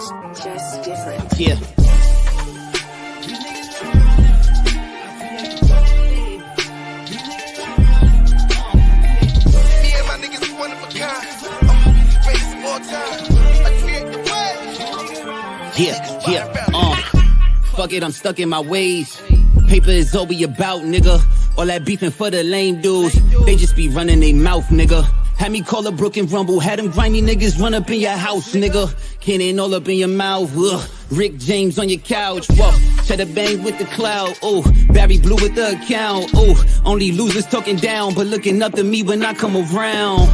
It's just different. Yeah. Fuck it, I'm stuck in my ways. Paper is all we about, nigga. All that beefing for the lame dudes. They just be running their mouth, nigga. Had me call a Brook and Rumble. Had them grimy niggas run up in your house, nigga. Cannon all up in your mouth. Ugh. Rick James on your couch. Whoa. Cheddar bang with the cloud. Oh, Barry Blue with the account. Oh, only losers talking down, but looking up to me when I come around.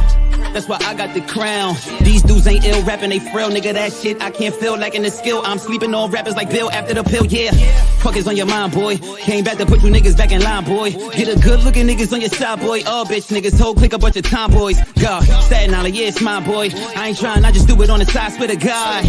That's why I got the crown. These dudes ain't ill, rapping they frail, nigga. That shit I can't feel, lacking the skill. I'm sleeping on rappers like Bill after the pill, yeah. Fuck is on your mind, boy. Came back to put you niggas back in line, boy. Get a good looking niggas on your side, boy. Oh, bitch niggas, whole click a bunch of tomboys. God, Staten Island, yeah, it's mine, boy. I ain't trying, I just do it on the side, spit a guy.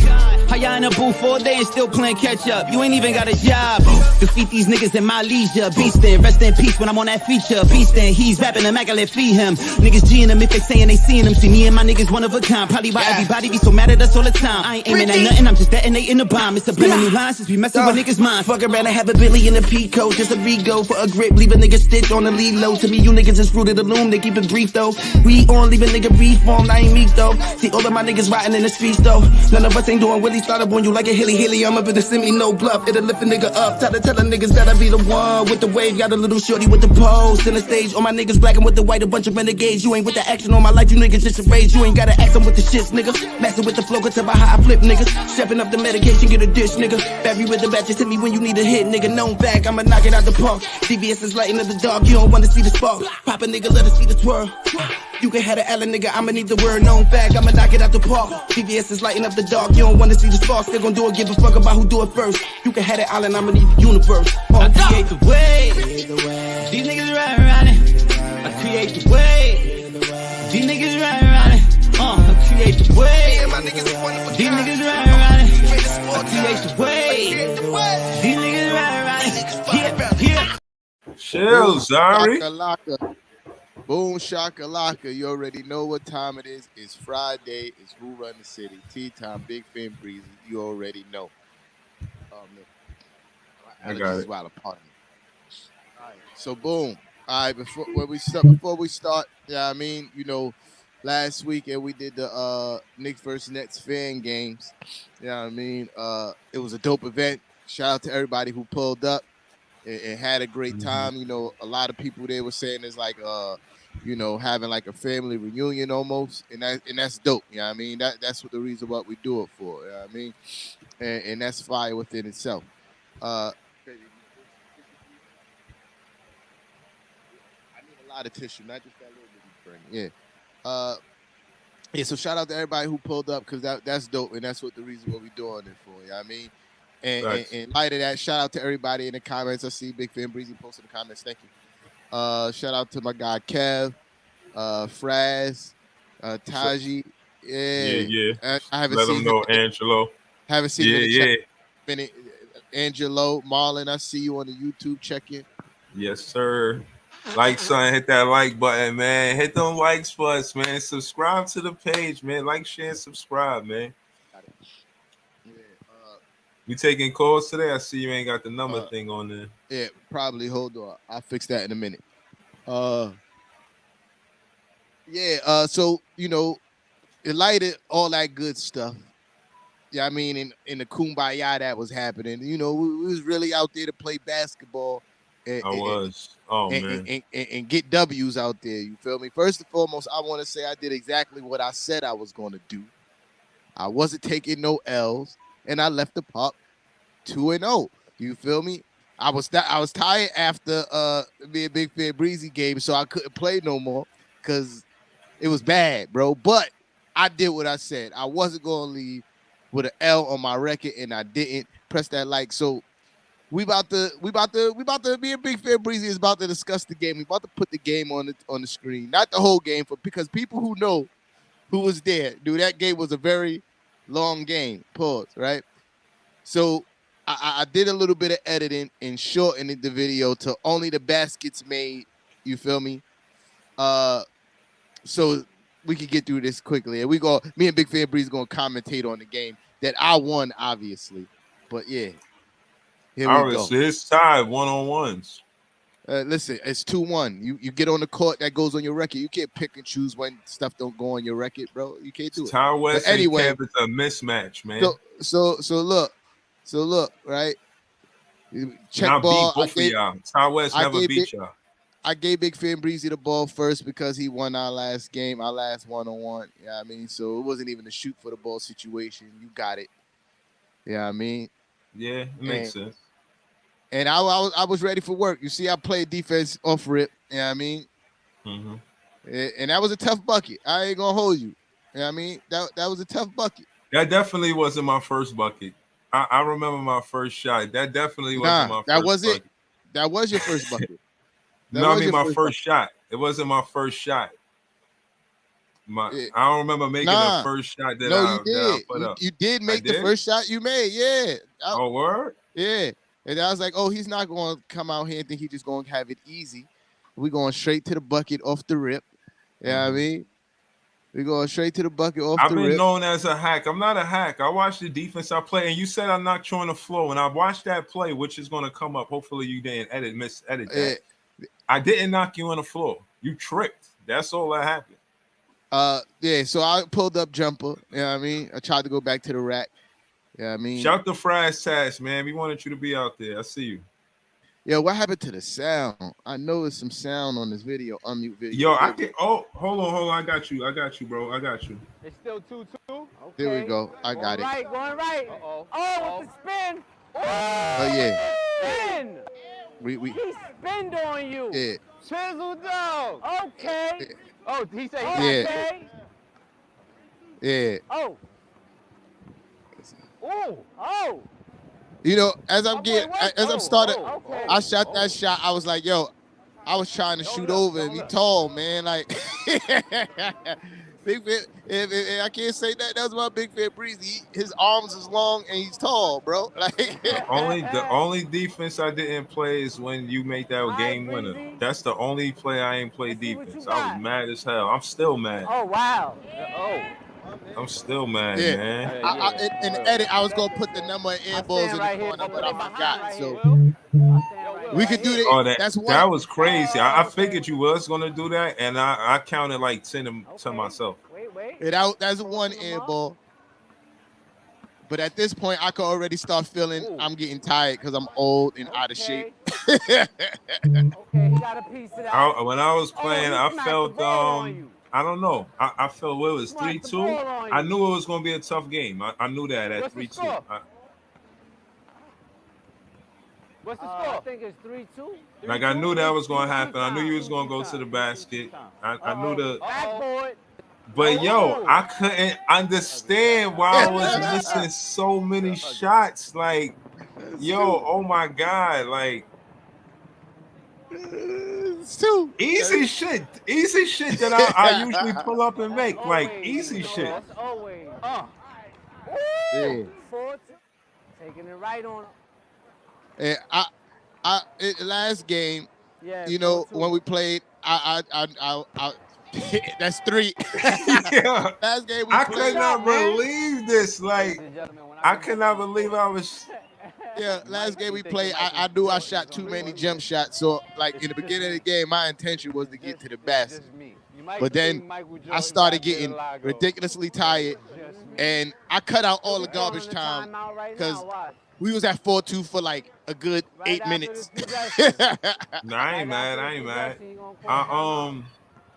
How y'all in the booth all day and still playing catch up? You ain't even got a job. Defeat these niggas in my leisure. Beastin', rest in peace when I'm on that feature. Beastin', he's rapping, immaculate, feed him. Niggas G'ing him if they saying they seeing him. See me and my niggas one of a kind. Probably why everybody be so mad at us all the time. I ain't aiming at nothing, I'm just detonating the bomb. It's a brand new line since we messing with niggas' minds. Fuck around and have a Billy in a Pico. Just a rego for a grip. Leave a nigga stitch on the lead low. To me, you niggas is fruit of the loom. They keep it brief though. We on leave a nigga reformed. I ain't meek though. See all of my niggas riding in the streets though. None of us ain't doing Willie. Start up on you like a hilly. I'm up in the semi, no bluff. It'll lift a nigga up. Try to tell a niggas that I be the one with the wave. Got a little shorty with the pose. In the stage, all my niggas black and with the white. A bunch of renegades. You ain't with the action on my life. You niggas just a rage. You ain't gotta ask them with the shits, nigga. Messing with the flow, cause tell by how I flip, niggas. Stepping up the medication, get a dish, nigga. Barry with the bat, just hit me when you need a hit, nigga. Known fact, I'ma knock it out the park. CVS is lighting up the dark, you don't wanna see the spark. Pop a nigga, let us see the twirl. You can have the Allen, nigga, I'ma need the word. Known fact, I'ma knock it out the park. CVS is lighting up the dark, you don't wanna see the spark. Still gon' do it, give a fuck about who do it first. You can have the Allen, I'ma need the universe. I create the way. These niggas ride around it. I create the way. These niggas ride around it. I create the way. These niggas ride around it. I create the way. These niggas ride around it. Yeah. Chill, Zari. Shakalaka. Boom, shakalaka. You already know what time it is. It's Friday. It's Who Run the City. Tea time. Big Fin Breezy. You already know. Oh, man. I got it. All right. So, boom. All right. Before we start, yeah, I mean, you know, last weekend we did the Knicks versus Nets fan games. You know what I mean? It was a dope event. Shout out to everybody who pulled up and had a great time. You know, a lot of people there were saying it's like you know, having like a family reunion almost, and that's dope. You know what I mean? That's what the reason what we do it for. You know what I mean? And that's fire within itself. I need a lot of tissue, not just that little bit. Yeah. Yeah, so shout out to everybody who pulled up because that's dope, and that's what the reason what we doing it for. You know what I mean? And in light of that, shout out to everybody in the comments. I see Big Fan Breezy posted in the comments. Thank you. Shout out to my guy Kev, Fraz, Taji. Yeah. I haven't Let seen them know, Angelo. Haven't seen Yeah. minute. Angelo, Marlon, I see you on the YouTube check-in. Yes, sir. Like, son, hit that like button, man. Hit them likes for us, man. Subscribe to the page, man. Like, share, and subscribe, man. Yeah, We taking calls today? I see you ain't got the number thing on there. yeah, probably. Hold on. I'll fix that in a minute. So, you know, in light of all that good stuff, yeah, I mean, in the kumbaya that was happening, you know, we was really out there to play basketball. And get W's out there. You feel me? First and foremost, I want to say I did exactly what I said I was going to do. I wasn't taking no L's, and I left the park 2-0. You feel me? I was tired after me and Big Fan Breezy game, so I couldn't play no more because it was bad, bro. But I did what I said. I wasn't going to leave with an L on my record, and I didn't. Press that like. So we about to be a Big Fan Breezy is about to discuss the game. We about to put the game on the screen, not the whole game, because people who know who was there, dude, that game was a very long game. Pause, right? So I did a little bit of editing and shortening the video to only the baskets made. You feel me? So we can get through this quickly. And me and Big Fan Breeze gonna commentate on the game that I won, obviously. But yeah, here we go. Obviously, it's tied 1-on-1s. Listen, it's 2-1. You get on the court, that goes on your record. You can't pick and choose when stuff don't go on your record, bro. You can't do it. Ty West But anyway, and Kev, it's a mismatch, man. So look, right? Check I ball. beat both of y'all. Ty West never beat y'all. I gave Big Fan Breezy the ball first because he won our last game, our last 1-on-1. You know what I mean? So it wasn't even a shoot for the ball situation. You got it. You know what I mean? Yeah, it makes sense. And I was ready for work. You see, I played defense off rip. You know what I mean? Mm-hmm. And that was a tough bucket. I ain't gonna hold you. You know what I mean? That was a tough bucket. That definitely wasn't my first bucket. I remember my first shot. That definitely wasn't my first that was bucket. it. That was your first bucket. No, I mean my first shot. It wasn't my first shot. I don't remember making the first shot that I put up. You did make the first shot you made, yeah. Oh, word? Yeah. And I was like, oh, he's not going to come out here and think he's just going to have it easy. We're going straight to the bucket off the rip. You know what I mean? We're going straight to the bucket off the rip. I've been known as a hack. I'm not a hack. I watched the defense I play, and you said I knocked you on the floor, and I watched that play, which is going to come up. Hopefully you didn't misedit that. I didn't knock you on the floor. You tripped. That's all that happened. Yeah, so I pulled up jumper. You know what I mean? I tried to go back to the rack. You know what I mean? Shout to Fries Tash, man. We wanted you to be out there. I see you. Yo, what happened to the sound? I know there's some sound on this video, unmute video. Yo, I can. Oh, hold on. I got you, bro. I got you. It's still 2-2. Okay. There we go. I got it. Going right. Oh, with the spin. Oh yeah. Spin. We He spinned on you. Yeah. Chisel dog. Okay. Yeah. Oh, he said okay. Yeah. Oh. Oh. You know, as I'm starting, okay. I shot that shot. I was like, yo, I was trying to shoot over him. He tall, man. Like, Big Fan, I can't say that. That's my Big Fan Breezy. His arms is long and he's tall, bro. Like, the only defense I didn't play is when you made that game winner. That's the only play I ain't play defense. I was mad as hell. I'm still mad. Oh wow. I'm still mad, yeah. man. In the edit, I was gonna put the number of air balls in the corner, but I forgot. So we could do that. Oh, that's one. That was crazy. I figured you was gonna do that, and I counted like 10 to myself. Wait. Yeah, that's one air ball. But at this point, I could already start feeling I'm getting tired because I'm old and out of shape. Okay, he got a piece of that. When I was playing, I felt I don't know. I felt it was 3-2. I knew it was gonna be a tough game. I knew that at 3-2. What's the score? I think it's 3-2. Like I knew that was gonna happen. I knew you was gonna go to the basket. I knew the backboard. But yo, I couldn't understand why I was missing so many shots. Like, yo, oh my god, like easy shit that I usually pull up and make. Like easy shit. Always. Yeah. Taking it right on. And last game, Yeah, you know, when we played, I that's 3. Yeah. Last game we I played. could not believe this. Like, I could not believe I was. Yeah, last game we played, I knew I shot too many jump shots. So, like, in the beginning of the game, my intention was to get to the basket. But then I started getting ridiculously tired, and I cut out all the garbage time because we was at 4-2 for like a good 8 minutes. Nah, I ain't mad.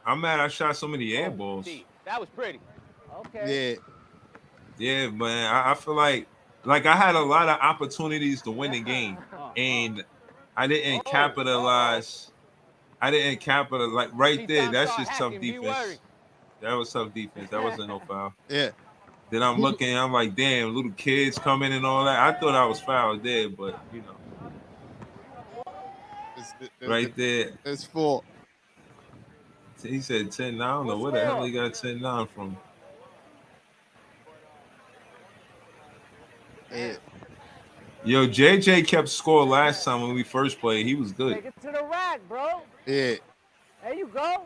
I'm mad I shot so many air balls. That was pretty. Okay. Yeah, man. I feel like I had a lot of opportunities to win the game, and I didn't capitalize. Like right there. That's just tough defense. That was tough defense. That wasn't no foul. Yeah. Then I'm looking. I'm like, damn, little kids coming and all that. I thought I was fouled there, but you know, right there. It's 4. He said 10. I don't know where the hell he got 10-9 from. Yeah. Yo, JJ kept score last time when we first played. He was good. Take it to the rack, bro. Yeah. There you go.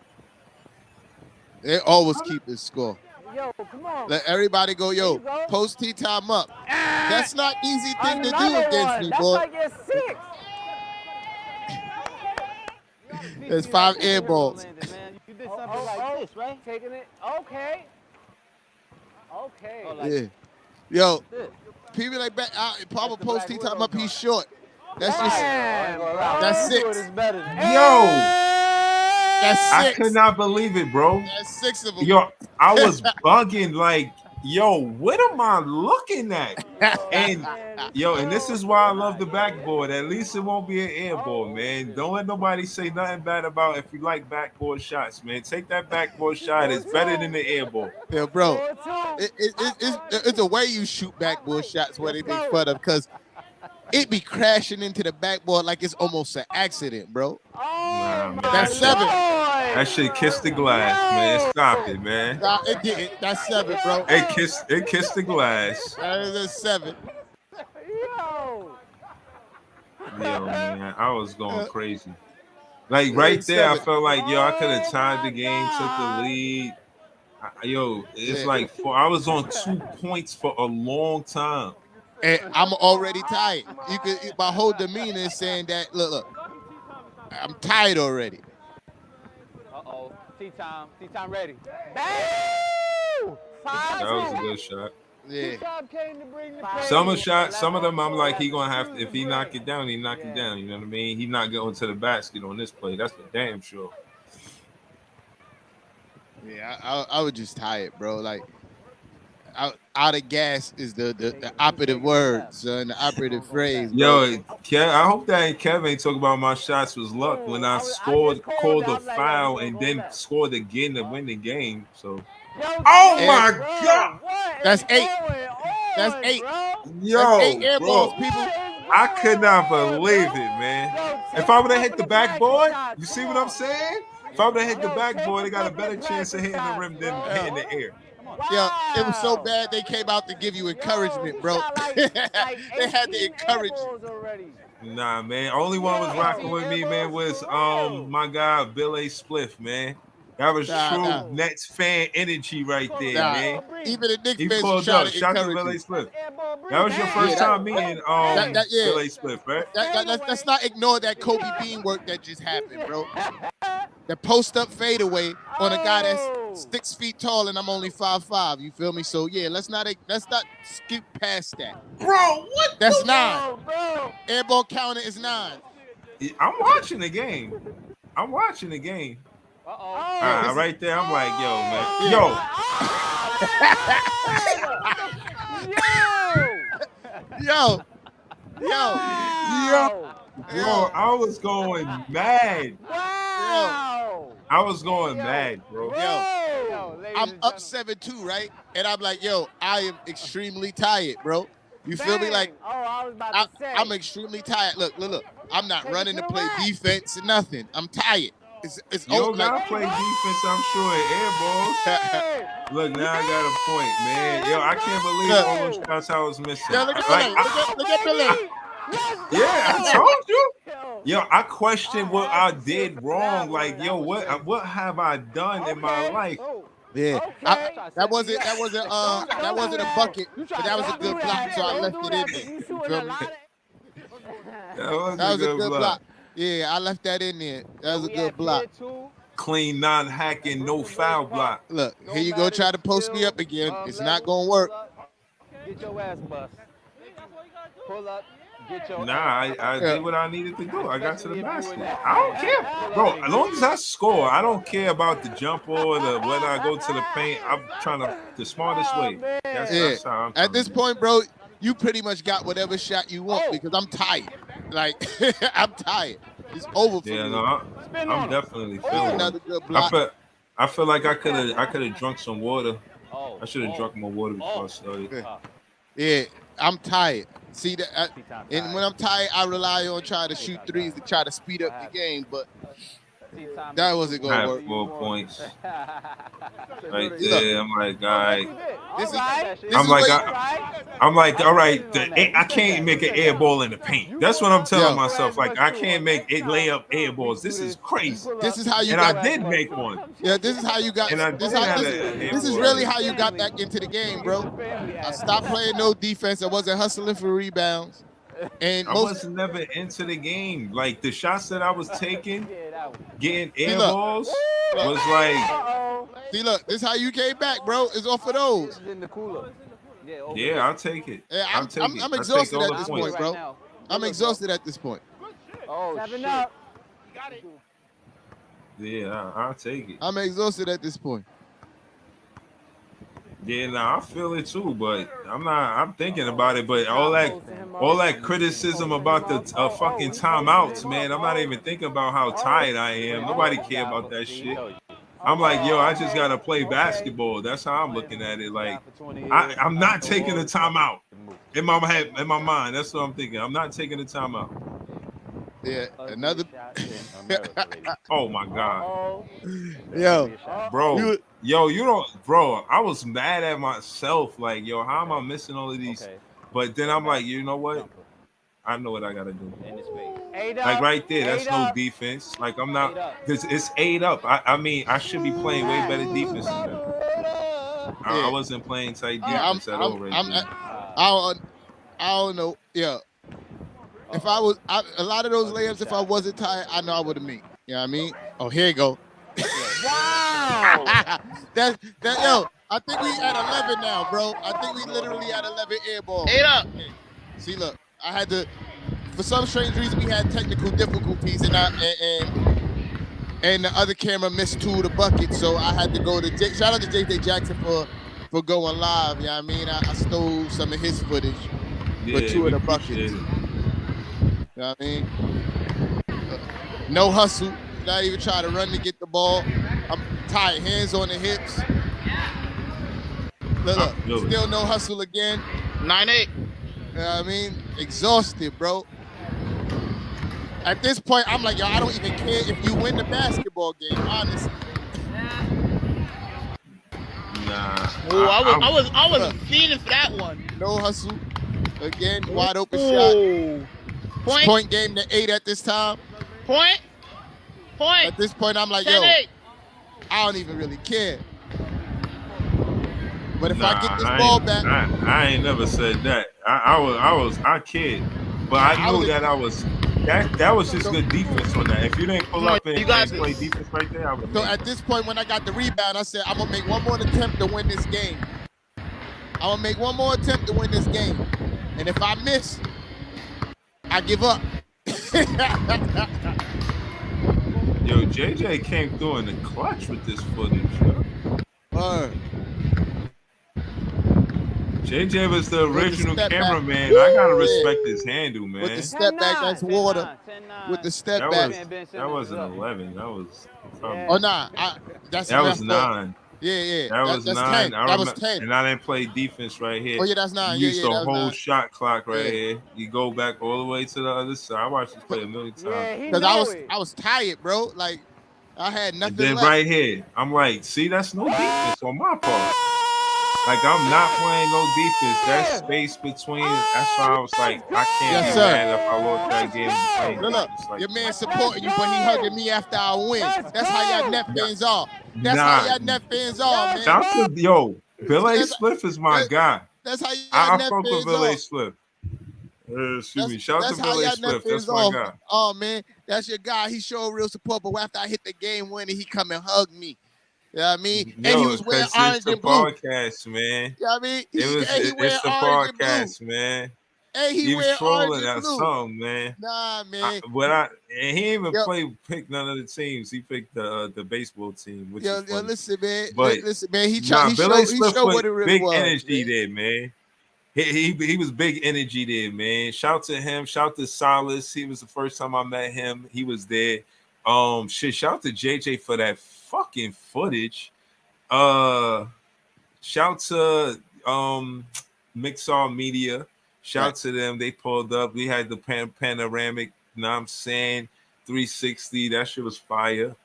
They always keep his score. Yo, come on. Let everybody go, yo, post tea time up. That's not easy thing to do against me, That's boy. like your 6. There's 5 air balls. You did something like this, right? Taking it. Okay. Okay. Oh, like, Yeah. Yo, this. people like back out. Papa post tea time up. He's short. That's just. Damn, bro. That's You do it 6. is better than me. Yo, That's 6. I could not believe it, bro. That's 6 of them. Yo, I was bugging like, yo, what am I looking at? And yo, and this is why I love the backboard. At least it won't be an air ball, man. Don't let nobody say nothing bad about if you like backboard shots, man. Take that backboard shot. It's better than the air ball. Yeah, bro. It's a way you shoot backboard shots where they make fun of, because it be crashing into the backboard like it's almost an accident, bro. Nah, man. That's 7. That shit kissed the glass, man. Stop it, man. Nah, it didn't. That's 7, bro. It kissed the glass. That is a 7. Yo. Yo, man, I was going crazy. Like right there, I felt like, yo, I could have tied the game, took the lead. Yo, it's like I was on 2 points for a long time. And I'm already tired. You could, my whole demeanor is saying that. Look, I'm tired already. Uh-oh. Tea time ready. Bam! That was a good shot. Yeah. Some of them, I'm like, he gonna have to. If he knock it down, he knock it down. You know what I mean? He not going to the basket on this play. That's for damn sure. Yeah, I was just tired, bro. Like, out of gas is the operative word, son. The operative phrase. Bro. Yo, I hope that Kevin ain't talking about my shots was luck when I called a foul, and then scored again to win the game. So, oh my God, that's 8. That's 8. Yo, that's 8 air balls, bro. people. I could not believe it, man. If I would have hit the backboard, you see what I'm saying? If I would have hit the backboard, they got a better chance of hitting the rim than hitting the air. Yeah, it was so bad they came out to give you encouragement, bro. They had to encourage you. Nah, man. Only one was rocking with me, man, was my guy Bill A. Spliff, man. That was true Nets fan energy right there, man. Even the Knicks he fans pulled trying up. to Shout out to encourage Bill A. you. Spliff. That was your first time meeting Bill A. Spliff, right? Let's not ignore that Kobe Bean work that just happened, bro. The post-up fadeaway on a guy that's 6 feet tall and I'm only 5'5". You feel me? So yeah, let's not skip past that. Bro, what? That's 9. Airball counter is 9. I'm watching the game. Right there, I'm like, yo, man. Yo. Bro, I was going mad. I was going mad, bro. I'm up 7-2, right? And I'm like, yo, I am extremely tired, bro. You feel me? Like, I'm extremely tired. Look. I'm not running to play defense and nothing. I'm tired. It's you don't gotta play defense, I'm sure, in air balls. Look, now I got a point, man. Yo, I can't believe all those shots I was missing. Yeah, look at Billy. Yeah, I told you. Yo, I questioned what I did wrong. Like, yo, what have I done in my life? Yeah, that wasn't a bucket, but that was a good block, so I left it in there. You feel me? That was a good block. Yeah, I left that in there. That was a good block. Clean, non-hacking, no foul block. Look, here you go, try to post me up again. It's not gonna work. Get your ass bust. Pull up. I did what I needed to do. I got to the basket. I don't care, bro. As long as I score, I don't care about the jump or whether I go to the paint. I'm trying the smartest way. That's how I'm at this point, bro, you pretty much got whatever shot you want because I'm tired. Like, I'm tired. It's over for me. No, I'm definitely feeling another good block. I feel like I could have drunk some water. I should have drunk more water before I started. Yeah, I'm tired. See that, and when I'm tired, I rely on trying to shoot threes to try to speed up the game, but that wasn't gonna work. 4 points. Right there, I'm like, all right. This is I'm like, all right, I can't make an air ball in the paint. That's what I'm telling myself. Like, I can't make it lay up air balls. This is crazy. This is how you And got. I did make one. Yeah, this is how you got. And I This did how have this, an air this is ball. really how you got back into the game, bro. I stopped playing no defense. I wasn't hustling for rebounds, and I was never into the game. Like the shots that I was taking, getting air balls was like. See, look, this is how you came back, bro. It's off of those. In the cooler. Yeah, I'll take it. Yeah, I'll take it. I'm I'll exhausted take all at this the point, points. bro. I'm exhausted at this point. Oh, 7 shit. up. Yeah, I'll take it. I'm exhausted at this point. Yeah, nah, I feel it too, but I'm thinking about it, but all that criticism about the fucking timeouts, man. I'm not even thinking about how tired I am. Nobody care about that shit. I'm like, yo, I just gotta play basketball. That's how I'm looking at it. Like, I'm not taking the timeout. In my head, in my mind, that's what I'm thinking. I'm not taking the timeout. Yeah, another. Oh my god. Yo, bro, you don't, bro. I was mad at myself. Like, yo, how am I missing all of these? But then I'm like, you know what? I know what I gotta do. Like right there, that's no defense. Like I'm not. It's 8 up. I mean, I should be playing way better defense than that. I wasn't playing tight defense at all. I don't know. Yeah. If I was a lot of those layups, if I wasn't tired, I know I would have made. You know what I mean? Oh, here you go. Wow. Yo, I think we at 11 now, bro. I think we literally at 11 air balls. 8 up. See, look, I had to, for some strange reason, we had technical difficulties, and the other camera missed 2 of the buckets, so I had to go to shout out to JJ Jackson for going live. You know what I mean? I stole some of his footage for 2 of the buckets. You know what I mean? No hustle. Not even try to run to get the ball. I'm tired. Hands on the hips. Look. Still no hustle again. 9-8. You know what I mean? Exhausted, bro. At this point, I'm like, yo, I don't even care if you win the basketball game, honestly. Nah. Oh, I was feeding for that one. No hustle. Again, wide open shot. Point game to 8 at this time. Point. At this point, I'm like, 10-8. yo, I don't even really care. But if I get this ball back, I ain't never said that. I cared, but I knew that I was. That was just good defense on that. If you didn't pull up and play defense right there, I would. So at this point, when I got the rebound, I said, I'm gonna make one more attempt to win this game. I'm gonna make one more attempt to win this game, and if I miss, I give up. Yo, JJ came through in the clutch with this footage. JJ was the original cameraman. I gotta respect his handle, man. With the step back, that's water. With the step back. That wasn't 11. That was. Oh nah, that was 9. Yeah. That was 9. 10. That was 10. And I didn't play defense right here. Oh yeah, that's 9. You used the whole 9. shot clock right here. You go back all the way to the other side. I watched this play a million times. Because I was tired, bro. Like I had nothing. And then left. right here, I'm like, see, that's no defense on my part. Like I'm not playing no defense. That space between. That's why I was like, I can't be mad if I lost that game. Look, like, your man supporting you, but he hugging me after I win. That's how y'all net fans are. That's how y'all net fans are, man. Shout to Bill A. Spliff is my guy. That's how I y'all net fuck with fans Bill A. are. Spliff. Excuse me. Shout out to Bill A. Spliff. That's my guy. Oh man, that's your guy. He showed real support, but after I hit the game winning, he come and hug me. You know what I mean? Yo, and he was wearing orange and blue. Podcast, man. You know what I mean? It's the podcast, man. Hey, he was trolling that song, man. Nah, man. And he even picked none of the teams. He picked the baseball team. Which is funny. Listen, man. But listen, man. He showed what it really big was. Big energy there, man. He was big energy there, man. Shout to him. Shout to Silas. He was the first time I met him. He was there. Shout to JJ for that fucking footage. Shout to Mixar Media. Shout to them. They pulled up. We had the panoramic, you know what I'm saying, 360. That shit was fire.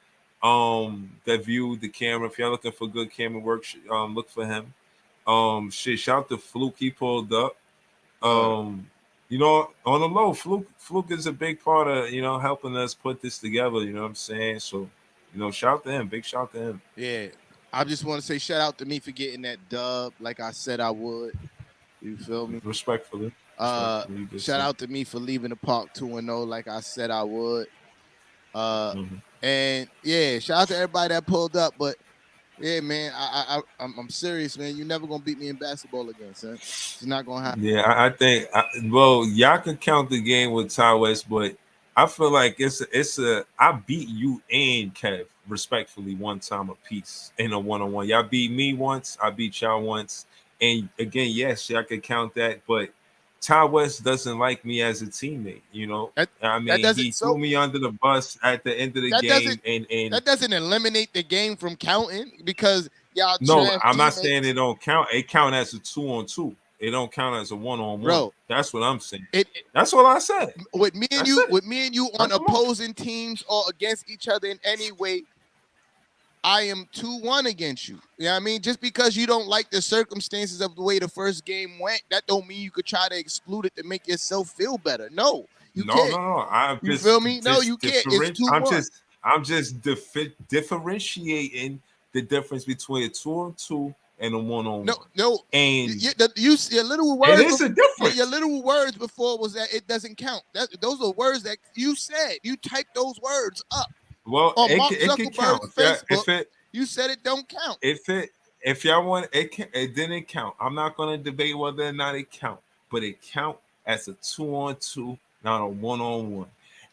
That view, the camera. If y'all looking for good camera work, look for him. Shit, shout out to Fluke, he pulled up. You know, on the low, Fluke is a big part of, you know, helping us put this together, you know what I'm saying? So, you know, shout out to him, big shout out to him. Yeah. I just want to say shout out to me for getting that dub like I said I would. You feel me? Respectfully. Shout out to me for leaving the park 2-0 like I said I would. And yeah, shout out to everybody that pulled up. But yeah, man, I'm serious, man. You're never gonna beat me in basketball again, son. It's not gonna happen. Yeah, I think well, y'all can count the game with Ty West, but I feel like it's a I beat you and Kev respectfully one time apiece in a one-on-one. Y'all beat me once, I beat y'all once. And again, yes, y'all can count that, but Ty West doesn't like me as a teammate, you know. I mean, he threw me under the bus at the end of the game, and that doesn't eliminate the game from counting because y'all. No, I'm not saying it don't count. It count as a 2-on-2. It don't count as a 1-on-1. Bro, that's what I'm saying. That's what I said. With me and you on opposing teams or against each other in any way, I am 2-1 against you. You know what I mean? Just because you don't like the circumstances of the way the first game went, that don't mean you could try to exclude it to make yourself feel better. No, you can't. No. You feel me? No, you can't. It's 2-1. I'm just differentiating the difference between a 2-on-2 and a 1-on-1. No. And your little words. It is a difference. Your little words before was that it doesn't count. Those are words that you said. You typed those words up. Well, on it can count. Facebook, you said it don't count. If y'all want it didn't count. I'm not gonna debate whether or not it count, but it count as a 2-on-2, not a 1-on-1.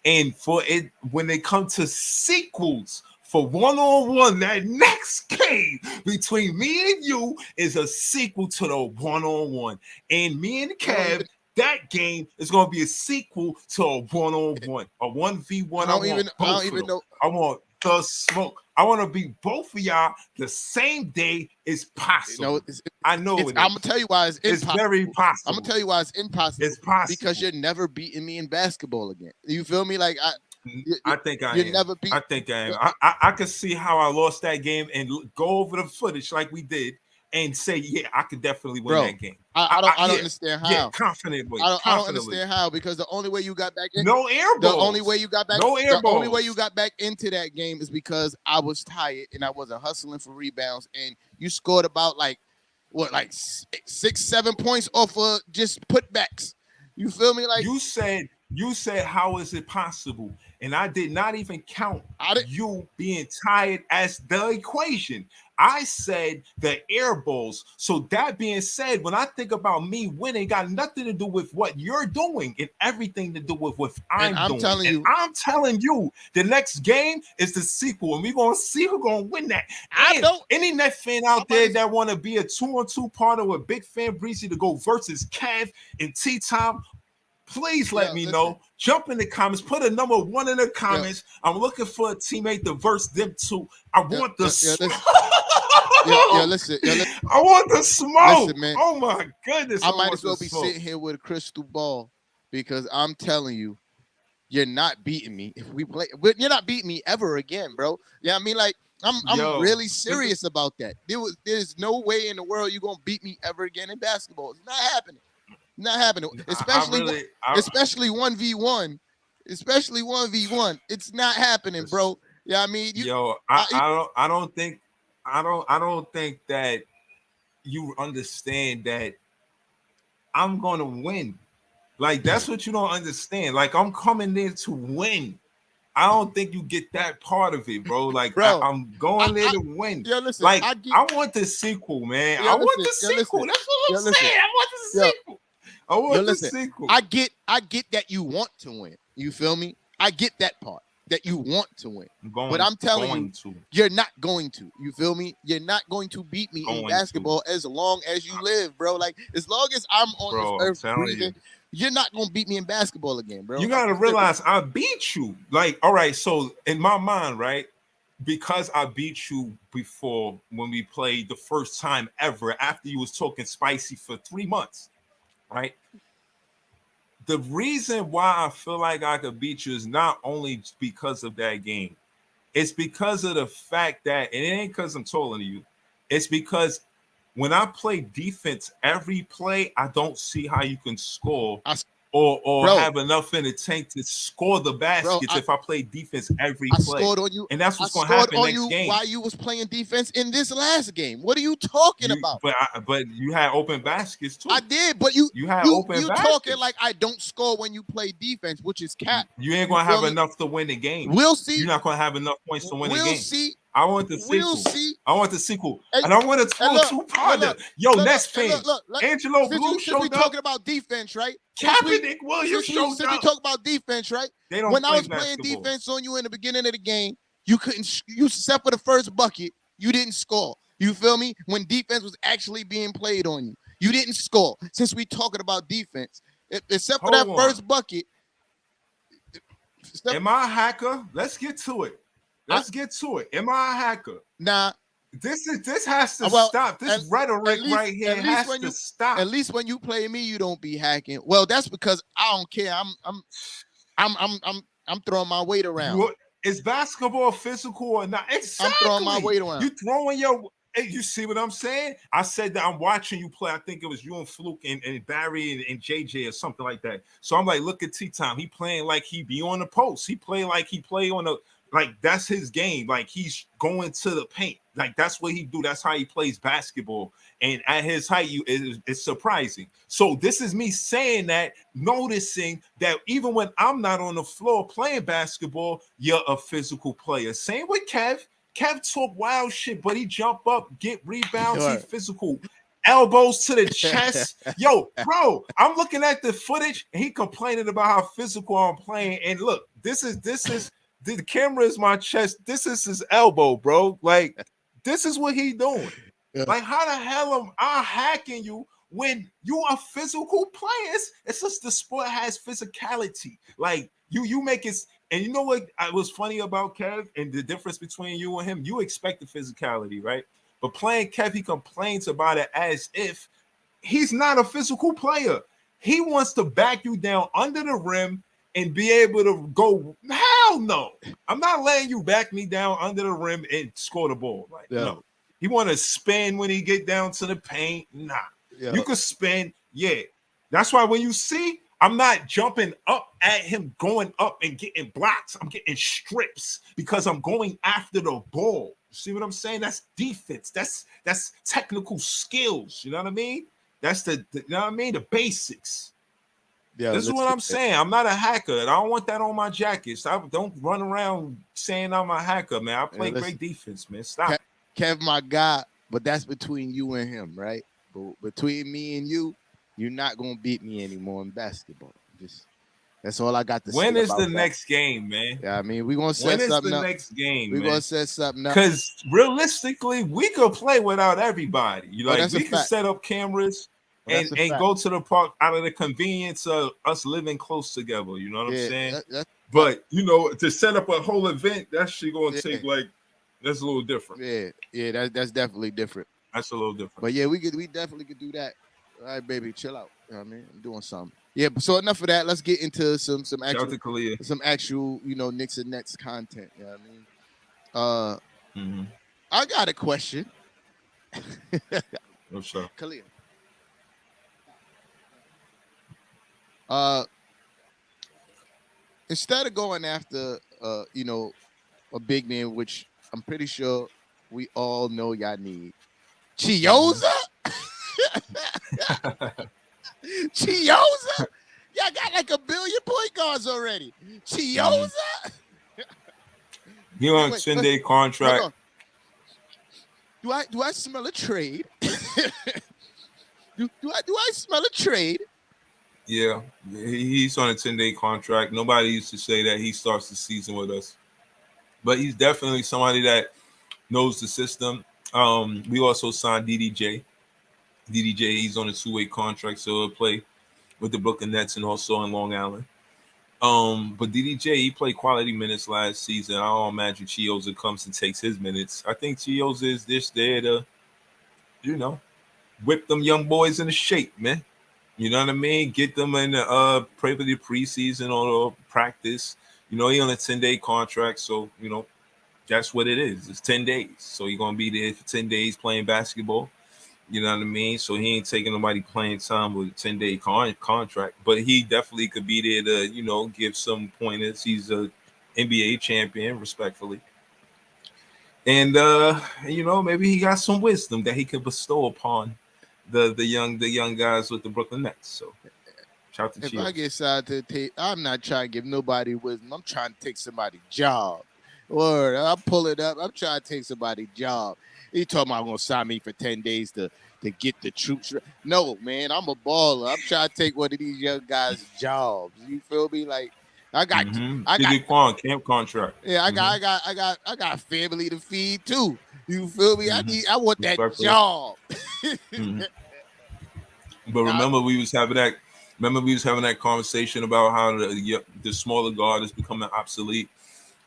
And for it, when they come to sequels for 1-on-1, that next game between me and you is a sequel to the 1-on-1. And me and Kev, that game is going to be a sequel to a 1-on-1, a 1v1. I don't even know. I want the smoke. I want to beat both of y'all the same day is possible. I know it is. I'm going to tell you why it's impossible. It's very possible. I'm going to tell you why it's impossible. It's possible. Because you're never beating me in basketball again. You feel me? Like I think I am. Never beat. I think I am. I can see how I lost that game and go over the footage like we did and say, yeah, I could definitely win that game. I don't understand how. Yeah, confidently. I don't understand how, because the only way you got back in no air balls. The only way you got back the only way you got back into that game is because I was tired and I wasn't hustling for rebounds, and you scored about like 6-7 points off of just putbacks. You feel me? Like you said, how is it possible? And I did not even count you being tired as the equation. I said the air balls. So that being said, when I think about me winning, got nothing to do with what you're doing and everything to do with what I'm doing. I'm telling you, the next game is the sequel, and we're gonna see who's gonna win that. Any net fan out there that want to be a 2-on-2 partner with Big Fan Breezy to go versus Kev and T-Time, please let me know. Jump in the comments. Put a number 1 in the comments. I'm looking for a teammate to verse them two. I want the smoke. Listen. I want the smoke. Listen, man. Oh my goodness. I might as well be sitting here with a crystal ball, because I'm telling you, you're not beating me. If we play, you're not beating me ever again, bro. Yeah, I mean, like, I'm really serious about that. There's no way in the world you're gonna beat me ever again in basketball. It's not happening. Not happening. Especially 1v1. Especially 1v1. It's not happening, bro. Yeah, I mean, I don't think that you understand that I'm gonna win. Like, that's what you don't understand. Like, I'm coming there to win. I don't think you get that part of it, bro. Like, bro, I'm going there to win. Listen, like, I want the sequel, man. I want the sequel. That's what I'm saying. I want the sequel. I want the sequel. I get that you want to win. You feel me? I get that part, that you want to win. But I'm telling you, you're not going to. You feel me? You're not going to beat me in basketball as long as you live, bro. Like, as long as I'm on this earth breathing, you're not going to beat me in basketball again, bro. You got to realize I beat you. Like, all right, so in my mind, right, because I beat you before when we played the first time ever after you was talking spicy for 3 months, right? The reason why I feel like I could beat you is not only because of that game. It's because of the fact that, and it ain't because I'm taller than you. It's because when I play defense every play, I don't see how you can score or bro, have enough in the tank to score the baskets if I play defense every I play. scored on you. And that's what's I going to scored happen on next you game. while you was playing defense in this last game. What are you talking about? But you had open baskets too. I did, but you had open you baskets. talking like I don't score when you play defense, which is cap. You ain't going to have enough to win the game. We'll see. You're not going to have enough points to win the game. We'll see. I want the sequel. We'll see. I want the sequel. And I want to throw two-parter. Yo, Nets fan. Angelo Blue showed up. Since we talking about defense, right? Kaepernick Williams showed up. Since we talk about defense, right? They don't when I was basketball. playing defense on you in the beginning of the game, you couldn't. You except for the first bucket, you didn't score. You feel me? When defense was actually being played on you, you didn't score. Since we talking about defense, except for that first bucket. Am I a hacker? Let's get to it. Get to it. Am I a hacker? Nah. This has to stop. This rhetoric right here has to stop. At least when you play me, you don't be hacking. Well, that's because I don't care. I'm throwing my weight around. Is basketball physical or not? Exactly. I'm throwing my weight around. You throwing your. You see what I'm saying? I said that I'm watching you play. I think it was you and Fluke and Barry and JJ or something like that. So I'm like, look at T-Time. He playing like he be on the post. He play like he play on the. Like, that's his game. Like, he's going to the paint. Like, that's what he do. That's how he plays basketball. And at his height, it's surprising. So this is me saying that, noticing that even when I'm not on the floor playing basketball, you're a physical player. Same with Kev. Kev talk wild shit, but he jump up, get rebounds. He physical. Elbows to the chest. Yo, bro, I'm looking at the footage, and he complaining about how physical I'm playing. And look, this is the camera is my chest. This is his elbow, bro. Like, this is what he doing. Yeah. Like, how the hell am I hacking you when you are physical players? It's just the sport has physicality. Like, you make it. And you know what was funny about Kev and the difference between you and him? You expect the physicality, right? But playing Kev, he complains about it as if he's not a physical player. He wants to back you down under the rim and be able to go, hell no. I'm not letting you back me down under the rim and score the ball. Like, no. He want to spin when he get down to the paint. Nah. Yeah. You can spin. Yeah. That's why when you see, I'm not jumping up at him, going up and getting blocks. I'm getting strips because I'm going after the ball. You see what I'm saying? That's defense. That's technical skills. You know what I mean? That's you know what I mean? The basics. Yeah, this is what I'm saying. I'm not a hacker. I don't want that on my jackets. I don't run around saying I'm a hacker, man. I play great defense, man. Stop. Kev, my guy, but that's between you and him, right? But between me and you, you're not gonna beat me anymore in basketball. That's all I got to say. When is the next game, man? Yeah, I mean, we're gonna set something up. When is the next game? We're gonna set something up. Because realistically, we could play without everybody. We can set up cameras. And go to the park out of the convenience of us living close together. You know what I'm saying? But, to set up a whole event, that shit going to take that's a little different. Yeah, that's definitely different. That's a little different. But yeah, we definitely could do that. All right, baby, chill out. You know what I mean? I'm doing something. Yeah, so enough of that. Let's get into some actual, Knicks and Nets content. You know what I mean? I got a question. What's up? Khalil. Instead of going after a big name, which I'm pretty sure we all know y'all need, Chioza? Chioza? Y'all got like 1 billion point guards already. Chioza? He on a 10-day contract. Do I smell a trade? do I smell a trade? Yeah, he's on a 10-day contract. Nobody used to say that he starts the season with us, but he's definitely somebody that knows the system. We also signed DDJ. He's on a 2-way contract, so he'll play with the Brooklyn Nets and also in Long Island. But DDJ, he played quality minutes last season. I don't imagine Chioza comes and takes his minutes. I think Chioza is just there to, whip them young boys into shape, man. You know what I mean? Get them in pray for the preseason or practice. He on a 10-day contract, so that's what it is. It's 10 days. So you're gonna be there for 10 days playing basketball. You know what I mean? So he ain't taking nobody playing time with a 10-day contract, but he definitely could be there to, give some pointers. He's a NBA champion, respectfully. And maybe he got some wisdom that he could bestow upon the young guys with the Brooklyn Nets. So shout to If Chios. I get signed to the tape, I'm not trying to give nobody wisdom. I'm trying to take somebody's job. Word, I'll pull it up. I'm trying to take somebody's job. He told me I'm gonna sign me for 10 days to get the troops. No, man, I'm a baller. I'm trying to take one of these young guys' jobs. You feel me? Like I got Quan camp contract. yeah, I got family to feed too. You feel me? I want that job. But remember we was having that conversation about how the smaller guard is becoming obsolete.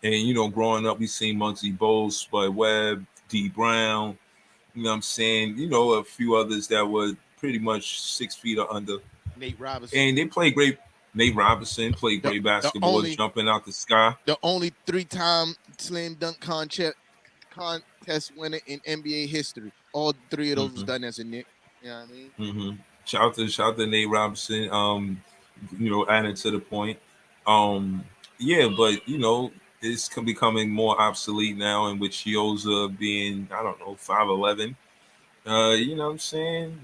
And growing up, we seen Muggsy Bogues, Spud Webb, D Brown. You know what I'm saying? A few others that were pretty much 6 feet or under. Nate Robinson. And they played great. Nate Robinson played great basketball, jumping out the sky. The only 3-time slam dunk contest winner in NBA history. All 3 of those was done as a Knick. You know what I mean? Shout out to Nate Robinson. Adding to the point. Yeah, but it's becoming more obsolete now, in which Chioza being, I don't know, 5'11". You know what I'm saying?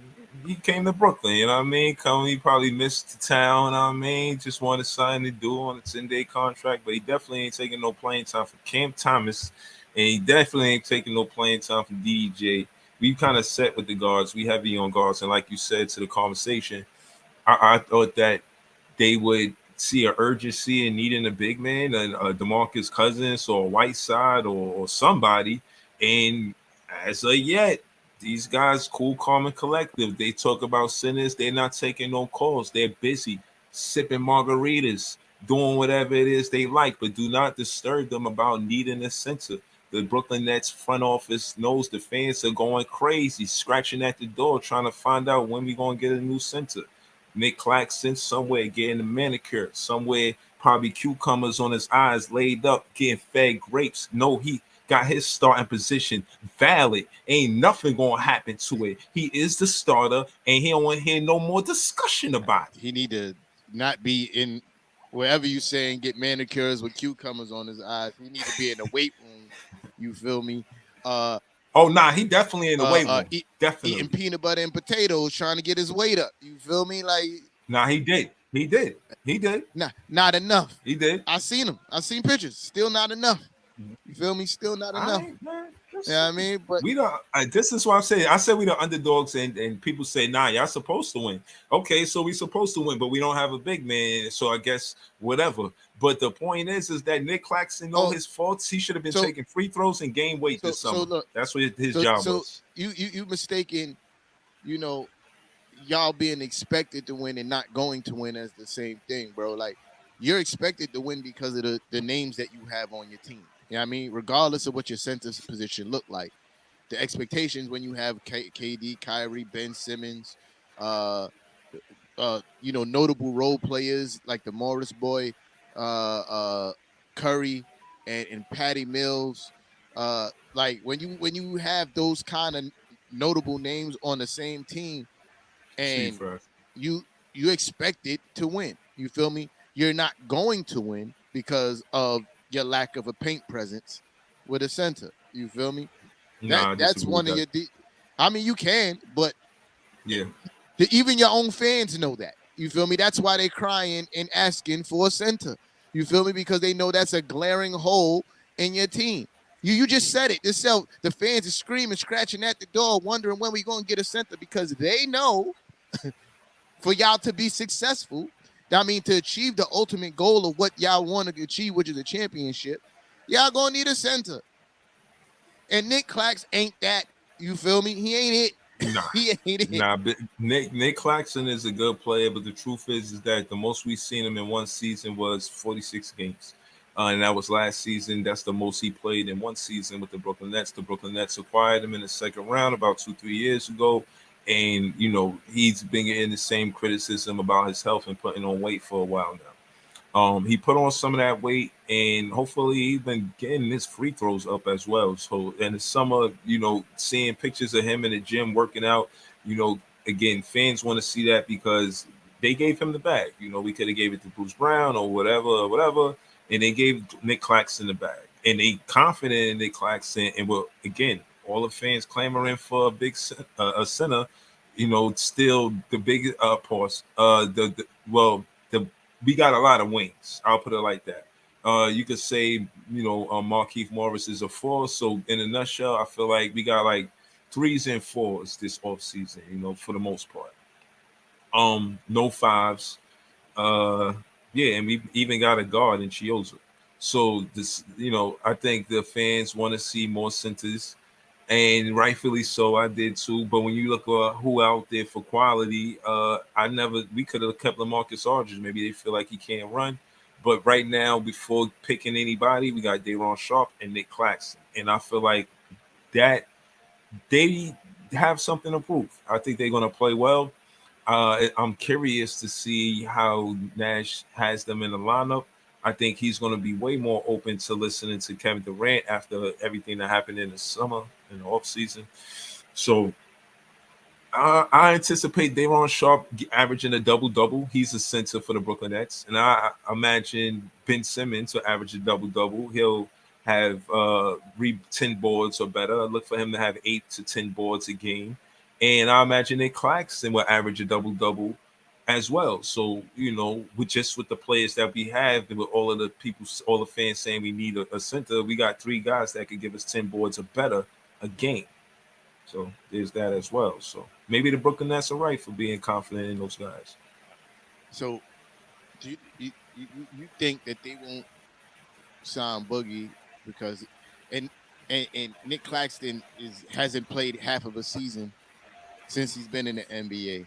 He came to Brooklyn, you know what I mean? He probably missed the town, you know what I mean? Just wanted something to do on a 10-day contract, but he definitely ain't taking no playing time for Cam Thomas, and he definitely ain't taking no playing time for DJ. We kind of set with the guards. We heavy on guards, and like you said to the conversation, I thought that they would see an urgency in needing a big man, a DeMarcus Cousins or a Whiteside or somebody. And as of yet, these guys, cool, calm, and collective. They talk about sinners. They're not taking no calls. They're busy sipping margaritas, doing whatever it is they like, but do not disturb them about needing a center. The Brooklyn Nets front office knows the fans are going crazy, scratching at the door, trying to find out when we're going to get a new center. Nick Claxton somewhere getting a manicure, somewhere probably cucumbers on his eyes laid up, getting fed grapes. No, he got his starting position valid. Ain't nothing gonna happen to it. He is the starter, and he don't want to hear no more discussion about it. He need to not be in wherever you saying get manicures with cucumbers on his eyes. He need to be in the weight room. You feel me? He definitely in the weight room. Definitely eating peanut butter and potatoes, trying to get his weight up. You feel me? Like, he did. Not enough. He did. I seen him. I seen pictures. Still not enough. You feel me? Still not enough. Yeah, I mean, but we don't. This is what I'm saying. I said we the underdogs, and people say, "Nah, y'all supposed to win." Okay, so we supposed to win, but we don't have a big man, so I guess whatever. But the point is that Nick Claxton know his faults. He should have been taking free throws and gain weight this summer. Look, that's what his job was. You mistaken, y'all being expected to win and not going to win as the same thing, bro. Like, you're expected to win because of the names that you have on your team. You know what I mean? Regardless of what your center position look like, the expectations when you have KD, Kyrie, Ben Simmons, notable role players like the Morris boy, Curry, and Patty Mills. Like when you have those kind of notable names on the same team, and you expect it to win. You feel me? You're not going to win because of your lack of a paint presence with a center. You feel me? That's one of your. I mean, you can, but yeah, even your own fans know that. You feel me? That's why they're crying and asking for a center. You feel me? Because they know that's a glaring hole in your team. You just said it yourself. The fans are screaming, scratching at the door, wondering when we're going to get a center because they know for y'all to be successful, I mean, to achieve the ultimate goal of what y'all want to achieve, which is a championship, y'all going to need a center. And Nick Clax ain't that. You feel me? He ain't it. Nah, he ain't it. Nah, but Nick Claxton is a good player, but the truth is that the most we've seen him in one season was 46 games. And that was last season. That's the most he played in one season with the Brooklyn Nets. The Brooklyn Nets acquired him in the second round about 2-3 years ago. And, he's been getting the same criticism about his health and putting on weight for a while now. He put on some of that weight, and hopefully he's been getting his free throws up as well. So in the summer, seeing pictures of him in the gym working out, again, fans want to see that because they gave him the bag. We could have gave it to Bruce Brown or whatever, and they gave Nick Claxton the bag, and they confident in Nick Claxton, and again, all the fans clamoring for a center. Still the big pause. The we got a lot of wings. I'll put it like that. You could say, Markeith Morris is a four. So in a nutshell, I feel like we got like threes and fours this offseason, for the most part. No fives. Yeah, and we even got a guard in Chioza. So this, I think the fans want to see more centers, and rightfully so. I did too. But when you look at who out there for quality, we could have kept LaMarcus Aldridge. Maybe they feel like he can't run. But right now, before picking anybody, we got Day'Ron Sharpe and Nick Claxton, and I feel like that they have something to prove. I think they're going to play well. I'm curious to see how Nash has them in the lineup. I think he's going to be way more open to listening to Kevin Durant after everything that happened in the summer, in the offseason. So I anticipate Day'Ron Sharpe averaging a double-double. He's a center for the Brooklyn Nets. And I imagine Ben Simmons will average a double-double. He'll have 10 boards or better. I look for him to have 8 to 10 boards a game. And I imagine Nick Claxton will average a double-double as well. So, with the players that we have, and with all the fans saying we need a center, we got 3 guys that could give us 10 boards or better a game. So there's that as well. So maybe the Brooklyn Nets are right for being confident in those guys. So do you think that they won't sign Boogie because and Nick Claxton hasn't played half of a season since he's been in the NBA.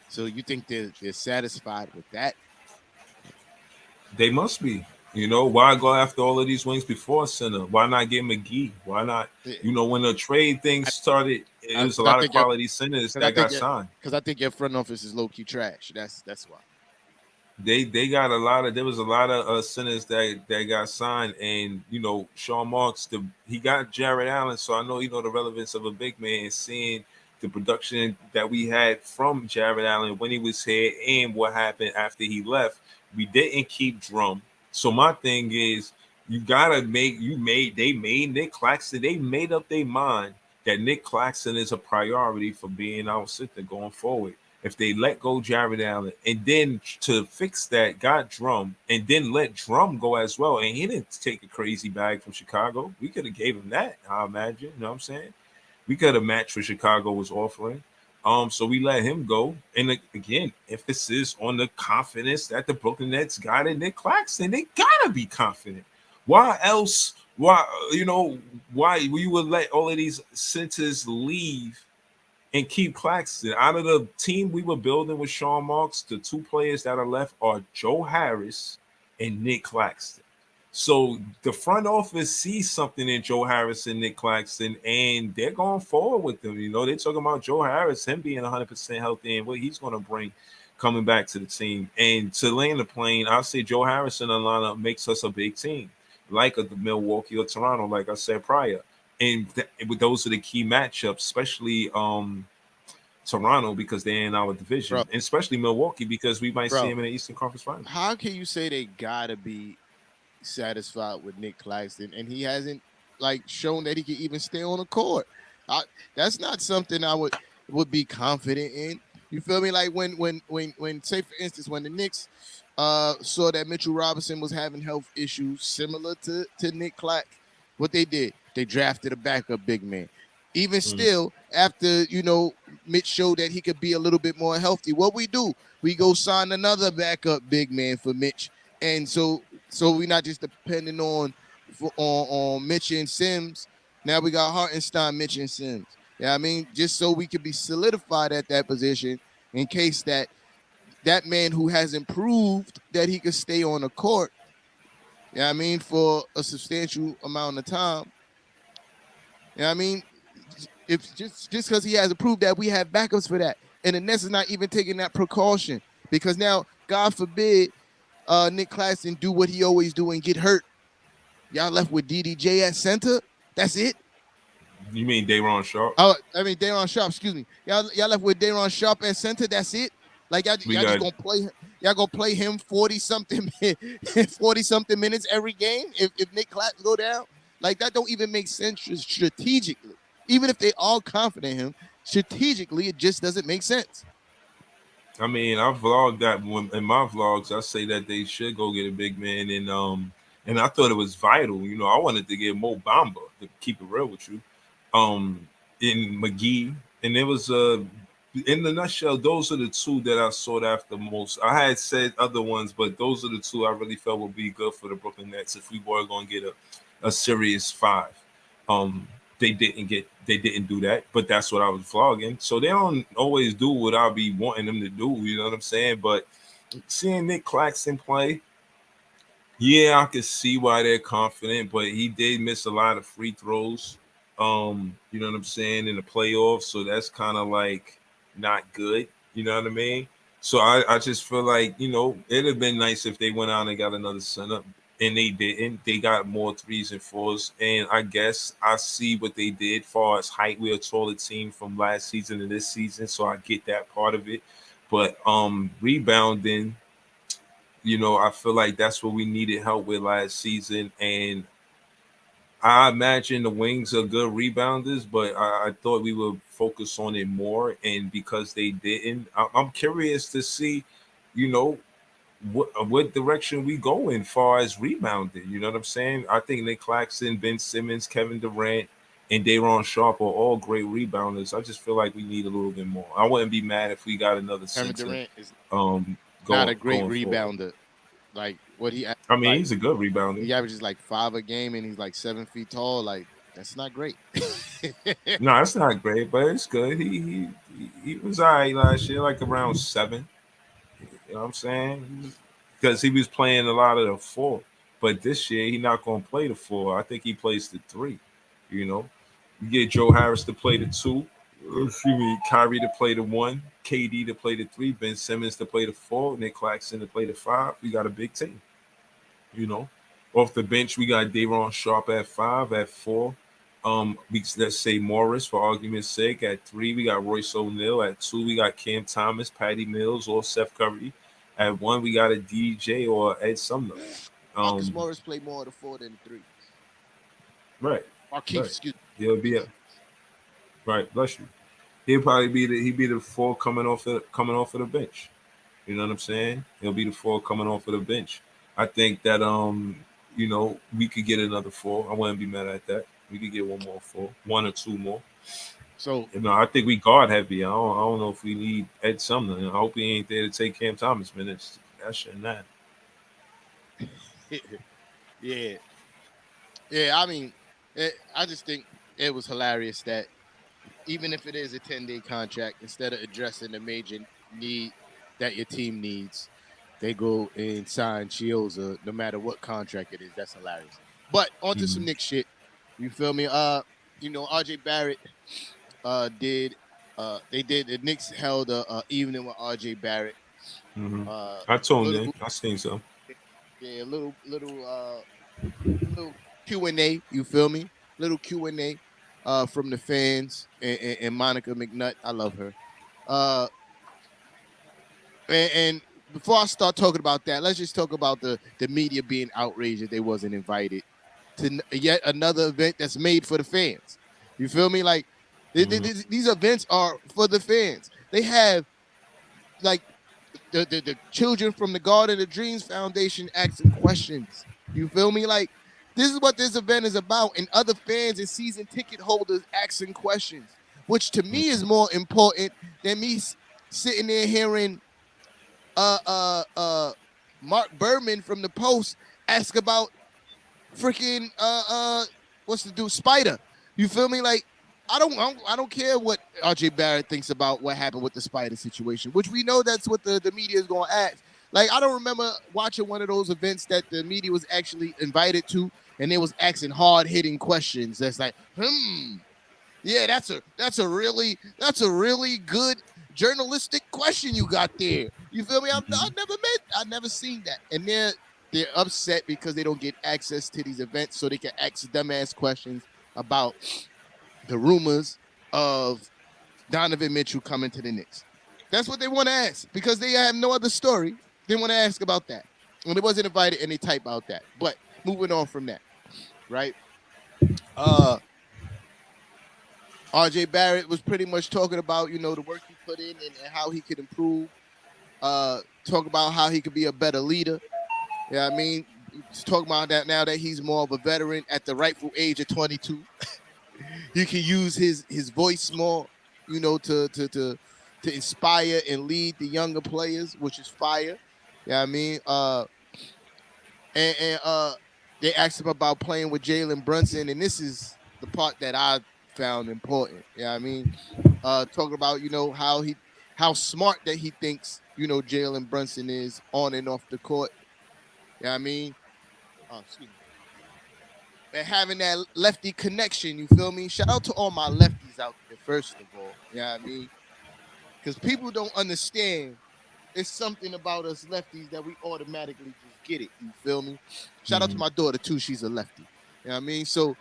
So you think they're satisfied with that? They must be. Why go after all of these wings before center? Why not get McGee? Why not? When the trade thing started, it was a lot of quality centers that got signed. Because I think your front office is low-key trash. That's why. They got there was a lot of centers that got signed, and Sean Marks, he got Jared Allen, so I know the relevance of a big man, and seeing the production that we had from Jared Allen when he was here and what happened after he left. We didn't keep Drum. So my thing is, they made Nick Claxton. They made up their mind that Nick Claxton is a priority for being our center going forward. If they let go Jared Allen, and then to fix that, got Drum, and then let Drum go as well. And he didn't take a crazy bag from Chicago. We could have gave him that, I imagine. You know what I'm saying? We could have matched what Chicago was offering. So we let him go. And again, emphasis on the confidence that the Brooklyn Nets got in Nick Claxton. They gotta be confident. Why else? Why we would let all of these centers leave and keep Claxton? Out of the team we were building with Sean Marks, the 2 players that are left are Joe Harris and Nick Claxton. So the front office sees something in Joe Harris and Nick Claxton, and they're going forward with them. They're talking about Joe Harris, him being 100% healthy, and what he's going to bring coming back to the team. And to land the plane, I'll say Joe Harris in the lineup makes us a big team, like the Milwaukee or Toronto, like I said prior. And those are the key matchups, especially Toronto, because they're in our division, and especially Milwaukee, because we might see him in the Eastern Conference Finals. How can you say they got to be satisfied with Nick Claxton and he hasn't shown that he can even stay on the court? That's not something I would be confident in. You feel me? Like when say for instance, when the Knicks saw that Mitchell Robinson was having health issues similar to Nick Claxton, what they did, they drafted a backup big man. Even still, after Mitch showed that he could be a little bit more healthy, what we do, we go sign another backup big man for Mitch. And so we're not just depending on Mitch and Sims. Now we got Hartenstein, Mitch, and Sims. Yeah, I mean, just so we could be solidified at that position in case that man who hasn't proved that he could stay on the court, I mean, for a substantial amount of time. I mean, if just because he hasn't proved that, we have backups for that. And the Nets is not even taking that precaution because now, God forbid, Nick Claxton do what he always do and get hurt. Y'all left with DDJ at center. That's it. You mean Day'Ron Sharp? Oh, I mean Day'Ron Sharp. Excuse me. Y'all left with Day'Ron Sharp at center. That's it. Like y'all just gonna play. Y'all gonna play him 40-something minutes every game if Nick Claxton go down. Like that don't even make sense strategically. Even if they all confident in him, strategically it just doesn't make sense. I mean, I vlogged that in my vlogs. I say that they should go get a big man, and I thought it was vital. You know, I wanted to get Mo Bamba, to keep it real with you, in McGee, and it was in the nutshell. Those are the two that I sought after most. I had said other ones, but those are the two I really felt would be good for the Brooklyn Nets if we were going to get a serious five. They didn't do that, but that's what I was vlogging. So they don't always do what I'll be wanting them to do, you know what I'm saying? But seeing Nick Claxton play, yeah, I could see why they're confident, but he did miss a lot of free throws, you know what I'm saying, in the playoffs. So that's kind of like not good, you know what I mean? So I just feel like, you know, it'd have been nice if they went out and got another center. And they didn't. They got more 3s and 4s. And I guess I see what they did far as height. We're a taller team from last season to this season, so I get that part of it. But rebounding, you know, I feel like that's what we needed help with last season. And I imagine the wings are good rebounders, but I thought we would focus on it more. And because they didn't, I'm curious to see, you know, what direction we go in far as rebounding. You know what I'm saying? I think Nick Claxton, Ben Simmons, Kevin Durant, and Day'Ron Sharp are all great rebounders. I just feel like we need a little bit more. I wouldn't be mad if we got another Kevin center. Durant is not a great rebounder. Forward. Like what he, I mean, he's a good rebounder. He averages like 5 a game, and he's like 7 feet tall. Like that's not great. No, it's not great, but it's good. He was all right last year, like around 7. You know what I'm saying? Because he was playing a lot of the 4. But this year, he's not going to play the 4. I think he plays the 3. You know? You get Joe Harris to play the 2. Kyrie to play the 1. KD to play the 3. Ben Simmons to play the 4. Nick Claxton to play the 5. We got a big team. You know? Off the bench, we got Day'Ron Sharp at 5. At 4, let's say Morris, for argument's sake. At 3, we got Royce O'Neal. At 2, we got Cam Thomas, Patty Mills, or Seth Curry. At 1, we got a DJ or Ed Sumner. Marcus Morris played more of the 4 than the 3. Right. Marquise, excuse me. He'll be right. Bless you. He'll probably be the 4 coming off of the bench. You know what I'm saying? He'll be the 4 coming off of the bench. I think that you know, we could get another 4. I wouldn't be mad at that. We could get one more 4, 1 or 2 more. So you know, I think we guard heavy. I don't know if we need Ed Sumner. I hope he ain't there to take Cam Thomas minutes. That shouldn't matter. Yeah. I mean, I just think it was hilarious that even if it is a 10-day contract, instead of addressing the major need that your team needs, they go and sign Chioza no matter what contract it is. That's hilarious. But on to some Knicks shit. You feel me? You know, RJ Barrett the Knicks held a evening with RJ Barrett. I told him. I seen so. Yeah, little Q&A. You feel me? Little Q&A from the fans and Monica McNutt. I love her. And before I start talking about that, let's just talk about the media being outraged that they wasn't invited to yet another event that's made for the fans. You feel me? Like these events are for the fans. They have like the children from the Garden of Dreams Foundation asking questions. You feel me? Like this is what this event is about, and other fans and season ticket holders asking questions, which to me is more important than me sitting there hearing Mark Berman from the Post ask about freaking what's the dude Spider. You feel me? Like I don't care what RJ Barrett thinks about what happened with the Spider situation, which we know that's what the media is going to ask. Like I don't remember watching one of those events that the media was actually invited to, and they was asking hard-hitting questions. That's like, yeah, that's a really good journalistic question you got there. You feel me? I never seen that. And they're upset because they don't get access to these events so they can ask dumbass questions about the rumors of Donovan Mitchell coming to the Knicks. That's what they want to ask because they have no other story. They want to ask about that. And they wasn't invited and they type out that. But moving on from that, right? RJ Barrett was pretty much talking about, the work he put in and how he could improve. Talk about how he could be a better leader. Yeah, I mean, he's talking about that now that he's more of a veteran at the rightful age of 22. He can use his voice more, to inspire and lead the younger players, which is fire. Yeah, I mean, they asked him about playing with Jalen Brunson, and this is the part that I found important. Yeah, I mean, talking about how smart that he thinks Jalen Brunson is on and off the court. Yeah, I mean, excuse me. And having that lefty connection, you feel me? Shout out to all my lefties out there, first of all. Yeah, I mean, because people don't understand. It's something about us lefties that we automatically just get it. You feel me? Shout out to my daughter too. She's a lefty. You know what I mean? So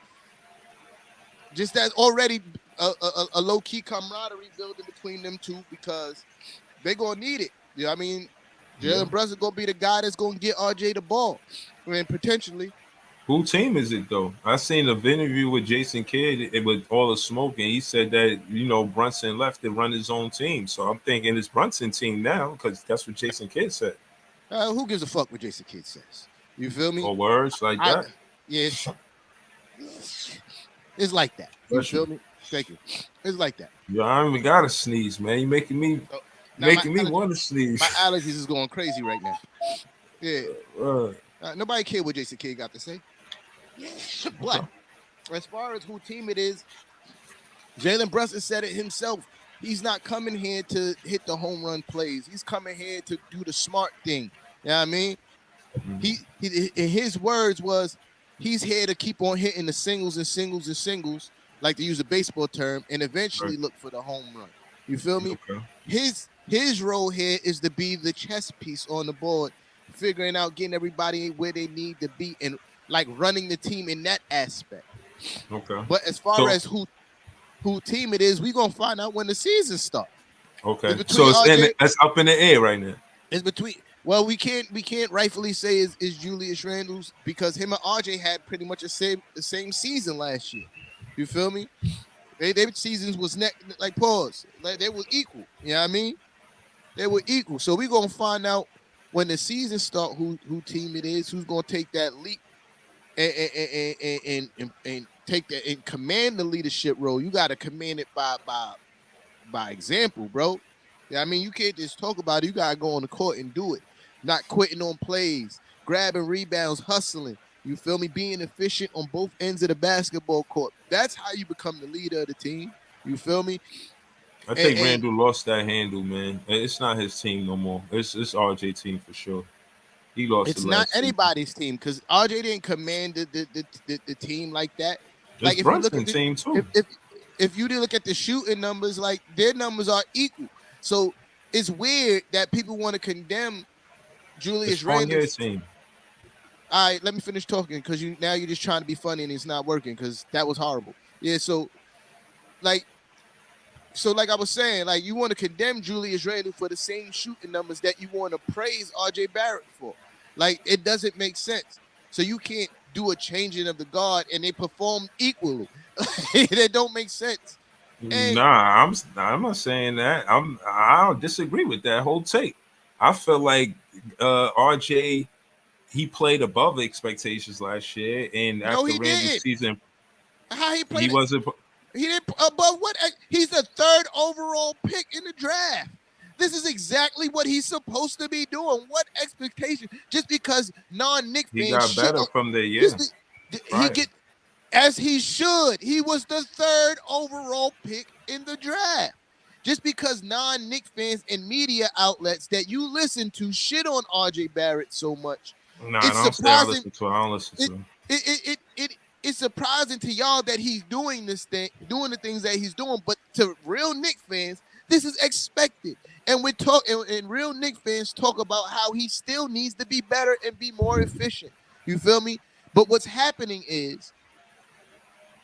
just that already a low key camaraderie building between them two because they're gonna need it. You know what I mean? Jalen Brunson gonna be the guy that's gonna get RJ the ball. I mean, potentially. Who team is it though? I seen an interview with Jason Kidd with all the smoke, and he said that Brunson left to run his own team. So I'm thinking it's Brunson team now because that's what Jason Kidd said. Who gives a fuck what Jason Kidd says? You feel me? Or words like that? Yeah, it's like that. You feel me? Thank you. It's like that. Yo, I don't even got to sneeze, man. You making me want to sneeze. My allergies is going crazy right now. Yeah. Nobody cared what Jason Kidd got to say. But as far as who team it is, Jalen Brunson said it himself. He's not coming here to hit the home run plays. He's coming here to do the smart thing. You know what I mean? He his words was, he's here to keep on hitting the singles and singles and singles, like to use a baseball term, and eventually look for the home run. You feel me? Okay. His role here is to be the chess piece on the board, figuring out getting everybody where they need to be and like running the team in that aspect. Okay. But as far as who team it is, we're gonna find out when the season starts. Okay. So it's up in the air right now. It's between. Well, we can't rightfully say is Julius Randle's because him and RJ had pretty much the same season last year. You feel me? Their seasons was like pause. Like they were equal. You know what I mean? They were equal. So we're gonna find out when the season starts who team it is, who's gonna take that leap and take that and command the leadership role. You gotta command it by example, bro. Yeah, I mean, you can't just talk about it. You gotta go on the court and do it. Not quitting on plays, grabbing rebounds, hustling. You feel me? Being efficient on both ends of the basketball court. That's how you become the leader of the team. You feel me? I think Randle lost that handle, man. It's not his team no more. It's RJ team for sure. He lost. It's not anybody's team because RJ didn't command the team like that. It's like Brunson's team too. If you look at the shooting numbers, like their numbers are equal. So it's weird that people want to condemn Julius Randle's team. All right, let me finish talking because you're just trying to be funny and it's not working because that was horrible. Yeah, so like I was saying, like you want to condemn Julius Randle for the same shooting numbers that you want to praise RJ Barrett for. Like it doesn't make sense. So you can't do a changing of the guard and they perform equally. That don't make sense. And I'm not saying that. I don't disagree with that whole take. I feel like RJ, he played above expectations last year, and after Randle's season, how he played? He wasn't. He didn't above what? He's the 3rd overall pick in the draft. This is exactly what he's supposed to be doing. What expectation? Just because non-Knicks fans, he got better from the year. He get as he should. He was the 3rd overall pick in the draft. Just because non-Knicks fans and media outlets that you listen to shit on RJ Barrett so much, it's surprising. I don't listen to him. It's surprising to y'all that he's doing the things that he's doing, but to real Knicks fans, This is expected. And we talk, and real Knicks fans talk about how he still needs to be better and be more efficient. You feel me? But what's happening is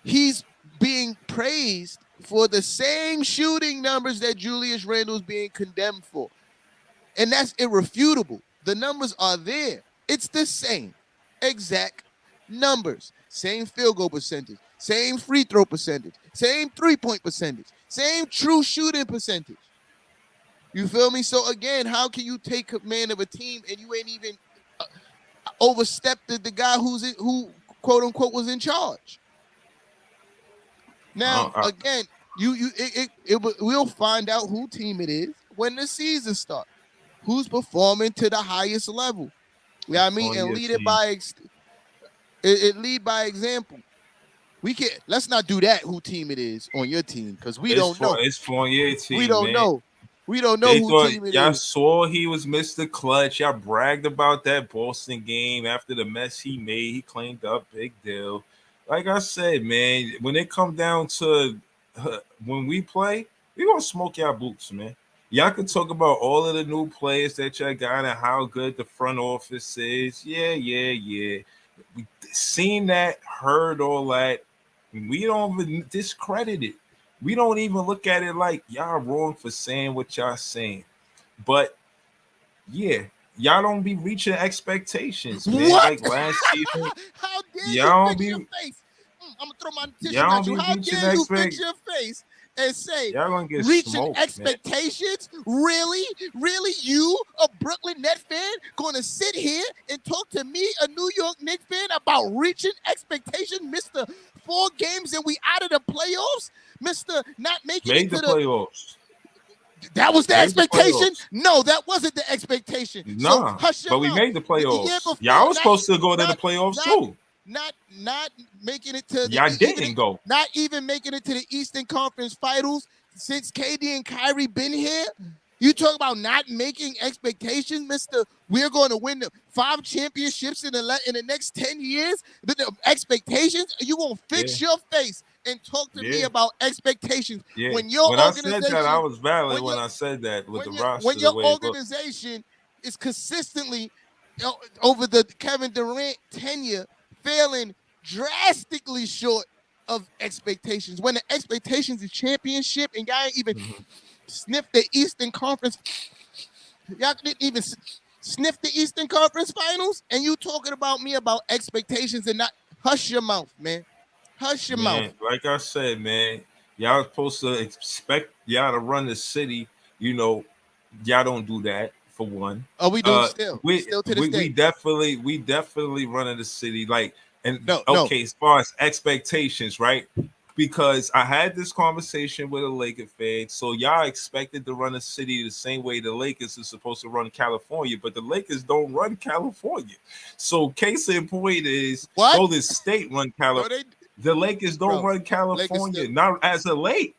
he's being praised for the same shooting numbers that Julius Randle's being condemned for. And that's irrefutable. The numbers are there. It's the same exact numbers. Same field goal percentage, same free throw percentage, same three-point percentage, same true shooting percentage. You feel me? So again, how can you take command of a team and you ain't even overstepped the guy who quote unquote was in charge? Now, again, we'll find out who team it is when the season starts. Who's performing to the highest level? You know what I mean? And lead it by lead by example. Let's not do that. Who team it is on your team? Because we don't know. It's for your team. We don't know. We don't know who team it y'all is. Saw he was Mr. Clutch. Y'all bragged about that Boston game after the mess he made. He claimed up, big deal. Like I said, man, when it come down to when we play, we gonna smoke y'all boots, man. Y'all can talk about all of the new players that y'all got and how good the front office is. Yeah. We seen that, heard all that. We don't even discredit it. We don't even look at it like y'all wrong for saying what y'all saying. But yeah, y'all don't be reaching expectations, man. What? Like last season. How dare y'all you fix your face? I'm gonna throw my tissue at you. How dare you fix your face and say y'all gonna get reaching smoked, expectations? Man. Really, you, a Brooklyn Net fan, gonna sit here and talk to me, a New York Knicks fan, about reaching expectations, Mr. 4 games and we out of the playoffs, Mr. Not making it to the playoffs. That was the expectation? No, that wasn't the expectation. Nah, so but we made the playoffs. Y'all was supposed to go to the playoffs too. Not making it to y'all didn't go. Not even making it to the Eastern Conference Finals since KD and Kyrie been here. You talk about not making expectations, Mr. We're going to win the 5 championships in the next 10 years. The expectations, you gonna fix your face and talk to me about expectations. Yeah. When I said that, I was valid when I said that with the roster. When your organization is consistently over the Kevin Durant tenure failing drastically short of expectations. When the expectations is championship and y'all ain't even sniff the Eastern Conference. Y'all didn't even sniff the Eastern Conference Finals, and you talking about me about expectations and not. Hush your mouth, man. Hush your mouth. Like I said, man, y'all supposed to expect y'all to run the city. You know, y'all don't do that for one. Oh, we do still. Still to this day. We definitely running the city. Like, and as far as expectations, right? Because I had this conversation with a Lakers fan. So y'all expected to run the city the same way the Lakers is supposed to run California, but the Lakers don't run California. So case in point is Golden State run California. The Lakers don't run California, not as a late.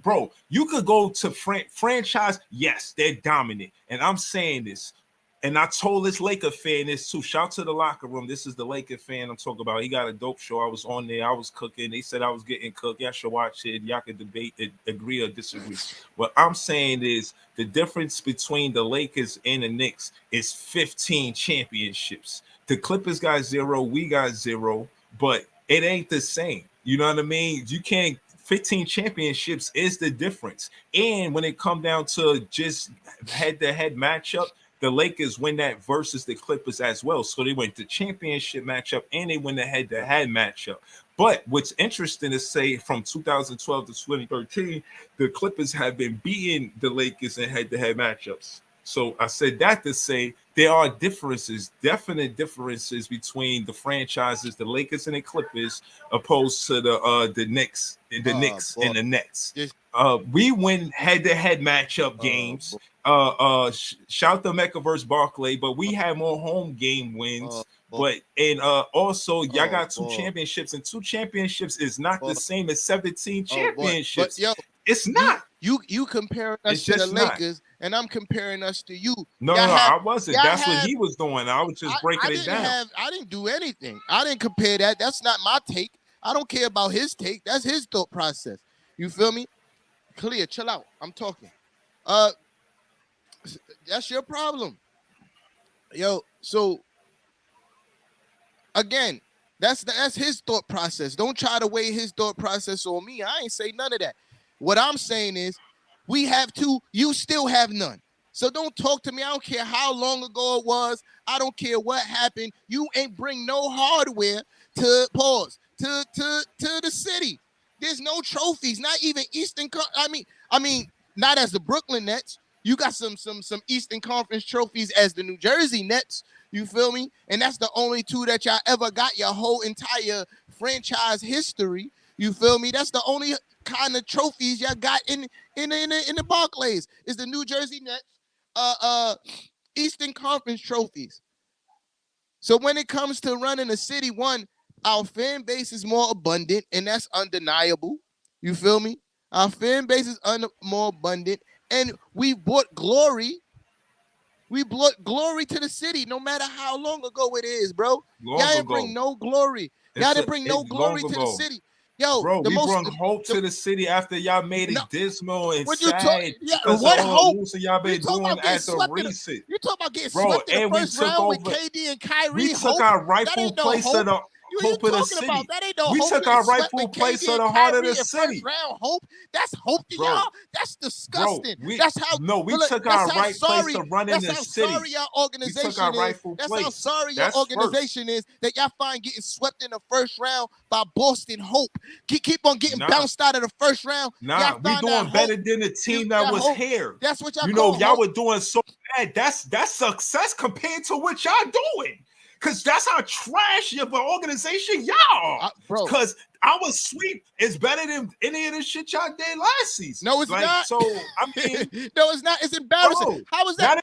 Bro, you could go to franchise. Yes, they're dominant. And I'm saying this. And I told this Laker fan this too. Shout to the locker room. This is the Laker fan I'm talking about. He got a dope show. I was on there. I was cooking. They said I was getting cooked. Y'all should watch it. Y'all can debate it, agree or disagree. What I'm saying is the difference between the Lakers and the Knicks is 15 championships. The Clippers got 0. We got 0. But it ain't the same. You know what I mean? You can't. 15 championships is the difference. And when it come down to just head-to-head matchup, the Lakers win that versus the Clippers as well. So they went the championship matchup and they win the head-to-head matchup. But what's interesting to say, from 2012 to 2013, the Clippers have been beating the Lakers in head-to-head matchups. So I said that to say there are differences, definite differences between the franchises, the Lakers and the Clippers, opposed to the Knicks, and the Nets. We win head-to-head matchup games. Shout to Mecca versus Barclay, but we have more home game wins. Also, y'all got 2 championships, and 2 championships is not the same as 17 championships. It's not. You comparing us to the Lakers, and I'm comparing us to you. No, I wasn't. That's what he was doing. I was just breaking it down. I didn't do anything. I didn't compare that. That's not my take. I don't care about his take. That's his thought process. You feel me? Clear, chill out. I'm talking. That's your problem. Yo, so again, that's his thought process. Don't try to weigh his thought process on me. I ain't say none of that. What I'm saying is we have two, you still have none. So don't talk to me. I don't care how long ago it was. I don't care what happened. You ain't bring no hardware to the city. There's no trophies, not even I mean, not as the Brooklyn Nets. You got some Eastern Conference trophies as the New Jersey Nets. You feel me? And that's the only two that y'all ever got your whole entire franchise history. You feel me? That's the only kind of trophies y'all got in the Barclays is the New Jersey Nets, Eastern Conference trophies. So when it comes to running a city, one, our fan base is more abundant, and that's undeniable. You feel me? Our fan base is more abundant, and we brought glory. We brought glory to the city, no matter how long ago it is, bro. Y'all didn't bring no glory. Y'all didn't bring no glory to the city. Yo, bro, we brought hope to the city after y'all made it dismal and sad because what of all hope? the losing y'all been doing at the recent. You talking about getting swept in the first round with KD and Kyrie? We took our rightful place of the hope of the city. That ain't no we hope. took our rightful place of the heart of the city. First round hope. That's hope to y'all. That's disgusting. Bro, that's how. We took our right place to run in the city. That's how sorry your organization is. That's how sorry your organization is that y'all find getting swept in the first round by Boston Hope. Keep on getting bounced out of the first round. Nah, we doing better than the team that was here. That's what y'all y'all were doing so bad. That's success compared to what y'all doing. Because that's how trash of an organization y'all are. Bro. Because our sweep is better than any of the shit y'all did last season. No, it's not. So, I mean. No, it's not. It's embarrassing. Bro, how is that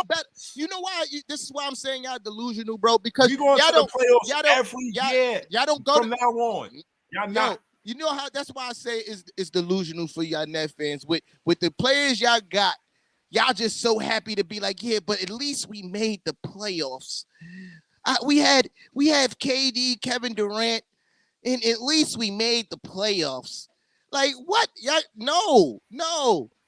better? You know why? This is why I'm saying y'all delusional, bro. Because we going y'all to don't, the playoffs every year. Y'all don't go from now on. Y'all not. You know how? That's why I say it's delusional for y'all Net fans. With the players y'all got, y'all just so happy to be like, yeah, but at least we made the playoffs. We have KD, Kevin Durant, and at least we made the playoffs. Like what? Yeah, no.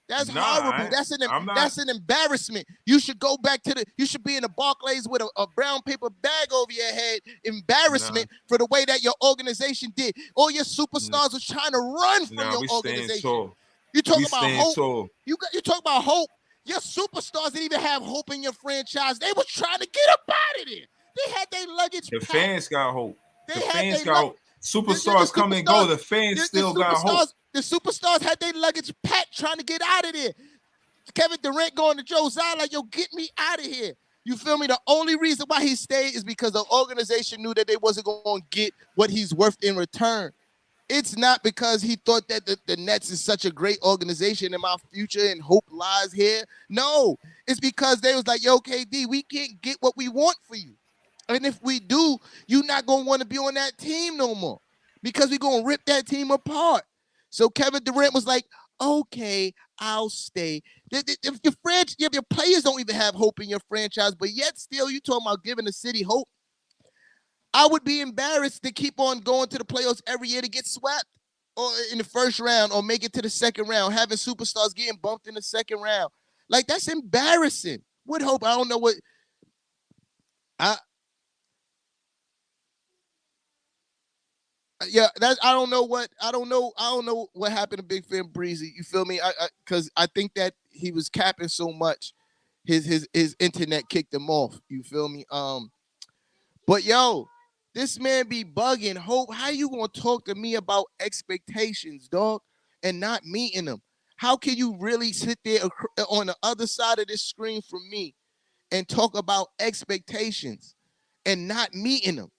That's horrible. That's an embarrassment. You should go back to you should be in the Barclays with a brown paper bag over your head. Embarrassment for the way that your organization did. All your superstars was trying to run from your organization. You talk about hope. You talk about hope. Your superstars didn't even have hope in your franchise. They was trying to get up out of there. They had their luggage The packed. fans got hope. The fans got hope. Superstars come and go. The fans still got hope. The superstars had their luggage packed trying to get out of there. Kevin Durant going to Joe Tsai like, yo, get me out of here. You feel me? The only reason why he stayed is because the organization knew that they wasn't going to get what he's worth in return. It's not because he thought that the Nets is such a great organization and my future and hope lies here. No, it's because they was like, yo, KD, we can't get what we want for you. And if we do, you're not going to want to be on that team no more because we're going to rip that team apart. So Kevin Durant was like, okay, I'll stay. If your players don't even have hope in your franchise, but yet still you talking about giving the city hope, I would be embarrassed to keep on going to the playoffs every year to get swept or in the first round or make it to the second round, having superstars getting bumped in the second round. Like, that's embarrassing. What hope? I don't know what... I don't know what happened to Big Fan Breezy. You feel me? Because I think that he was capping so much, his internet kicked him off. You feel me? But yo, this man be bugging. Hope, how you gonna talk to me about expectations, dog, and not meeting them? How can you really sit there on the other side of this screen from me and talk about expectations and not meeting them?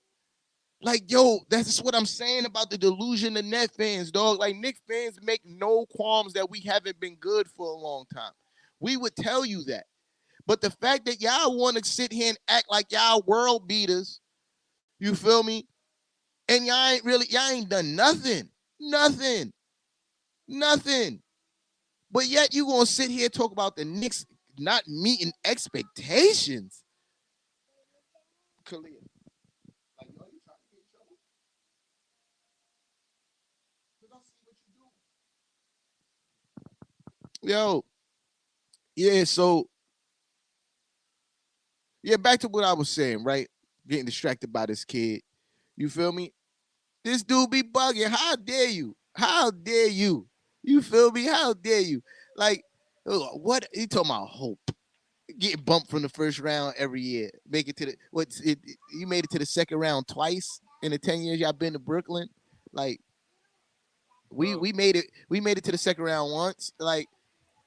Like, yo, that's what I'm saying about the delusion of Net fans, dog. Like, Knicks fans make no qualms that we haven't been good for a long time. We would tell you that. But the fact that y'all want to sit here and act like y'all world beaters, you feel me? And y'all ain't done nothing. Nothing. But yet you gonna sit here and talk about the Knicks not meeting expectations. Khalil. Yo, yeah. So yeah, back to what I was saying, right? Getting distracted by this kid. You feel me? This dude be bugging. How dare you? How dare you? You feel me? How dare you? Like, what you talking about? Hope getting bumped from the first round every year. Make it to the you made it to the second round twice in the 10 years y'all been to Brooklyn. Like, we made it to the second round once. Like,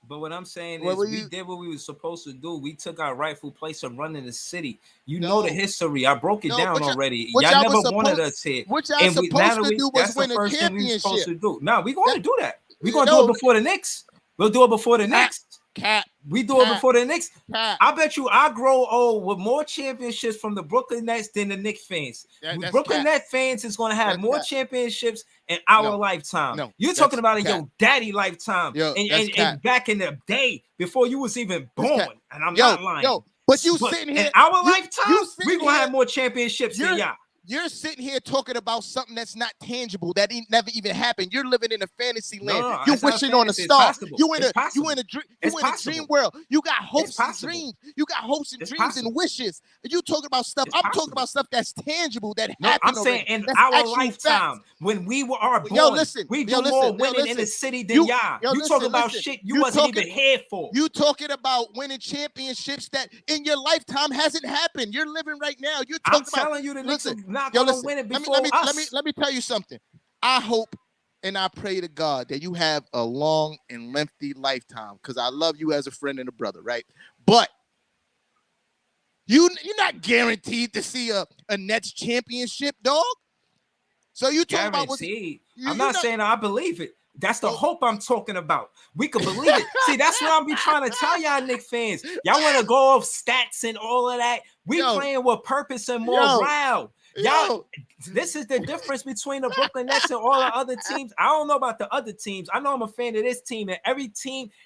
but what I'm saying what is were we you? did what we were supposed to do. We took our rightful place of running the city. You No. know the history. I broke it No, down what y'all- already. what Y'all y'all never was wanted supposed- us here. what y'all And we, now supposed that to we, do was that's the win a first thing we were supposed championship. to do. No, we're going to do that. We're going to No. do it before the Knicks. We'll do it before the Knicks. Cat. We do it before the Knicks. Cat. I bet you I grow old with more championships from the Brooklyn Nets than the Knicks fans. Brooklyn Nets fans is going to have more championships in our lifetime. No, you're talking about in your daddy lifetime. And back in the day before you was even born. And I'm not lying. But you sitting here in our lifetime, we're going to here- have more championships than y'all. You're sitting here talking about something that's not tangible, that never even happened. You're living in a fantasy land. No, you're it's not wishing on a fantasy. star. It's possible. You in It's a possible. you in a dream. It's You in a possible. dream world. You got hopes It's and possible. dreams. You got hopes and It's dreams possible. and wishes. You talking about stuff. It's I'm possible. talking about stuff that's tangible, that No, happened I'm saying already. in That's our actual lifetime, facts. when we were born, we do more listen, winning in the city than y'all. You talk about shit you wasn't even here for. You talking about winning championships that in your lifetime hasn't happened. You're living right now. You're talking I'm telling you the Knicks are not yo, going to listen, win it let before me, us. Let me tell you something. I hope and I pray to God that you have a long and lengthy lifetime because I love you as a friend and a brother, right? But you're not guaranteed to see a Nets championship, dog. So you talking about guaranteed. I'm not saying I believe it. That's the hope I'm talking about. We could believe it. See, that's what I'm be trying to tell y'all Knicks fans. Y'all want to go off stats and all of that. We playing with purpose and morale. Y'all, this is the difference between the Brooklyn Nets and all the other teams. I don't know about the other teams. I know I'm a fan of this team, and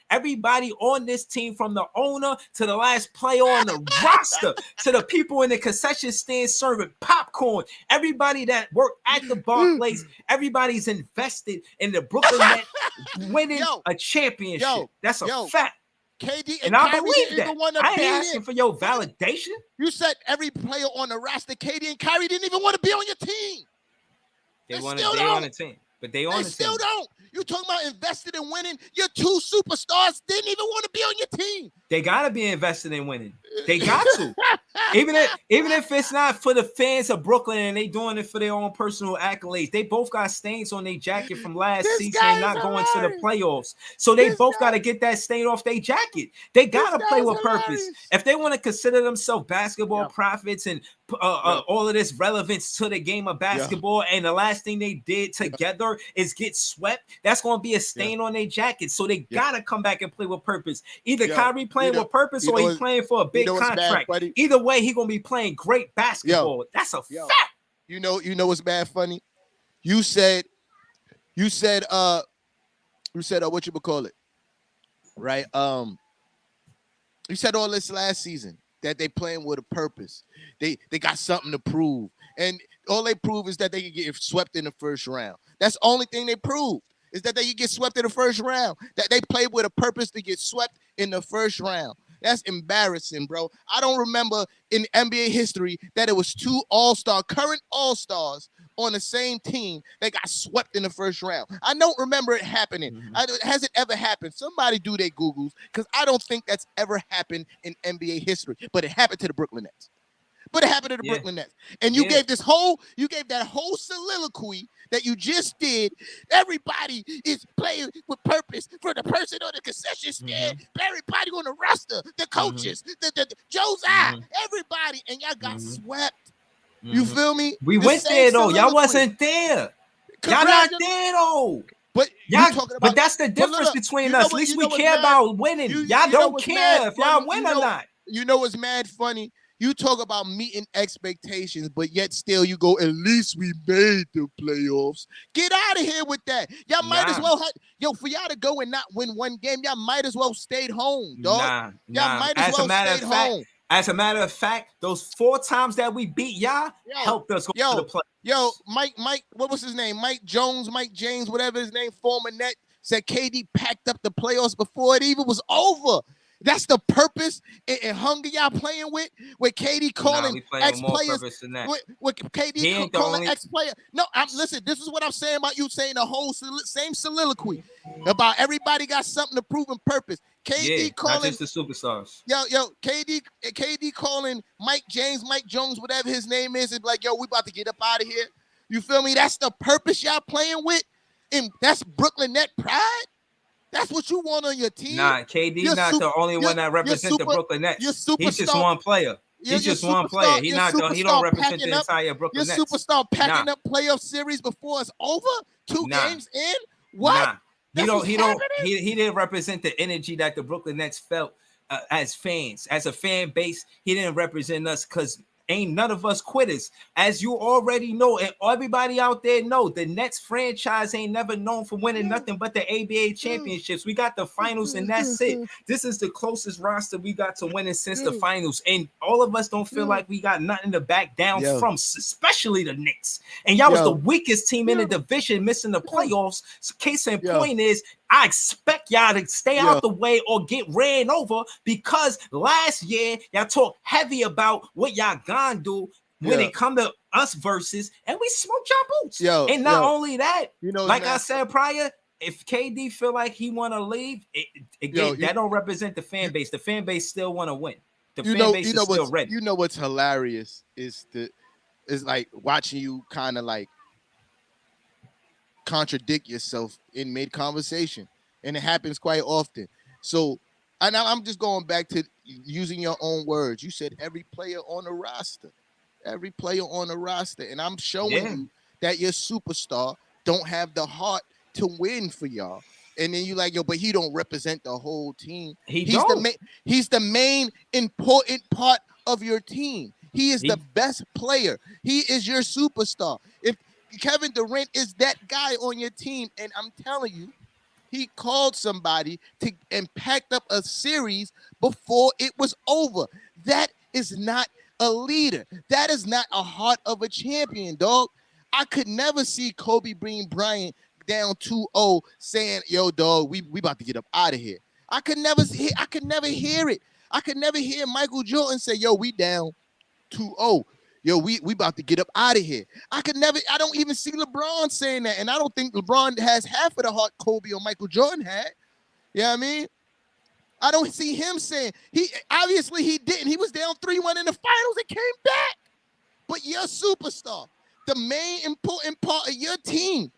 everybody on this team, from the owner to the last player on the roster to the people in the concession stand serving popcorn, everybody that worked at the Barclays, everybody's invested in the Brooklyn Nets winning a championship. That's a fact. KD and I Kyrie believe didn't that. I ain't asking for your validation. You said every player on the roster, KD and Kyrie, didn't even want to be on your team. They on the team, but they on the team. They still don't. You talking about invested in winning? Your two superstars didn't even want to be on your team. They gotta be invested in winning. They got to. even if it's not for the fans of Brooklyn and they doing it for their own personal accolades. They both got stains on their jacket from last season and not going to the playoffs. So they both got to get that stain off their jacket. They got to play with purpose. If they want to consider themselves basketball prophets and all of this relevance to the game of basketball, and the last thing they did together is get swept, that's going to be a stain on their jacket. So they got to come back and play with purpose. Either Kyrie playing with purpose or he's playing for a big contract. Either way, he going to be playing great basketball. That's a fact. You know what's bad funny? You said what you would call it, right? You said all this last season that they playing with a purpose. They got something to prove, and all they prove is that they can get swept in the first round. That's the only thing they proved, is that they can get swept in the first round. That they played with a purpose to get swept in the first round. That's embarrassing, bro. I don't remember in NBA history that it was two current all-stars on the same team that got swept in the first round. I don't remember it happening. Has it ever happened? Somebody do their Googles, because I don't think that's ever happened in NBA history. But it happened to the Brooklyn Nets. Brooklyn Nets. And you gave that whole soliloquy that you just did. Everybody is playing with purpose for the person on the concession stand, everybody on the roster, the coaches, the Joe's everybody, and y'all got swept. You feel me? We went there though. Y'all wasn't there. Y'all not there though. But but that's the difference between us. At least we care about winning. Y'all don't care if y'all win or not. You know what's mad funny? You talk about meeting expectations, but yet still you go, at least we made the playoffs. Get out of here with that. Y'all might as well for y'all to go and not win one game, y'all might as well stayed home, dog. Y'all might as well stayed home. As a matter of fact, those 4 times that we beat y'all helped us go to the play. Mike, what was his name? Mike Jones, Mike James, whatever his name, former net, said KD packed up the playoffs before it even was over. That's the purpose and hunger y'all playing with KD calling we playing X with more players. purpose than that. With KD calling X player. No, listen. This is what I'm saying about you saying the whole same soliloquy about everybody got something to prove in purpose. KD calling not just the superstars. Yo, KD calling Mike Jones, whatever his name is, and like, yo, we about to get up out of here. You feel me? That's the purpose y'all playing with, and that's Brooklyn Net pride. That's what you want on your team. Nah, KD not the only one that represents the Brooklyn Nets. He's just one player. He's just one player. He don't represent the entire Brooklyn Nets. Your superstar packing up playoff series before it's over. 2 games in. What? He didn't represent the energy that the Brooklyn Nets felt as fans, as a fan base. He didn't represent us because ain't none of us quitters. As you already know, and everybody out there know, the Nets franchise ain't never known for winning nothing but the ABA championships. We got the finals, and that's it. This is the closest roster we got to winning since the finals. And all of us don't feel like we got nothing to back down from, especially the Knicks. And y'all was the weakest team in the division, missing the playoffs. So case in point is, I expect y'all to stay out the way or get ran over, because last year y'all talk heavy about what y'all gonna do when it come to us versus, and we smoked y'all boots. And not only that, like I said prior, if KD feel like he want to leave, that don't represent the fan base. The fan base still want to win. The fan base is still ready. You know what's hilarious is like watching you kind of like contradict yourself in mid-conversation, and it happens quite often. So, and I'm just going back to using your own words. You said every player on the roster, and I'm showing you that your superstar don't have the heart to win for y'all. And then you like, yo, but he don't represent the whole team. He's the main important part of your team. He is the best player. He is your superstar. If Kevin Durant is that guy on your team, and I'm telling you, he called somebody and packed up a series before it was over. That is not a leader. That is not a heart of a champion, dog. I could never see Kobe bring Bryant down 2-0 saying, yo, dog, we about to get up out of here. I could never hear it. I could never hear Michael Jordan say, yo, we down 2-0. Yo, we about to get up out of here. I don't even see LeBron saying that. And I don't think LeBron has half of the heart Kobe or Michael Jordan had. You know what I mean? I don't see him saying, he didn't. He was down 3-1 in the finals and came back. But your superstar, the main important part of your team,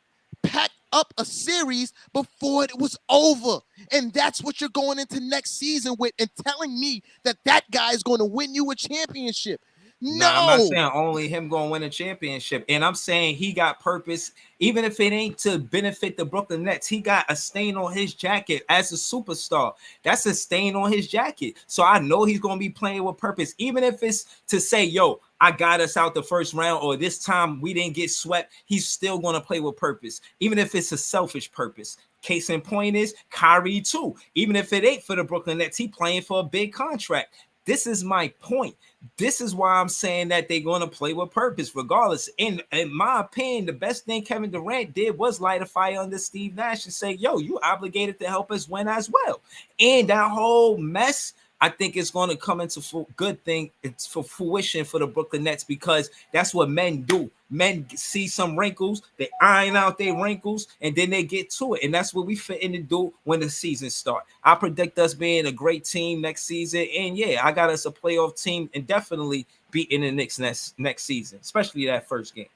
packed up a series before it was over. And that's what you're going into next season with, and telling me that guy is going to win you a championship. No, I'm not saying only him going to win a championship. And I'm saying he got purpose, even if it ain't to benefit the Brooklyn Nets. He got a stain on his jacket as a superstar. That's a stain on his jacket. So I know he's going to be playing with purpose, even if it's to say, yo, I got us out the first round, or this time we didn't get swept. He's still going to play with purpose, even if it's a selfish purpose. Case in point is Kyrie too. Even if it ain't for the Brooklyn Nets, he playing for a big contract. This is my point. This is why I'm saying that they're going to play with purpose regardless. In my opinion, the best thing Kevin Durant did was light a fire under Steve Nash and say, yo, you obligated to help us win as well. And that whole mess, I think it's going to come into good thing. It's for fruition for the Brooklyn Nets, because that's what men do. Men see some wrinkles, they iron out their wrinkles, and then they get to it. And that's what we fit in to do when the season starts. I predict us being a great team next season. And yeah, I got us a playoff team and definitely beating the Knicks next season, especially that first game.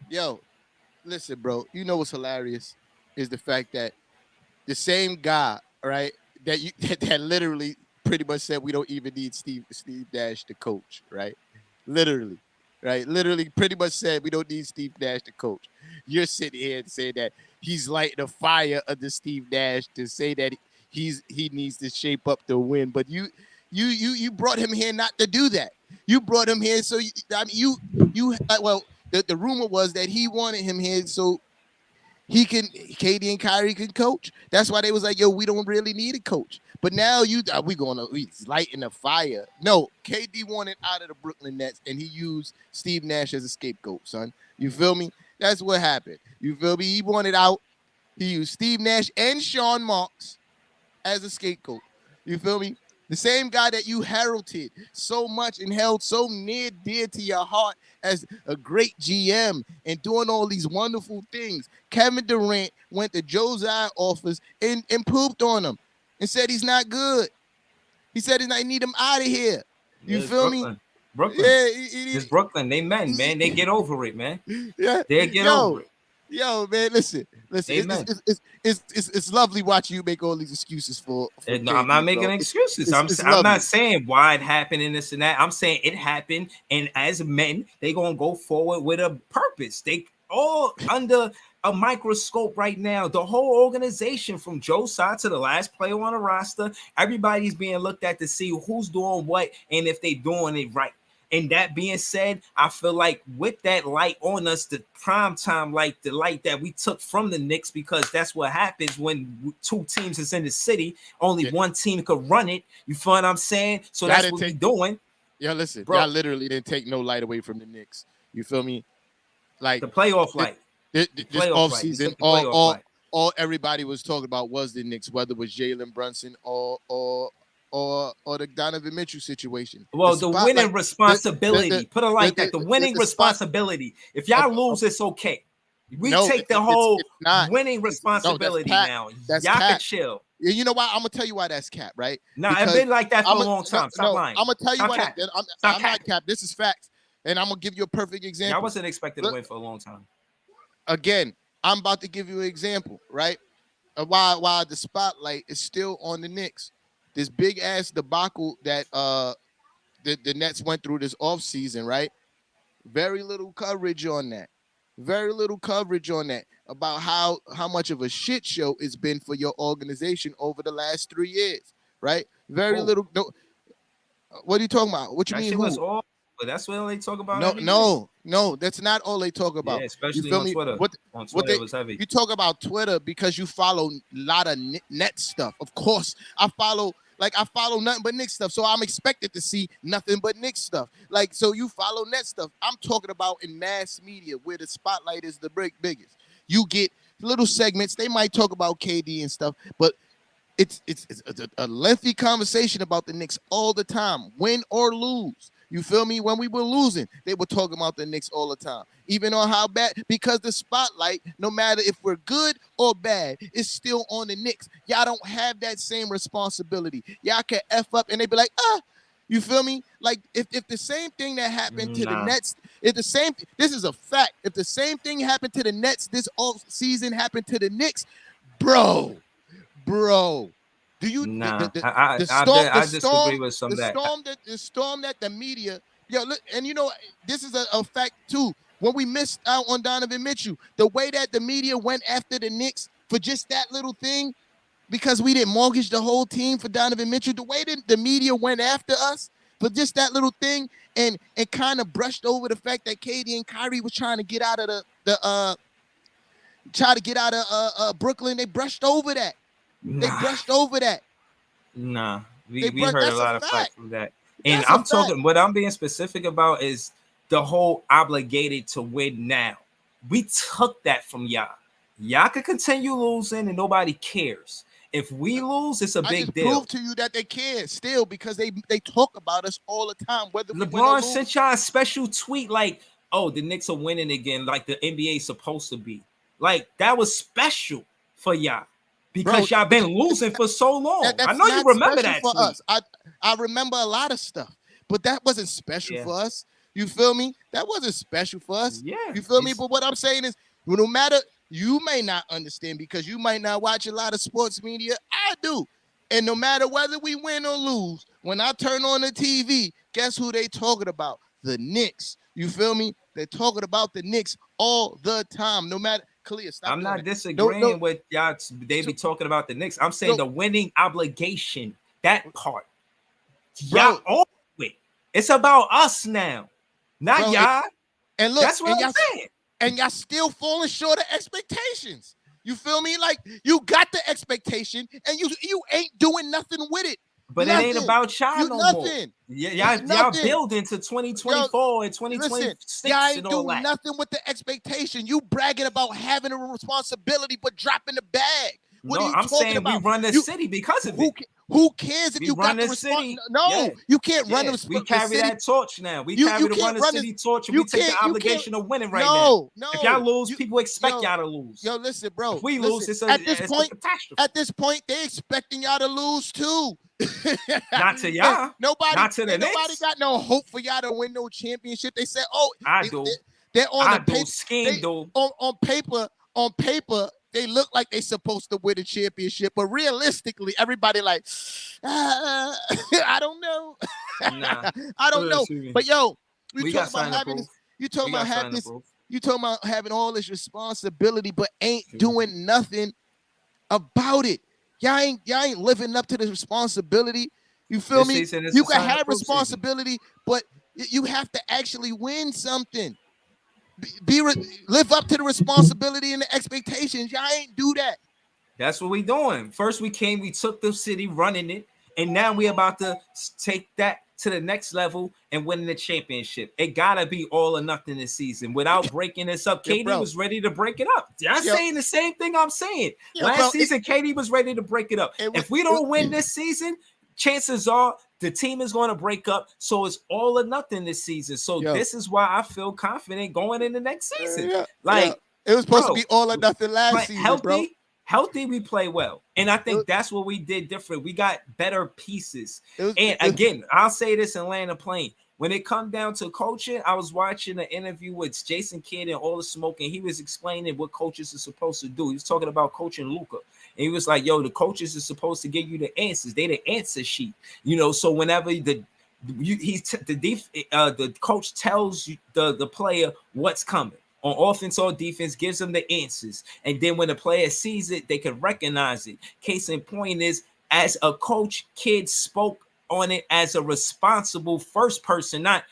Yo, listen, bro. You know what's hilarious is the fact that the same guy, right, that literally pretty much said we don't even need Steve Nash to coach, right? Literally pretty much said we don't need Steve Nash to coach. You're sitting here and saying that he's lighting a fire under Steve Nash to say that he needs to shape up to win. But you brought him here not to do that. You brought him here so the rumor was that he wanted him here so KD and Kyrie can coach. That's why they was like, yo, we don't really need a coach. But now he's lighting a fire. No, KD wanted out of the Brooklyn Nets, and he used Steve Nash as a scapegoat, son. You feel me? That's what happened. You feel me? He wanted out. He used Steve Nash and Sean Marks as a scapegoat. You feel me? The same guy that you heralded so much and held so near dear to your heart as a great GM and doing all these wonderful things. Kevin Durant went to Josiah's office and pooped on him and said he's not good. He said he need him out of here. You feel me? Brooklyn. Yeah, It's Brooklyn. They men, man. They get over it, man. Yeah, they get over it. Yo, man, listen. It's lovely watching you make all these excuses for no, I'm not making excuses. I'm not saying why it happened and this and that. I'm saying it happened, and as men, they gonna go forward with a purpose. They all under a microscope right now. The whole organization, from Joe's side to the last player on the roster, everybody's being looked at to see who's doing what and if they doing it right. And that being said, I feel like with that light on us, the prime time light, the light that we took from the Knicks, because that's what happens when two teams is in the city. Only one team could run it. You feel what I'm saying? So that's what we're doing. Yeah, listen, y'all literally didn't take no light away from the Knicks. You feel me? Like the playoff light. This offseason, all everybody was talking about was the Knicks, whether it was Jalen Brunson or the Donovan Mitchell situation. Well, the winning responsibility. Put it like that. The winning responsibility. If y'all lose, it's okay. We take the whole winning responsibility now. Y'all can chill. You know why? I'm gonna tell you why that's cap, right? Nah, it's been like that for a long time. Stop lying. I'm gonna tell you why. I'm not cap. This is facts, and I'm gonna give you a perfect example. I wasn't expecting to win for a long time. Again, I'm about to give you an example, right? Why the spotlight is still on the Knicks. This big ass debacle that the Nets went through this offseason, right? Very little coverage on that. Very little coverage on that about how much of a shit show it's been for your organization over the last 3 years, right? Very little. No, what are you talking about? What you mean? But that's what they talk about. No, that's not all they talk about. Yeah, especially on Twitter. On Twitter, it was heavy. You talk about Twitter because you follow a lot of net stuff. Of course, I follow nothing but Knicks stuff, so I'm expected to see nothing but Knicks stuff. Like, so you follow net stuff. I'm talking about in mass media where the spotlight is the biggest. You get little segments. They might talk about KD and stuff, but it's a lengthy conversation about the Knicks all the time, win or lose. You feel me? When we were losing, they were talking about the Knicks all the time, even on how bad, because the spotlight, no matter if we're good or bad, is still on the Knicks. Y'all don't have that same responsibility. Y'all can F up and they be like, you feel me? Like if the same thing that happened to the Nets, this is a fact. If the same thing happened to the Nets this off season happened to the Knicks, bro. Do you I disagree with some of that. The storm that the media, look, and you know this is a fact too. When we missed out on Donovan Mitchell, the way that the media went after the Knicks for just that little thing, because we didn't mortgage the whole team for Donovan Mitchell, the way that the media went after us for just that little thing and kind of brushed over the fact that KD and Kyrie was trying to get out of Brooklyn. They brushed over that. They brushed over that. Nah, we heard a lot of flack from that. And I'm talking, what I'm being specific about is the whole obligated to win now. We took that from y'all. Y'all can continue losing and nobody cares. If we lose, it's a big deal. Prove to you that they care still, because they talk about us all the time. Whether LeBron sent y'all a special tweet like, oh, the Knicks are winning again, like the NBA is supposed to be. Like, that was special for y'all. Because y'all been losing for so long. I know you remember that for us. I remember a lot of stuff, but that wasn't special for us. You feel me? That wasn't special for us. Yeah. You feel me? But what I'm saying is, no matter, you may not understand because you might not watch a lot of sports media. I do. And no matter whether we win or lose, when I turn on the TV, guess who they talking about? The Knicks. You feel me? They're talking about the Knicks all the time. No matter. I'm not disagreeing with y'all. They be talking about the Knicks. I'm saying the winning obligation, that part. Y'all own it. It's about us now, not y'all. And look, that's what I'm saying. And y'all still falling short of expectations. You feel me? Like, you got the expectation and you ain't doing nothing with it. But it ain't about y'all no more. Yeah, y'all building to 2024 and 2026 y'all ain't and all doing that. nothing with the expectation. You bragging about having a responsibility, but dropping the bag. What are you talking about? We run the city because of it. Who cares if you got the city? No, you can't run the We carry that torch now. We carry the run the city torch, and we take the obligation of winning right now. No, if y'all lose, people expect y'all to lose. Yo, listen, bro. If we lose, it's a catastrophe. At this point, they expecting y'all to lose too. Not to y'all. Not to the Knicks. Nobody got no hope for y'all to win no championship. They said, they're on the paper. On paper, they look like they supposed to win a championship, but realistically, everybody like, I don't know. Nah, I don't know. But yo, you talking about having all this responsibility, but ain't doing nothing about it. Y'all ain't living up to the responsibility. You feel me? You can have responsibility, but you have to actually win something. Live up to the responsibility and the expectations. Y'all ain't do that. That's what we doing. First we took the city running it, and now we about to take that to the next level and winning the championship. It gotta be all or nothing this season. Without breaking this up, KD was ready to break it up. I'm saying the same thing I'm saying. Last season, KD was ready to break it up. If we don't win this season, chances are the team is going to break up. So it's all or nothing this season. So this is why I feel confident going in the next season. It was supposed to be all or nothing last season, bro. Healthy, we play well. And I think that's what we did different. We got better pieces. Again, I'll say this and land a plane. When it come down to coaching, I was watching an interview with Jason Kidd and All the Smoke, and he was explaining what coaches are supposed to do. He was talking about coaching Luka. And he was like, yo, the coaches are supposed to give you the answers. They the answer sheet. So whenever the coach tells you the player what's coming. On offense or defense, gives them the answers. And then when the player sees it, they can recognize it. Case in point is, as a coach, Kidd spoke on it as a responsible first person, not,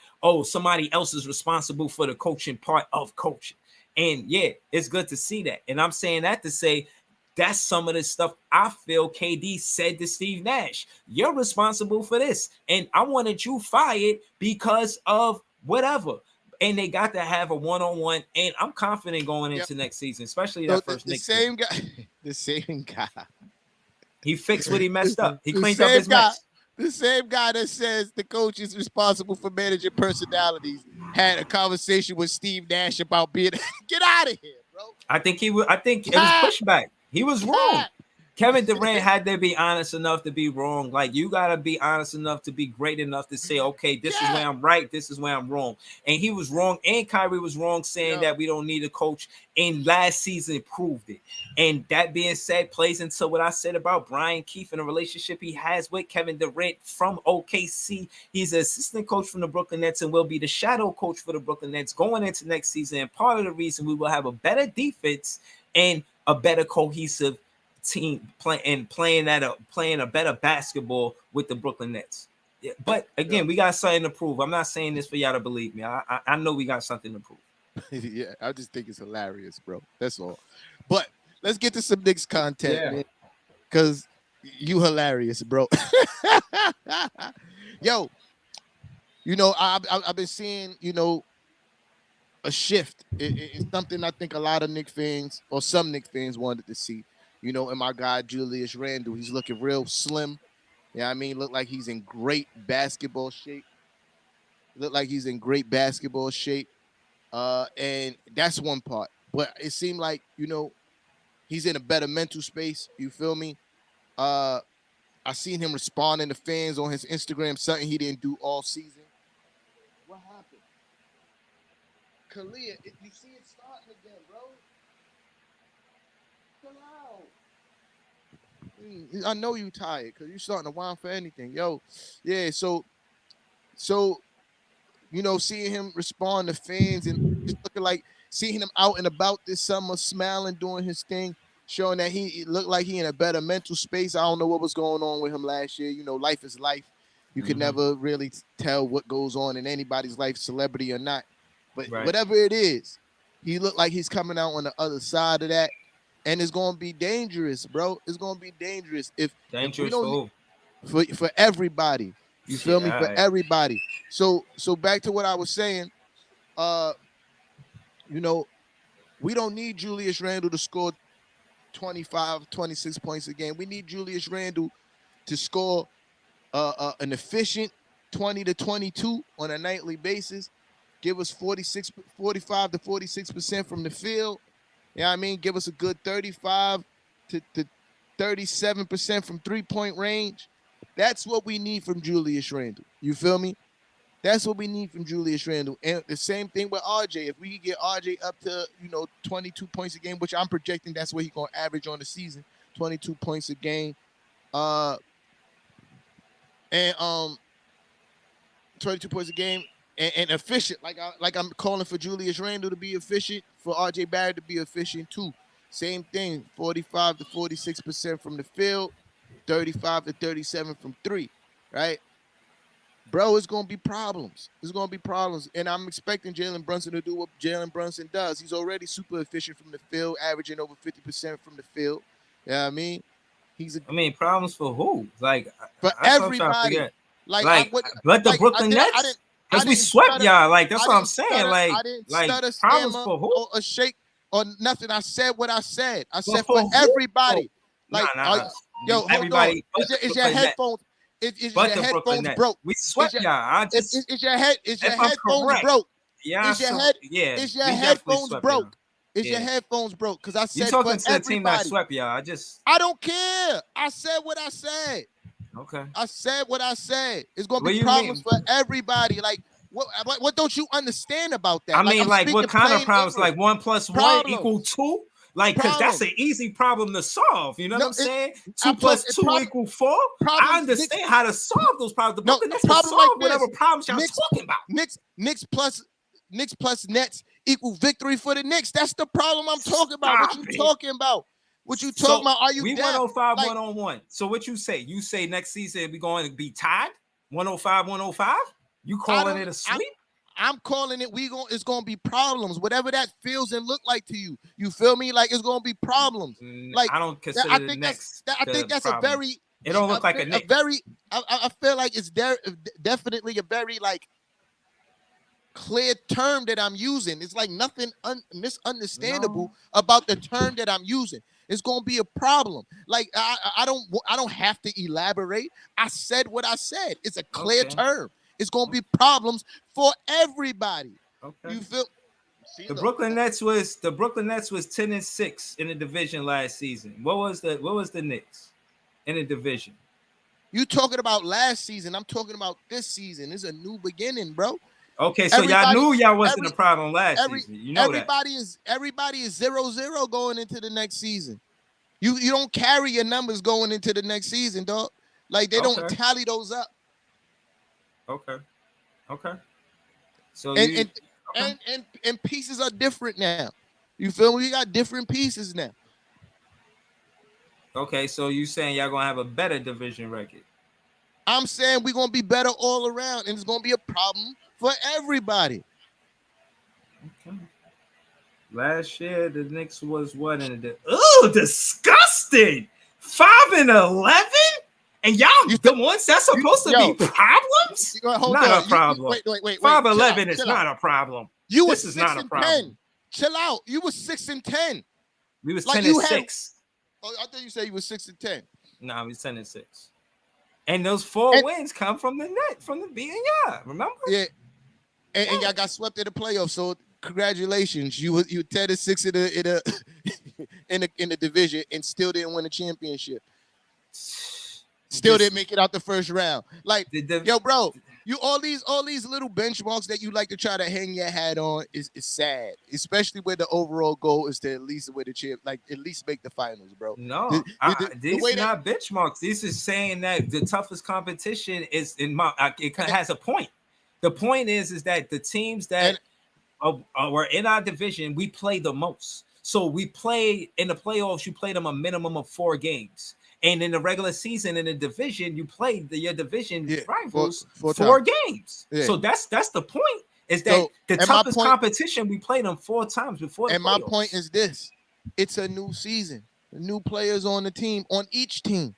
somebody else is responsible for the coaching part of coaching. And yeah, it's good to see that. And I'm saying that to say, that's some of the stuff I feel KD said to Steve Nash. You're responsible for this. And I wanted you fired because of whatever. And they got to have a one-on-one, and I'm confident going into next season, especially that first Knicks game. The same guy. He fixed what he messed up. He cleaned up his mess. The same guy that says the coach is responsible for managing personalities had a conversation with Steve Nash about being get out of here, bro. I think it was pushback. He was wrong. Kevin Durant had to be honest enough to be wrong. Like, you got to be honest enough to be great enough to say, okay, this is where I'm right. This is where I'm wrong. And he was wrong. And Kyrie was wrong saying that we don't need a coach. And last season proved it. And that being said, plays into what I said about Brian Keefe and the relationship he has with Kevin Durant from OKC. He's an assistant coach from the Brooklyn Nets and will be the shadow coach for the Brooklyn Nets going into next season. And part of the reason we will have a better defense and a better cohesive team playing a better basketball with the Brooklyn Nets. Yeah, but again, we got something to prove. I'm not saying this for y'all to believe me. I know we got something to prove. Yeah, I just think it's hilarious, bro. That's all. But let's get to some Knicks content, man, because you hilarious, bro. Yo, I've been seeing, a shift. It's something I think a lot of Knicks fans or some Knicks fans wanted to see. And my guy Julius Randle, he's looking real slim. Yeah, I mean, look like he's in great basketball shape. And that's one part. But it seemed like, he's in a better mental space. You feel me? I seen him responding to fans on his Instagram, something he didn't do all season. What happened? Kalia, you see it starting again, bro. I know you tired because you're starting to whine for anything. Yo, yeah, so seeing him respond to fans and just looking like seeing him out and about this summer, smiling, doing his thing, showing that he looked like he in a better mental space. I don't know what was going on with him last year. Life is life. You can never really tell what goes on in anybody's life, celebrity or not. But whatever it is, he looked like he's coming out on the other side of that. And it's going to be dangerous, bro. It's going to be dangerous. If we don't, for everybody. You feel me? For right. everybody. So back to what I was saying. You know, we don't need Julius Randle to score 25, 26 points a game. We need Julius Randle to score an efficient 20 to 22 on a nightly basis. Give us 45 to 46% from the field. You know what I mean? Give us a good 35 to 37% from three-point range. That's what we need from Julius Randle. You feel me? That's what we need from Julius Randle. And the same thing with RJ. If we can get RJ up to, 22 points a game, which I'm projecting that's what he's going to average on the season, 22 points a game. And 22 points a game and efficient. Like I'm calling for Julius Randle to be efficient, for RJ Barrett to be efficient too. Same thing, 45 to 46% from the field, 35 to 37 from three, right? Bro, it's going to be problems. It's going to be problems. And I'm expecting Jalen Brunson to do what Jalen Brunson does. He's already super efficient from the field, averaging over 50% from the field. You know what I mean? Problems for who? Like, for everybody. But the Brooklyn Nets? Because we swept y'all. Like, that's what I'm saying. I didn't stutter, problems for who? Or a shake or nothing. I said what I said. I said for everybody. Yo, everybody. Is your headphones? Is your headphones broke? We swept y'all. Is your headphones broke? Yeah. Is your headphones broke? Is your headphones broke? Because I said you talking for to the team that swept y'all. I don't care. I said what I said. Okay. I said what I said. It's gonna be problems for everybody. Like what don't you understand about that? I mean, what kind of problems? English. Like 1 + 1 = 2? Like, because that's an easy problem to solve. You know what I'm saying? 2 + 2 = 4. I understand how to solve those problems. The Brooklyn Nets will solve whatever problems y'all talking about. Knicks plus Nets equal victory for the Knicks. That's the problem I'm talking about. What you talking about? What you talking about? Are you we 105 1-on-1? So what you say? You say next season we going to be tied 105 105? You calling it a sweep? I'm calling it. It's gonna be problems. Whatever that feels and look like to you. You feel me? Like it's gonna be problems. Like I don't consider I think that's problem. A very. It don't look like a Knick. I feel like it's definitely a very clear term that I'm using. It's like nothing misunderstandable about the term that I'm using. It's gonna be a problem. Like I don't have to elaborate. I said what I said. It's a clear term. It's gonna be problems for everybody. Okay. You feel? The Brooklyn Nets was 10-6 in the division last season. What was the Knicks in the division? You talking about last season? I'm talking about this season. It's a new beginning, bro. Okay, so y'all knew y'all wasn't a problem last season. You know everybody is 0-0 going into the next season. You don't carry your numbers going into the next season, dog. Like they don't tally those up. Okay. So and pieces are different now. You feel me? We got different pieces now. Okay, so you saying y'all gonna have a better division record? I'm saying we're gonna be better all around, and it's gonna be a problem for everybody. Okay. Last year the Knicks was what in the disgusting 5-11, and y'all the ones that's supposed to be problems. Not a problem. Wait. 5-11 is not a problem. This is not a problem. 10. Chill out. You was 6-10. We was 10-6. Oh, I thought you said you was 6-10. No, we was 10-6. And those 4 wins come from the net, from the BNI. Remember? Yeah. And y'all got swept in the playoffs. So congratulations. You 10-6 in the division and still didn't win a championship. Still didn't make it out the first round. Like, yo, bro, you all these little benchmarks that you like to try to hang your hat on is sad, especially where the overall goal is to at least win the champ, like at least make the finals, bro. No, these are not benchmarks. This is saying that the toughest competition is it has a point. The point is that the teams that were in our division, we play the most. So we play in the playoffs. You play them a minimum of 4 games. And in the regular season, in the division, you play your division rivals 4 games. Yeah. So that's the point. Is that the toughest competition? We played them 4 times before. And my point is this: it's a new season, new players on the team, on each team.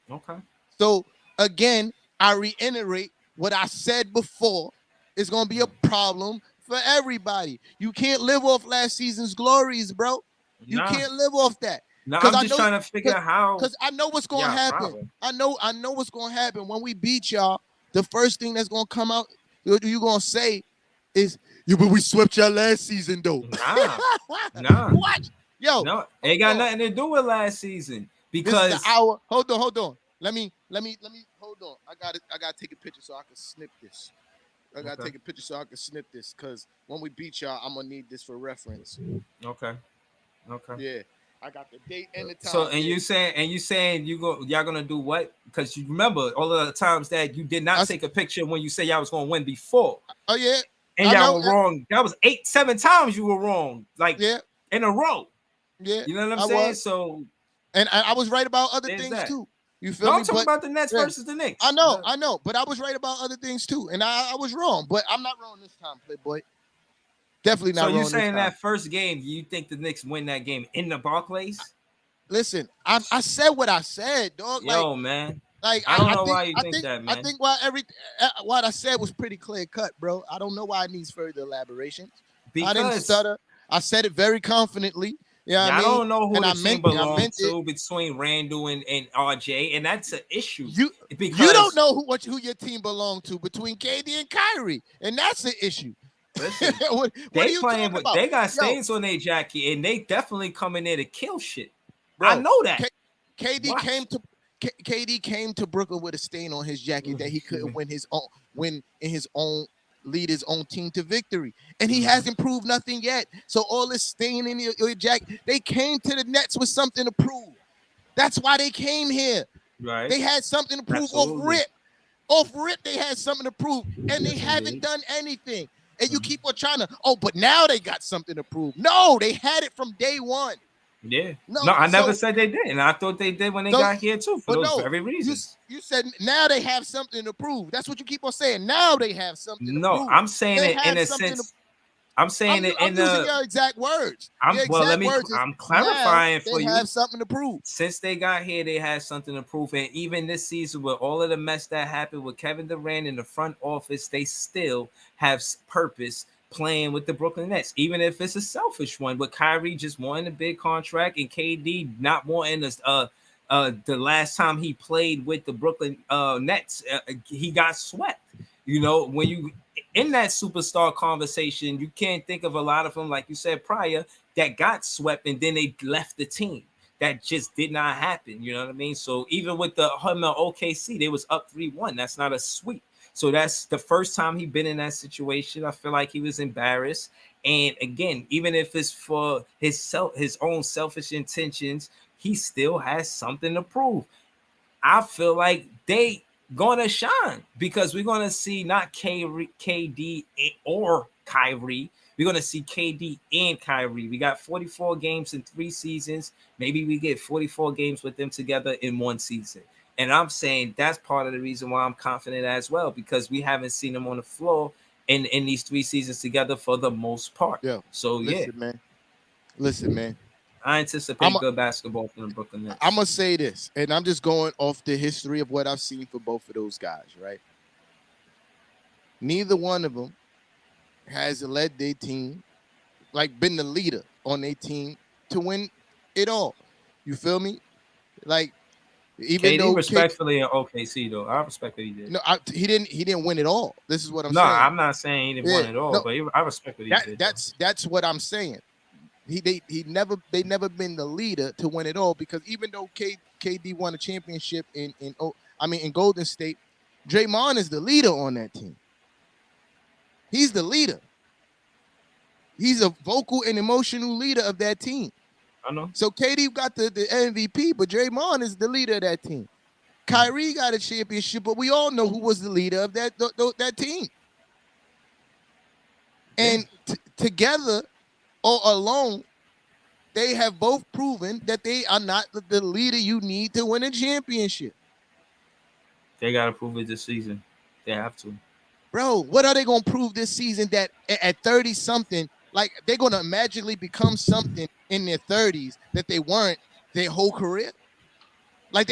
Okay. So again, I reiterate what I said before. It's gonna be a problem for everybody. You can't live off last season's glories, bro. You can't live off that. No, I'm just trying to figure out how. Because I know what's gonna happen. Problem. I know what's gonna happen when we beat y'all. The first thing that's gonna come out, you're gonna say, is, "Yeah, but we swept y'all last season, though." Nah. What? Yo, no, it got nothing to do with last season because this is the hour. Hold on. Let me hold on. I gotta take a picture so I can snip this. I gotta take a picture so I can snip this, because when we beat y'all, I'm gonna need this for reference. Okay. Yeah, I got the date and the time. So you saying y'all gonna do what? Because you remember all of the times that you did not take a picture when you say y'all was gonna win before. Oh yeah, and y'all were wrong. That was 7 times you were wrong, like in a row. Yeah, you know what I'm saying. So, and I was right about other things too. You feel me? I'm talking about the Nets versus the Knicks. I know, but I was right about other things too, and I was wrong, but I'm not wrong this time, Playboy. Definitely not wrong. So you saying that first game, you think the Knicks win that game in the Barclays? Listen, I said what I said, dog. Yo, man. Like I don't know why you think that, man. I think what I said was pretty clear cut, bro. I don't know why it needs further elaboration. I didn't stutter. I said it very confidently. Yeah, I don't know who the team belongs to between Randall and RJ, and that's an issue. You don't know who your team belongs to between KD and Kyrie, and that's an issue. Listen, what they playing with, they got stains on their jacket, and they definitely come in there to kill shit. Bro, I know that. KD came to Brooklyn with a stain on his jacket that he couldn't lead his own team to victory, and he hasn't proved nothing yet. So all this stain in your jacket, they came to the Nets with something to prove. That's why they came here. Right? They had something to prove. Off rip, they had something to prove, and they haven't done anything. And you keep on trying to, but now they got something to prove. No, they had it from day one. Yeah. No, I never said they didn't. I thought they did when they got here too, for those very reasons. You said now they have something to prove. That's what you keep on saying. Now they have something to prove. No, I'm saying it in a sense. I'm saying it in using your exact words. I'm clarifying for you. They have something to prove. Since they got here, they had something to prove. And even this season, with all of the mess that happened with Kevin Durant in the front office, they still have purpose playing with the Brooklyn Nets, even if it's a selfish one, with Kyrie just wanting a big contract and KD not wanting the last time he played with the Brooklyn Nets, he got swept. You know, when you in that superstar conversation, you can't think of a lot of them, like you said prior, that got swept and then they left the team. That just did not happen. You know what I mean? So even with the OKC, they was up 3-1. That's not a sweep. So that's the first time he'd been in that situation. I feel like he was embarrassed. And again, even if it's for his own selfish intentions, he still has something to prove. I feel like they gonna shine because we're gonna see not KD or Kyrie. We're gonna see KD and Kyrie. We got 44 games in 3 seasons. Maybe we get 44 games with them together in 1 season. And I'm saying that's part of the reason why I'm confident as well, because we haven't seen them on the floor in these 3 seasons together for the most part. Yeah. So Listen, man. I anticipate good basketball from the Brooklyn Nets. I'm gonna say this, and I'm just going off the history of what I've seen for both of those guys, right? Neither one of them has led their team, like been the leader on their team to win it all. You feel me? Like, even though respectfully in OKC though, I respect that he did. No, he didn't win it all. This is what I'm saying. No, I'm not saying he didn't win it all, but I respect what he did. That's what I'm saying. They never been the leader to win it all, because even though KD won a championship in Golden State, Draymond is the leader on that team. He's the leader. He's a vocal and emotional leader of that team. I know. So KD got the MVP, but Draymond is the leader of that team. Kyrie got a championship, but we all know who was the leader of that team. And together or alone, they have both proven that they are not the leader you need to win a championship. They got to prove it this season. They have to. Bro, what are they going to prove this season that at 30-something, like they're going to magically become something in their 30s that they weren't their whole career? Like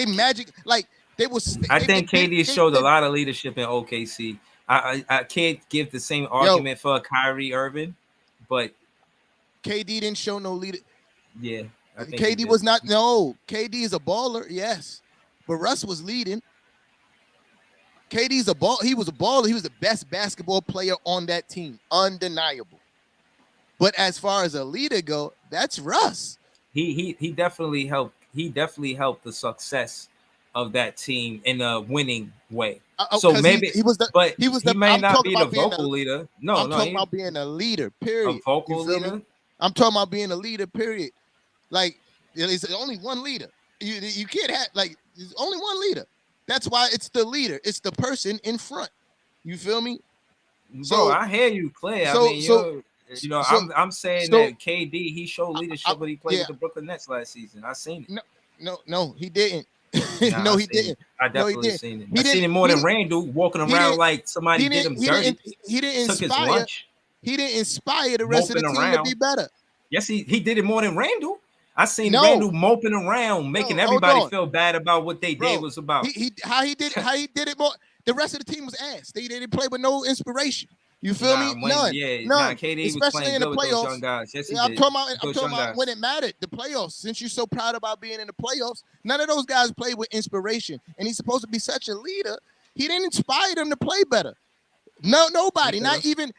I think KD showed a lot of leadership in OKC. I can't give the same argument for Kyrie Irving, but KD didn't show no leader. Yeah, I think KD was not. No, KD is a baller, yes, but Russ was leading. KD's a ball. He was a baller. He was the best basketball player on that team, undeniable. But as far as a leader go, that's Russ. He definitely helped. He definitely helped the success of that team in a winning way. So maybe he was the. May I'm not be the about being vocal leader. No, I'm talking about being a leader. Period. A vocal leader. Me? I'm talking about being a leader. Period. Like there's only one leader. You can't have there's only one leader. That's why it's the leader. It's the person in front. You feel me? Bro, I hear you, Clay. I mean, I'm saying that KD he showed leadership when he played with the Brooklyn Nets last season. I seen it. No, he didn't. Nah, no, he didn't. I definitely seen it. I seen it more than Randall walking around like somebody did him dirty. He didn't took inspire. His lunch. He didn't inspire the rest of the team to be better. Yes, he did it more than Randall. I seen Randall moping around, making everybody feel bad about what they did was about. How he did it more. The rest of the team was ass. They didn't play with no inspiration. You feel me? None. None. KD especially in the playoffs. Young guys. Yes, I'm talking about when it mattered. The playoffs. Since you're so proud about being in the playoffs, none of those guys played with inspiration. And he's supposed to be such a leader. He didn't inspire them to play better. No, nobody. Not even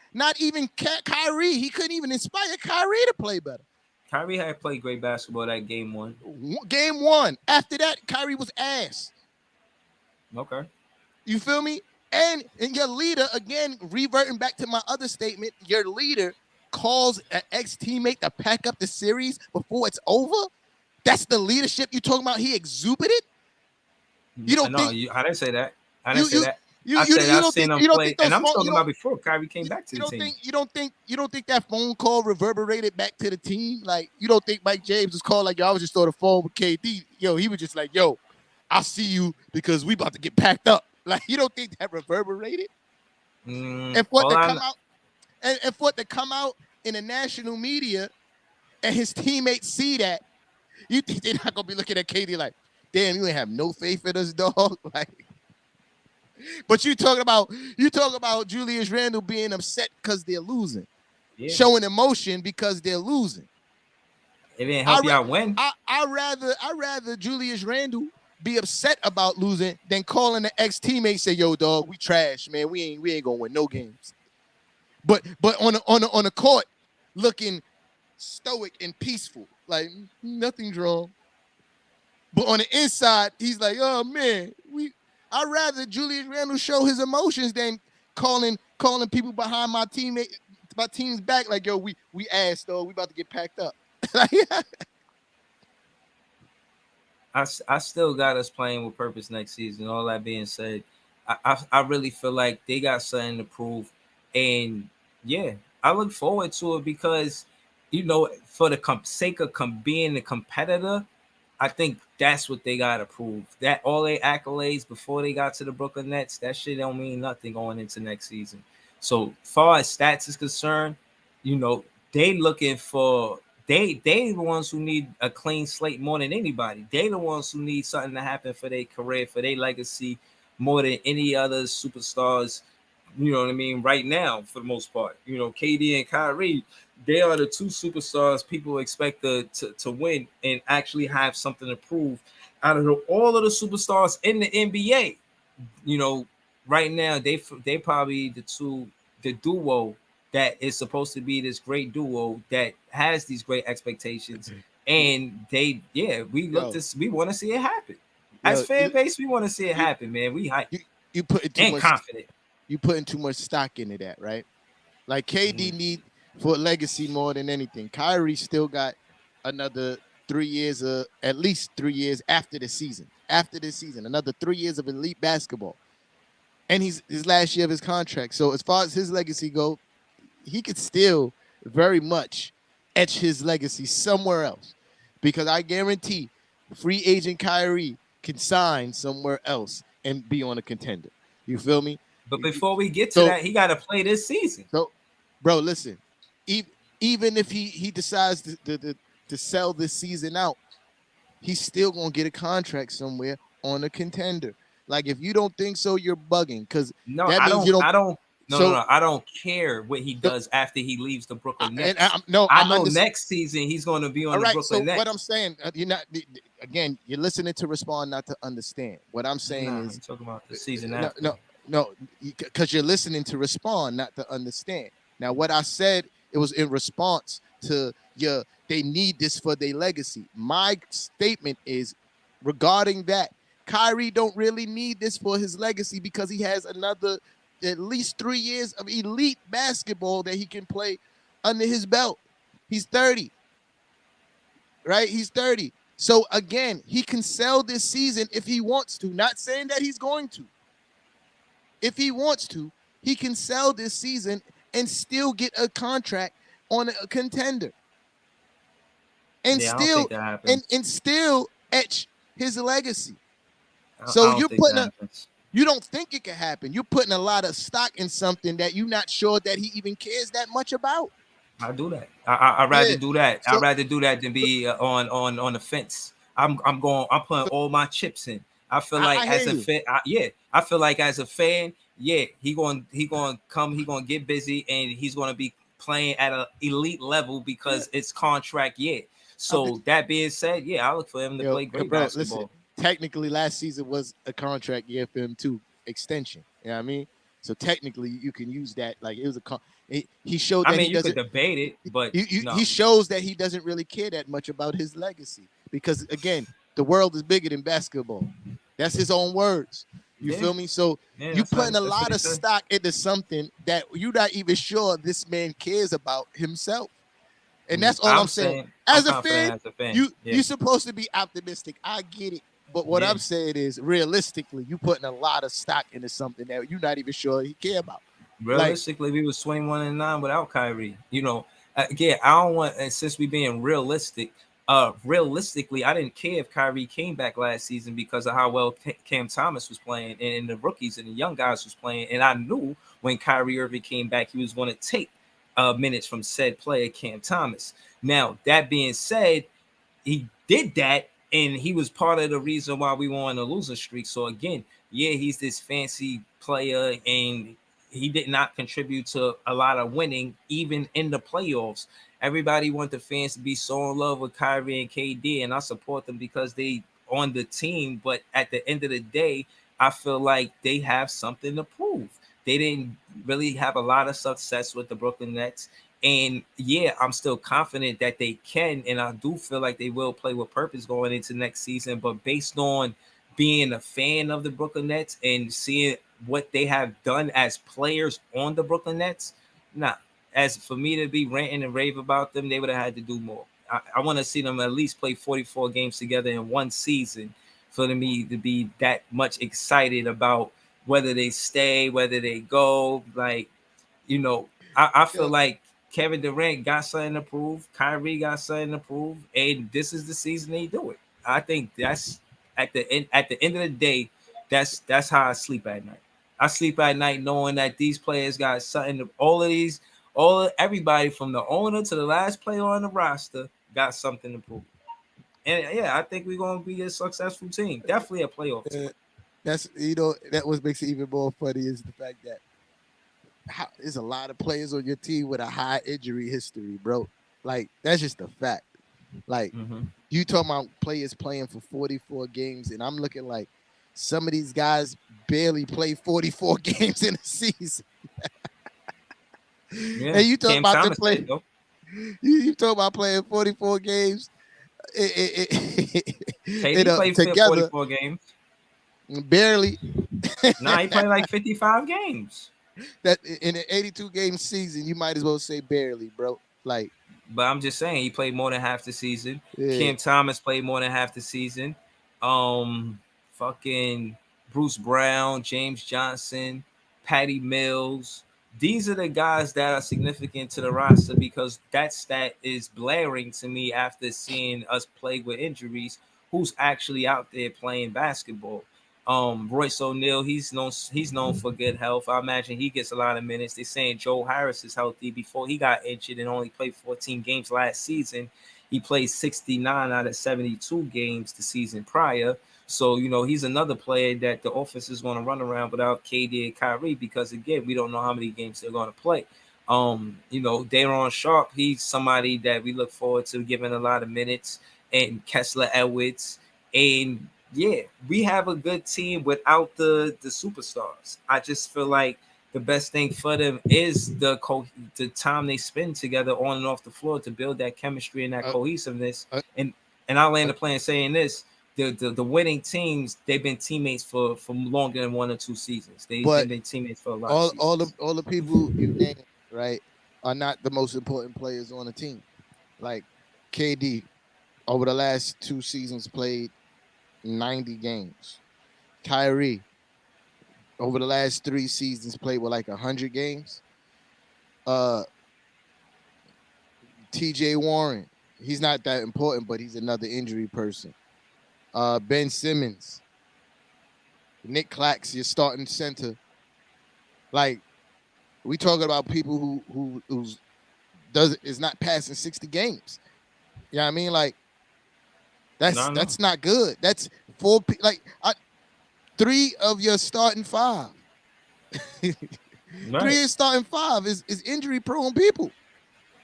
Kyrie. He couldn't even inspire Kyrie to play better. Kyrie had played great basketball that game one. Game one. After that, Kyrie was ass. Okay. You feel me? And your leader, again, reverting back to my other statement, your leader calls an ex-teammate to pack up the series before it's over? That's the leadership you're talking about he exhibited? You don't think... I didn't say that. I didn't say that. I said I've seen him play, and I'm talking about before Kyrie came back to the team. You don't think that phone call reverberated back to the team? Like, you don't think Mike James was called like, yo, I was just on the phone with KD. Yo, he was just like, yo, I'll see you because we about to get packed up. Like, you don't think that reverberated? And for it to come out in the national media and his teammates see that, you think they're not gonna be looking at KD like, damn, you ain't have no faith in us, dog. Like, but you talking about Julius Randle being upset because they're losing, showing emotion because they're losing. It didn't help y'all win. I rather Julius Randle be upset about losing than calling the ex-teammate say, yo, dog, we trash, man. We ain't gonna win no games. But on the court, looking stoic and peaceful, like nothing's wrong. But on the inside, he's like, oh man, I'd rather Julius Randle show his emotions than calling people behind my team's back like, yo, we ass, though. We about to get packed up. I still got us playing with purpose next season. All that being said, I really feel like they got something to prove. And, yeah, I look forward to it because, for the sake of being a competitor, I think that's what they got to prove. That all their accolades before they got to the Brooklyn Nets, that shit don't mean nothing going into next season. So far as stats is concerned, they looking for they the ones who need a clean slate more than anybody. They the ones who need something to happen for their career, for their legacy, more than any other superstars. You know what I mean? Right now, for the most part, KD and Kyrie, they are the two superstars people expect to win and actually have something to prove. Out of all of the superstars in the NBA, right now they probably the duo that is supposed to be this great duo that has these great expectations, and we want to see it happen. As fan base, we want to see it happen, man. We hype. You put too much confident. You putting too much stock into that, right? Like KD need for legacy more than anything. Kyrie still got another 3 years, at least 3 years after this season, another 3 years of elite basketball. And he's his last year of his contract. So as far as his legacy go, he could still very much etch his legacy somewhere else. Because I guarantee free agent Kyrie can sign somewhere else and be on a contender. You feel me? But before we get to that, he got to play this season. So, bro, listen. Even if he decides to sell this season out, he's still gonna get a contract somewhere on a contender. Like, if you don't think so, you're bugging, because No, that means you don't. I don't. No, So, no, no. I don't care what he does after he leaves the Brooklyn Nets. I know next season he's going to be on all the right. Brooklyn So Nets. what I'm saying, you're not. Again, you're listening to respond, not to understand. What I'm saying I'm is, talking about the season no, after. no, because you're listening to respond, not to understand. Now, what I said, it was in response to your. They need this for their legacy. My statement is regarding that. Kyrie don't really need this for his legacy because he has another at least 3 years of elite basketball that he can play under his belt. He's 30, right? He's 30. So again, he can sell this season if he wants to. Not saying that he's going to. If he wants to, he can sell this season and still get a contract on a contender. And Yeah, I don't think still that happens. and still etch his legacy. I So don't you're think putting that happens. you don't think it can happen. You're putting a lot of stock in something that you're not sure that he even cares that much about. I do that. I'd rather Yeah. do that. So I'd rather do that than be on the fence. I'm putting all my chips in. I feel like I hear as a you. fan, I feel like as a fan, he going come, he going to get busy, and he's going to be playing at an elite level because it's contract year. So that being said, I look for him to play great bro, basketball. listen, technically last season was a contract year for him too, extension. You know what I mean? So technically you can use that. Like, it was he showed that I mean, he you could doesn't debate it, but no. he shows that he doesn't really care that much about his legacy, because again, the world is bigger than basketball. That's his own words. You feel me? So you putting a lot of stock into something that you're not even sure this man cares about himself. And that's all I'm saying. As a fan, you're supposed to be optimistic. I get it. But what I'm saying is, realistically, you putting a lot of stock into something that you're not even sure he care about. Realistically, we was 21-9 without Kyrie. Again, I don't want. And since we being realistic, realistically, I didn't care if Kyrie came back last season because of how well Cam Thomas was playing, and the rookies and the young guys was playing. And I knew when Kyrie Irving came back, he was going to take minutes from said player Cam Thomas. Now, that being said, he did that, and he was part of the reason why we were on a losing streak. So again, he's this fancy player, and he did not contribute to a lot of winning, even in the playoffs. Everybody want the fans to be so in love with Kyrie and KD, and I support them because they on the team. But at the end of the day, I feel like they have something to prove. They didn't really have a lot of success with the Brooklyn Nets. And I'm still confident that they can, and I do feel like they will play with purpose going into next season. But based on being a fan of the Brooklyn Nets and seeing what they have done as players on the Brooklyn Nets, as for me to be ranting and rave about them, they would have had to do more. I want to see them at least play 44 games together in one season for me to be that much excited about whether they stay, whether they go. Like, I feel like Kevin Durant got something to prove. Kyrie got something to prove, and this is the season they do it. I think that's at the end. At the end of the day, that's how I sleep at night. I sleep at night knowing that these players got something. Everybody from the owner to the last player on the roster got something to prove. And I think we're gonna be a successful team. Definitely a playoff team. That's that what makes it even more funny is the fact that there's a lot of players on your team with a high injury history, bro. Like, that's just a fact. Like, you talking about players playing for 44 games, and I'm looking like some of these guys barely play 44 games in a season. And you talk about them playing. You talk about playing 44 games. KD played together 44 games. Barely. He played like 55 games. That in an 82-game season, you might as well say barely, bro. Like, but I'm just saying he played more than half the season. Cam Thomas played more than half the season. Fucking Bruce Brown, James Johnson, Patty Mills. These are the guys that are significant to the roster because that stat is blaring to me after seeing us play with injuries. Who's actually out there playing basketball? Royce O'Neal, he's known for good health. I imagine he gets a lot of minutes. They're saying Joe Harris is healthy. Before he got injured and only played 14 games last season, he played 69 out of 72 games the season prior. So, he's another player that the offense is going to run around without KD and Kyrie because, again, we don't know how many games they're going to play. Daron Sharp, he's somebody that we look forward to giving a lot of minutes, and Kessler Edwards. And, yeah, we have a good team without the superstars. I just feel like the best thing for them is the time they spend together on and off the floor to build that chemistry and that cohesiveness. And I'll land the plane saying this. The winning teams, they've been teammates for longer than 1 or 2 seasons. They've been teammates for a lot of seasons. All the people you name, right, are not the most important players on the team. Like KD, over the last 2 seasons, played 90 games. Kyrie, over the last 3 seasons, played with like 100 games. TJ Warren, he's not that important, but he's another injury person. Ben Simmons, Nick Clax, your starting center. Like, we talking about people who is not passing 60 games. You know what I mean? Like, that's not good. That's 4 3 of your starting 5. Right. 3 of your starting 5 is injury prone people.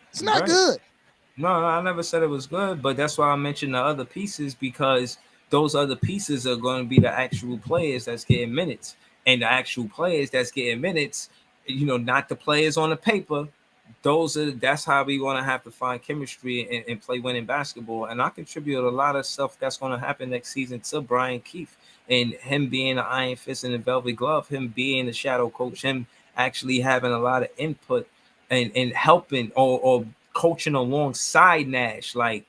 It's not good. No, I never said it was good, but that's why I mentioned the other pieces, because those other pieces are going to be the actual players that's getting minutes. And the actual players that's getting minutes, not the players on the paper. That's how we're going to have to find chemistry and play winning basketball. And I contribute a lot of stuff that's going to happen next season to Brian Keefe, and him being the iron fist and the velvet glove, him being the shadow coach, him actually having a lot of input and helping or coaching alongside Nash, like,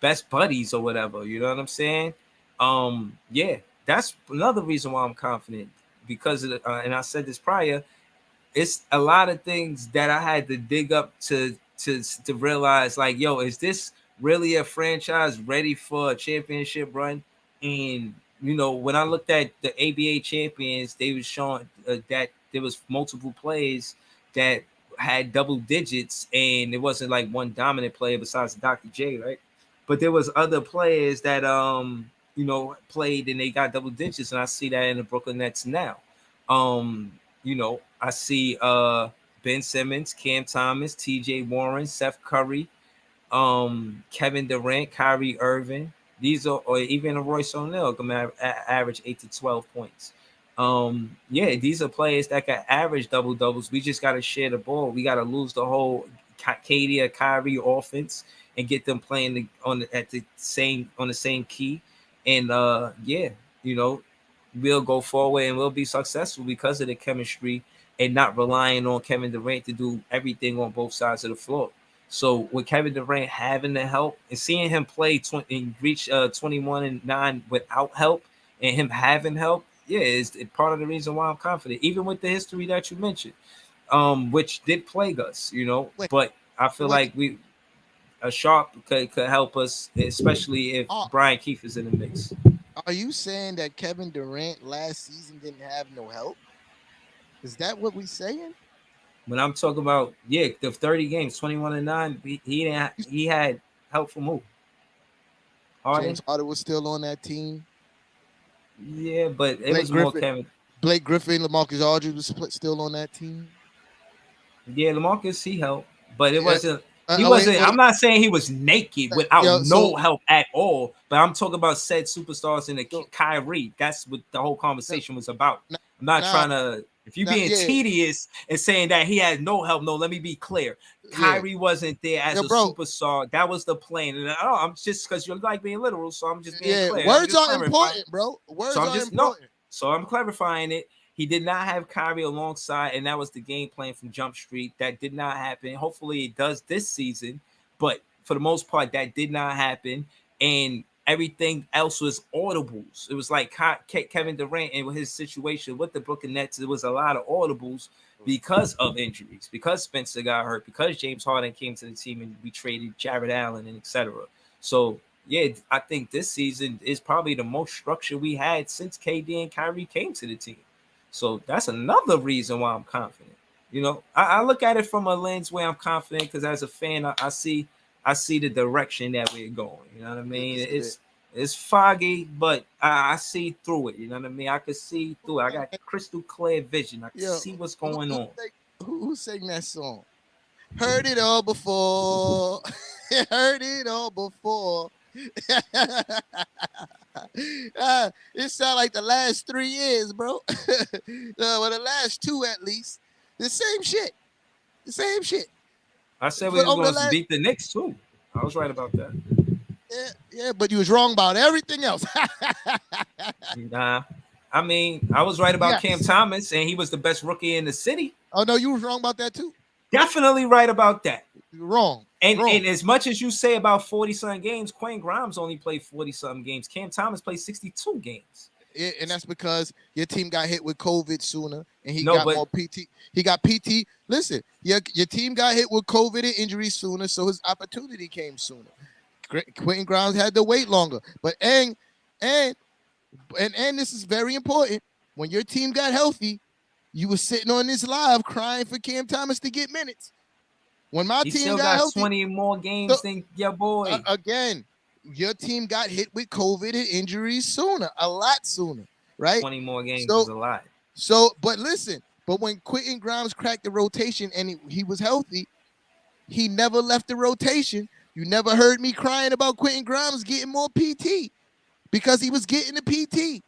best buddies or whatever. You know what I'm saying? Yeah, that's another reason why I'm confident, because of and I said this prior, it's a lot of things that I had to dig up to realize, like, yo, is this really a franchise ready for a championship run? And when I looked at the ABA champions, they was showing that there was multiple players that had double digits, and it wasn't like one dominant player besides Dr. J, right? But there was other players that played and they got double digits, and I see that in the Brooklyn Nets now. I see Ben Simmons, Cam Thomas, TJ Warren, Seth Curry, Kevin Durant, Kyrie Irving. These are, or even a Royce O'Neal can average 8 to 12 points. These are players that can average double doubles. We just got to share the ball. We got to lose the whole KD or Kyrie offense and get them playing on the same key. And we'll go forward and we'll be successful because of the chemistry and not relying on Kevin Durant to do everything on both sides of the floor. So with Kevin Durant having the help and seeing him play and reach 21-9 without help, and him having help, it's part of the reason why I'm confident, even with the history that you mentioned, which did plague us, but I feel like a Sharp could help us, especially if Brian Keefe is in the mix. Are you saying that Kevin Durant last season didn't have no help? Is that what we're saying? When I'm talking about, the 30 games, 21-9, he had help from who? Harden? James Harden was still on that team. Yeah, but it was more Kevin. Blake Griffin, LaMarcus Aldridge was still on that team. Yeah, LaMarcus, he helped, but it wasn't. He wasn't. I'm not saying he was naked without no help at all, but I'm talking about said superstars in the Kyrie. That's what the whole conversation was about. I'm not trying to. If you're being tedious and saying that he had no help, no, let me be clear. Kyrie wasn't there as a superstar. That was the plan. And I'm just, because you like being literal, so I'm just being clear. Words are important, bro. Words are important. So I'm clarifying it. He did not have Kyrie alongside, and that was the game plan from Jump Street. That did not happen. Hopefully it does this season, but for the most part, that did not happen. And everything else was audibles. It was like Kevin Durant and his situation with the Brooklyn Nets. It was a lot of audibles because of injuries, because Spencer got hurt, because James Harden came to the team and we traded Jared Allen and etc. So, I think this season is probably the most structure we had since KD and Kyrie came to the team. So that's another reason why I'm confident. I look at it from a lens where I'm confident because as a fan, I see the direction that we're going. You know what I mean? It's foggy, but I see through it. You know what I mean? I can see through it. I got crystal clear vision. I can see what's going on. Who sang that song? Heard it all before. Heard it all before. It sound like the last 3 years, bro. Well, the last 2 at least. The same shit. The same shit. I said we was going to beat the Knicks too. I was right about that. Yeah, but you was wrong about everything else. Nah. I mean, I was right about Cam Thomas, and he was the best rookie in the city. Oh, no, you was wrong about that too. Definitely right about that. You're wrong. And as much as you say about 40-something games, Quentin Grimes only played 40-something games. Cam Thomas played 62 games. Yeah, and that's because your team got hit with COVID sooner, and he got more PT. He got PT. Listen, your team got hit with COVID and injuries sooner, so his opportunity came sooner. Quentin Grimes had to wait longer. But and this is very important. When your team got healthy, you were sitting on this live crying for Cam Thomas to get minutes. When my team got healthy, 20 more games than your boy. Again, your team got hit with COVID and injuries sooner, a lot sooner, right? 20 more games is a lot. So, but listen, but when Quentin Grimes cracked the rotation and he was healthy, he never left the rotation. You never heard me crying about Quentin Grimes getting more PT because he was getting the PT.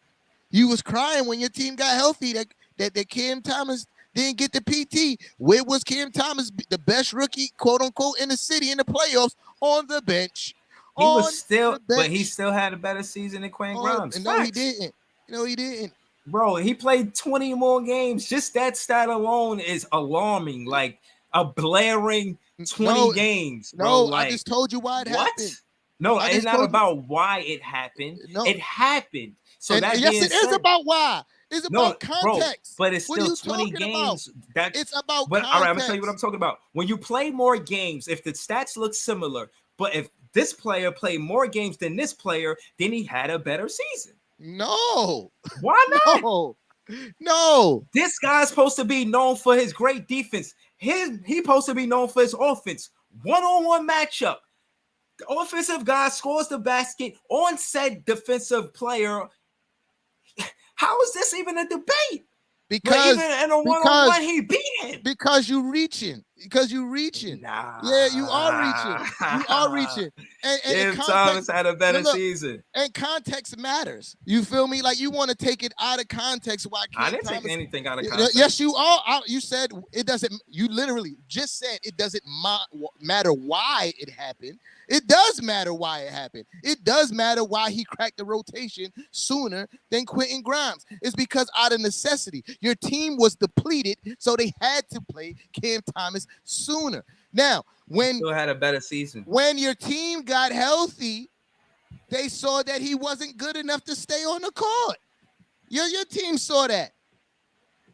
You was crying when your team got healthy that Cam Thomas didn't get the PT. Where was Cam Thomas, the best rookie, quote unquote, in the city in the playoffs, on the bench? He was still, but he still had a better season than Quentin Grimes. No, he didn't. No, he didn't. Bro, he played 20 more games. Just that stat alone is alarming. Like a blaring 20 games. Bro. No, like, I just told you why it happened. No, it's not about why it happened. No. It happened. So yes, it is about why. It's about context. Bro, but it's still 20 games. It's about context. All right, I'm gonna tell you what I'm talking about. When you play more games, if the stats look similar, but if this player played more games than this player, then he had a better season. No. Why not? No. This guy's supposed to be known for his great defense. He's supposed to be known for his offense. One-on-one matchup. The offensive guy scores the basket on said defensive player. How is this even a debate? Because even in a one-on-one, he beat him. Because you reaching. Nah. Yeah, you are reaching. You are reaching. And Thomas had a better season. And context matters. You feel me? Like you want to take it out of context. Why I didn't take anything out of context. Yes, you are. You said it doesn't. You literally just said it doesn't matter why it happened. It does matter why it happened. It does matter why he cracked the rotation sooner than Quentin Grimes. It's because out of necessity. Your team was depleted, so they had to play Cam Thomas sooner. Now, when still had a better season. When your team got healthy, they saw that he wasn't good enough to stay on the court. Your team saw that.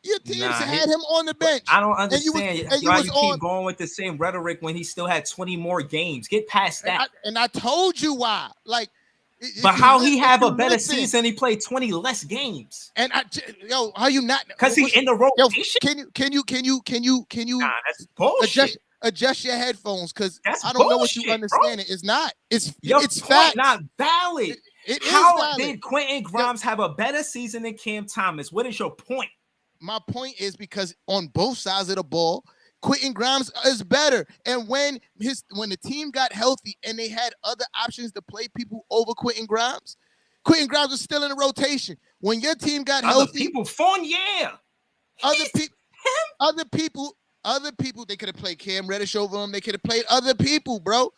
Your team had him on the bench. I don't understand why you keep going with the same rhetoric when he still had 20 more games. Get past that. And I told you why. Like, but how he have a better season? He played 20 less games. And how you not? Because he in the rotation. Can you? Nah, that's bullshit. Adjust your headphones because I don't know what you understand. It is not. It's fact. Not valid. How did Quentin Grimes have a better season than Cam Thomas? What is your point? My point is because on both sides of the ball, Quentin Grimes is better. And when the team got healthy and they had other options to play people over Quentin Grimes was still in the rotation. When your team got healthy, other people, they could have played Cam Reddish over him. They could have played other people, bro.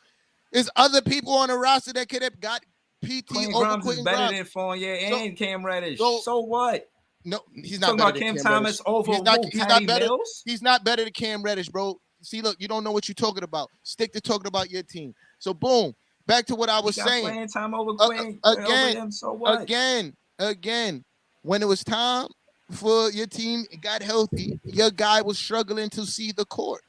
There's other people on the roster that could have got PT Quentin over Grimes Quentin is better Grimes. than Fournier and Cam Reddish. So what? No, he's not better than Cam Thomas over he's not better. Mills? He's not better than Cam Reddish, bro. See, look, you don't know what you're talking about. Stick to talking about your team. So, boom. Back to what I was saying. Playing time over Quinn, over him, so what? Again, when it was time for your team got healthy, your guy was struggling to see the court.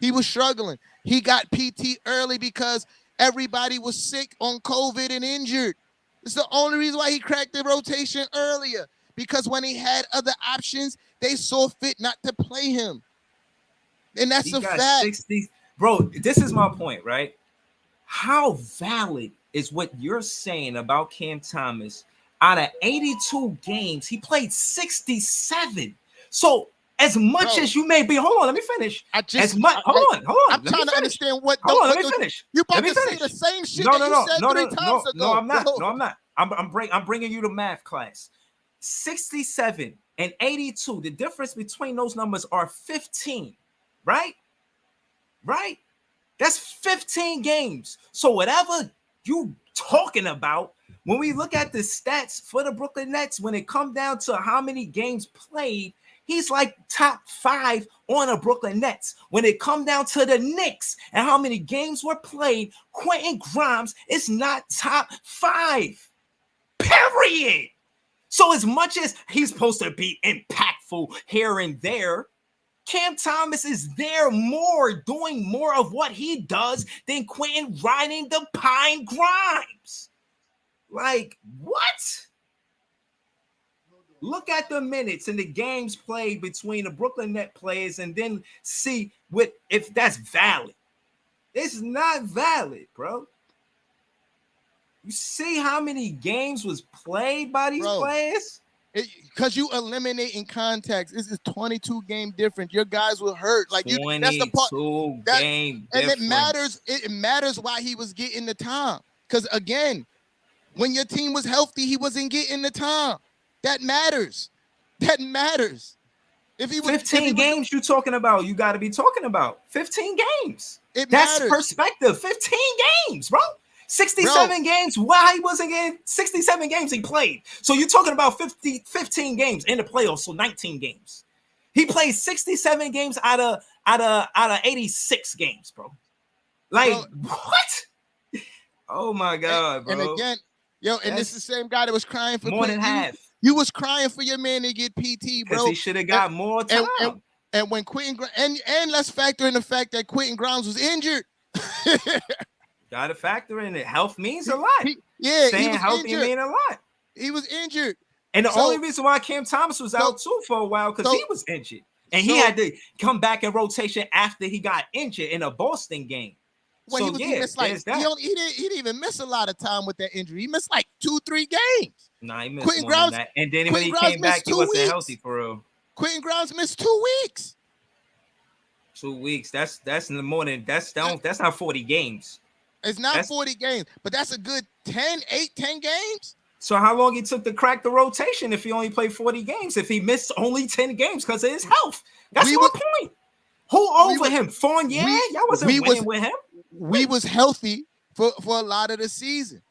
He was struggling. He got PT early because everybody was sick on COVID and injured. It's the only reason why he cracked the rotation earlier. Because when he had other options, they saw fit not to play him. And that's a fact. 60. Bro, this is my point, right? How valid is what you're saying about Cam Thomas. Out of 82 games, he played 67. So as much as you may be, hold on, let me finish. Hold on. I'm trying to understand what. Hold on, let me finish. You about to say the same shit No, that you said 3 times ago? No, I'm not. Bro. No, I'm not. I'm bringing you to math class. 67 and 82. The difference between those numbers are 15, right? Right? That's 15 games. So whatever you talking about, when we look at the stats for the Brooklyn Nets, when it comes down to how many games played, he's like top 5 on the Brooklyn Nets. When it comes down to the Knicks and how many games were played, Quentin Grimes is not top 5. Period. So as much as he's supposed to be impactful here and there, Cam Thomas is there more, doing more of what he does than Quentin riding the pine Grimes. Like, what? Look at the minutes and the games played between the Brooklyn Net players and then see if that's valid. It's not valid, bro. You see how many games was played by these players? Because you eliminating context. This is 22 game difference. Your guys were hurt. Like you, that's the part. Game and difference. it matters. It matters why he was getting the time. Because again, when your team was healthy, he wasn't getting the time. That matters. That matters. If he was 15 games, you talking about, you got to be talking about 15 games. That's matters. Perspective. 15 games, bro. 67 games. Why he wasn't getting 67 games he played? So you're talking about 15 games in the playoffs, so 19 games. He played 67 games out of 86 games, bro. Like, what? Oh my God, bro. And again, this is the same guy that was crying for more than half. You was crying for your man to get PT, bro. He should have got more time. And when Quentin and let's factor in the fact that Quentin Grimes was injured. Got to factor in it. Health means a lot. Staying healthy means a lot. He was injured. And the only reason why Cam Thomas was out too for a while because he was injured. And he had to come back in rotation after he got injured in a Boston game. Well, he didn't even miss a lot of time with that injury. He missed like 2-3 games. Nah, he missed more than that. And then when he came back, he wasn't healthy for real. Quentin Grimes missed 2 weeks. 2 weeks. That's in the morning. That's not 40 games. It's not 40 games, but that's a good 10 games. So how long he took to crack the rotation if he only played 40 games? If he missed only 10 games because of his health? That's my point. Who over him? Fournier? Y'all wasn't winning with him. We was healthy for a lot of the season.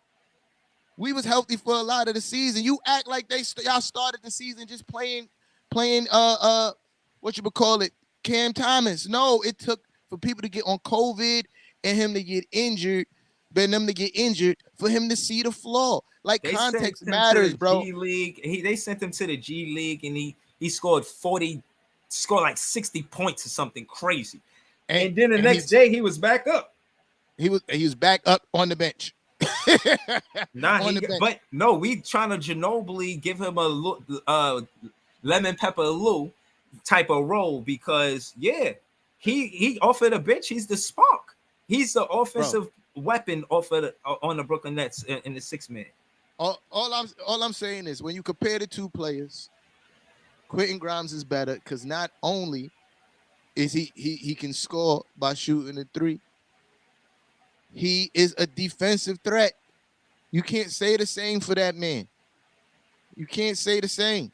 We was healthy for a lot of the season. You act like y'all started the season just playing what you would call it, Cam Thomas. No, it took for people to get on COVID and him to get injured, for him to see the flaw. Like, context matters, bro. They sent him to the G League and he scored like 60 points or something crazy. And then the next day he was back up. He was back up on the bench. But no, we trying to Ginobili give him a lemon pepper Lou type of role because he offered a bench. He's the spark. He's the offensive weapon on the Brooklyn Nets in the 6-man. All I'm saying is when you compare the two players, Quentin Grimes is better because not only is he can score by shooting a 3, he is a defensive threat. You can't say the same for that man. You can't say the same.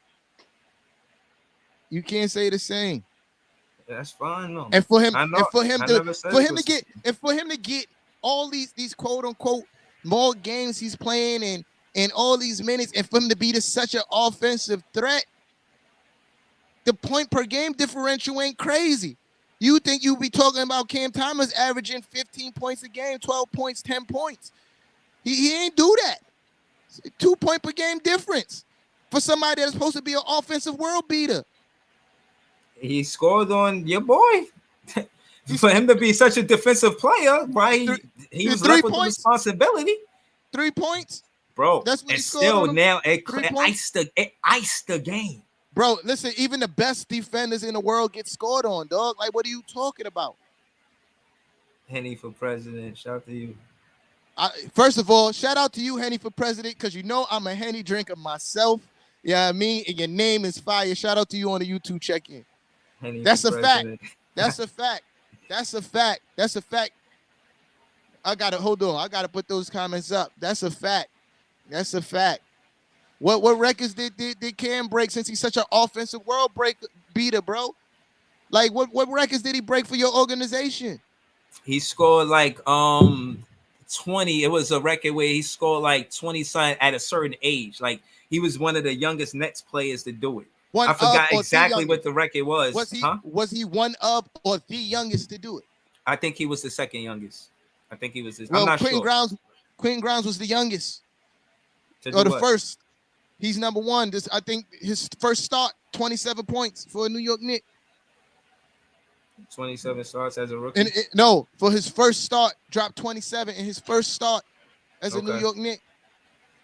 That's fine, no. And for him to get all these quote unquote more games he's playing and all these minutes, and for him to be such an offensive threat, the point per game differential ain't crazy. You think you'd be talking about Cam Thomas averaging 15 points a game, 12 points, 10 points. He ain't do that. 2 point per game difference for somebody that's supposed to be an offensive world beater. He scored on your boy. For him to be such a defensive player, right? He was left with the responsibility. 3 points, bro. That's what he scored. Still now it iced the game. Bro, listen, even the best defenders in the world get scored on, dog. Like, what are you talking about? Henny for president. Shout out to you. First of all, shout out to you, Henny, for president, because you know I'm a Henny drinker myself. Yeah, I mean, and your name is fire. Shout out to you on the YouTube check-in. That's a fact. That's a fact. That's a fact. That's a fact. I gotta hold on. I gotta put those comments up. That's a fact. That's a fact. What records did Cam break since he's such an offensive world beater, bro? Like what records did he break for your organization? He scored like 20. It was a record where he scored like 20 something at a certain age. Like he was one of the youngest Nets players to do it. I forgot exactly what the record was. Was he one of or the youngest to do it? I think he was the second youngest. I think he was. Well, I'm not Quentin sure. Quentin Grimes was the youngest or the first. He's number one. I think his first start, 27 points for a New York Knicks. 27 starts as a rookie. No, for his first start, dropped 27 in his first start as a New York Knicks.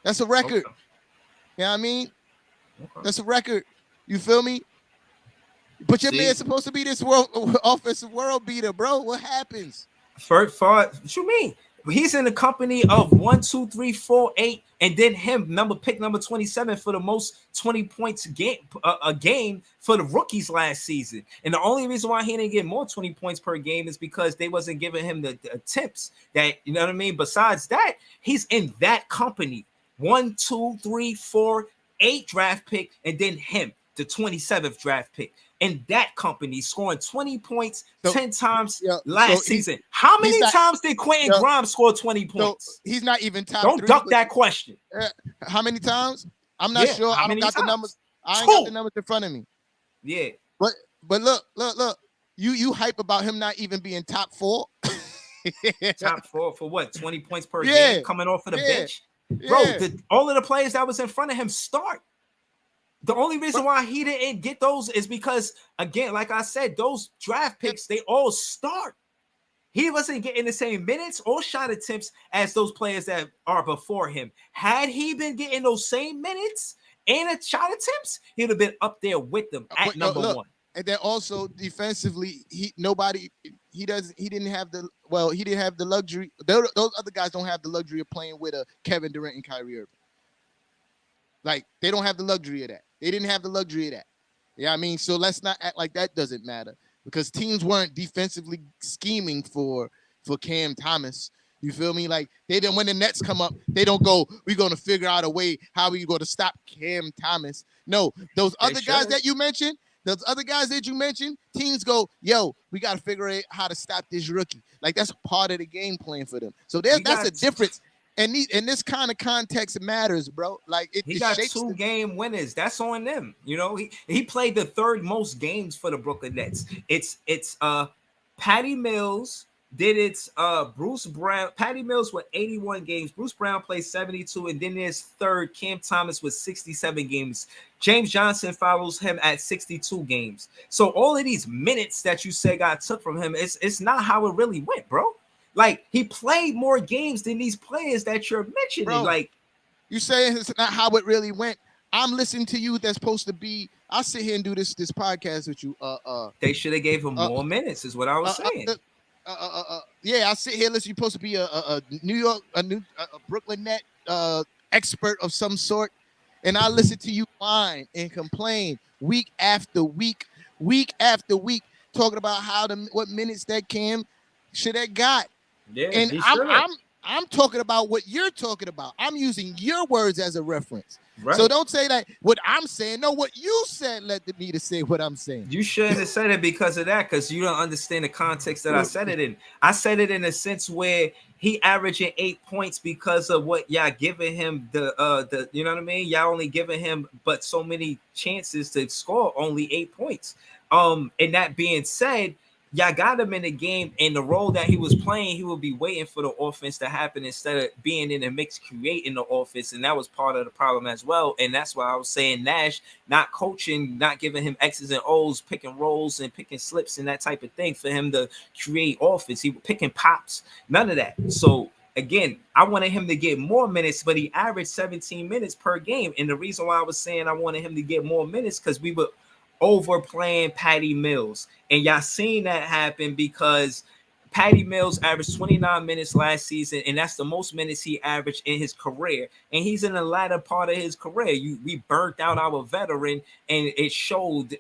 That's a record. Okay. You know what I mean? Okay. That's a record. You feel me? But your man's supposed to be this offensive world beater, bro. What happens? What you mean? He's in the company of 1, 2, 3, 4, 8, and then pick number 27 for the most 20 points a game for the rookies last season. And the only reason why he didn't get more 20 points per game is because they wasn't giving him the attempts that, you know what I mean? Besides that, he's in that company. 1, 2, 3, 4, 8 draft pick, and then him, the 27th draft pick. In that company, scoring 20 points 10 times last season. How many times did Quentin Grimes score 20 points? He's not even top Don't 3. Don't duck that question. How many times? I'm not sure. I don't got the numbers. I ain't got the numbers in front of me. Yeah. But look. You hype about him not even being top 4? Top 4 for what? 20 points per game coming off of the bench? Bro, all of the players that was in front of him start. The only reason why he didn't get those is because, again, like I said, those draft picks, they all start. He wasn't getting the same minutes or shot attempts as those players that are before him. Had he been getting those same minutes and shot attempts, he'd have been up there with them at number 1. And then also defensively, he didn't have the luxury. Those other guys don't have the luxury of playing with a Kevin Durant and Kyrie Irving. Like, they don't have the luxury of that. They didn't have the luxury of that. Yeah, I mean, so let's not act like that doesn't matter, because teams weren't defensively scheming for Cam Thomas. You feel me? Like, they didn't. When the Nets come up, they don't go, we're going to figure out a way how we're going to stop Cam Thomas. No, those other guys that you mentioned, teams go, yo, we got to figure out how to stop this rookie. Like, that's part of the game plan for them. So that's a difference. And this kind of context matters, bro. Like he got 2 game winners. That's on them. You know, he played the 3rd most games for the Brooklyn Nets. It's Patty Mills did it. Bruce Brown. Patty Mills with 81 games. Bruce Brown played 72, and then there's 3rd Cam Thomas with 67 games. James Johnson follows him at 62 games. So all of these minutes that you say got took from him, it's not how it really went, bro. Like, he played more games than these players that you're mentioning. Bro, like, you saying it's not how it really went. I'm listening to you. That's supposed to be. I sit here and do this podcast with you. They should have gave him more minutes, is what I was saying. Yeah, I sit here. Listen, you're supposed to be a New York, a Brooklyn Net expert of some sort, and I listen to you whine and complain week after week, talking about what minutes that Cam should have got. Yeah, and I'm talking about what you're talking about. I'm using your words as a reference. Right. So don't say that what I'm saying. No, what you said led me to say what I'm saying. You shouldn't have said it because of that, because you don't understand the context that I said it in. I said it in a sense where he averaging 8 points because of what y'all giving him the you know what I mean? Y'all only giving him but so many chances to score only 8 points. And that being said, y'all got him in the game, and the role that he was playing, he would be waiting for the offense to happen instead of being in the mix, creating the offense. And that was part of the problem as well. And that's why I was saying Nash not coaching, not giving him X's and O's, picking rolls and picking slips and that type of thing for him to create offense. He was picking pops, none of that. So again, I wanted him to get more minutes, but he averaged 17 minutes per game. And the reason why I was saying I wanted him to get more minutes, because we were overplaying Patty Mills, and y'all seen that happen because Patty Mills averaged 29 minutes last season, and that's the most minutes he averaged in his career. And he's in the latter part of his career. We burnt out our veteran, and it showed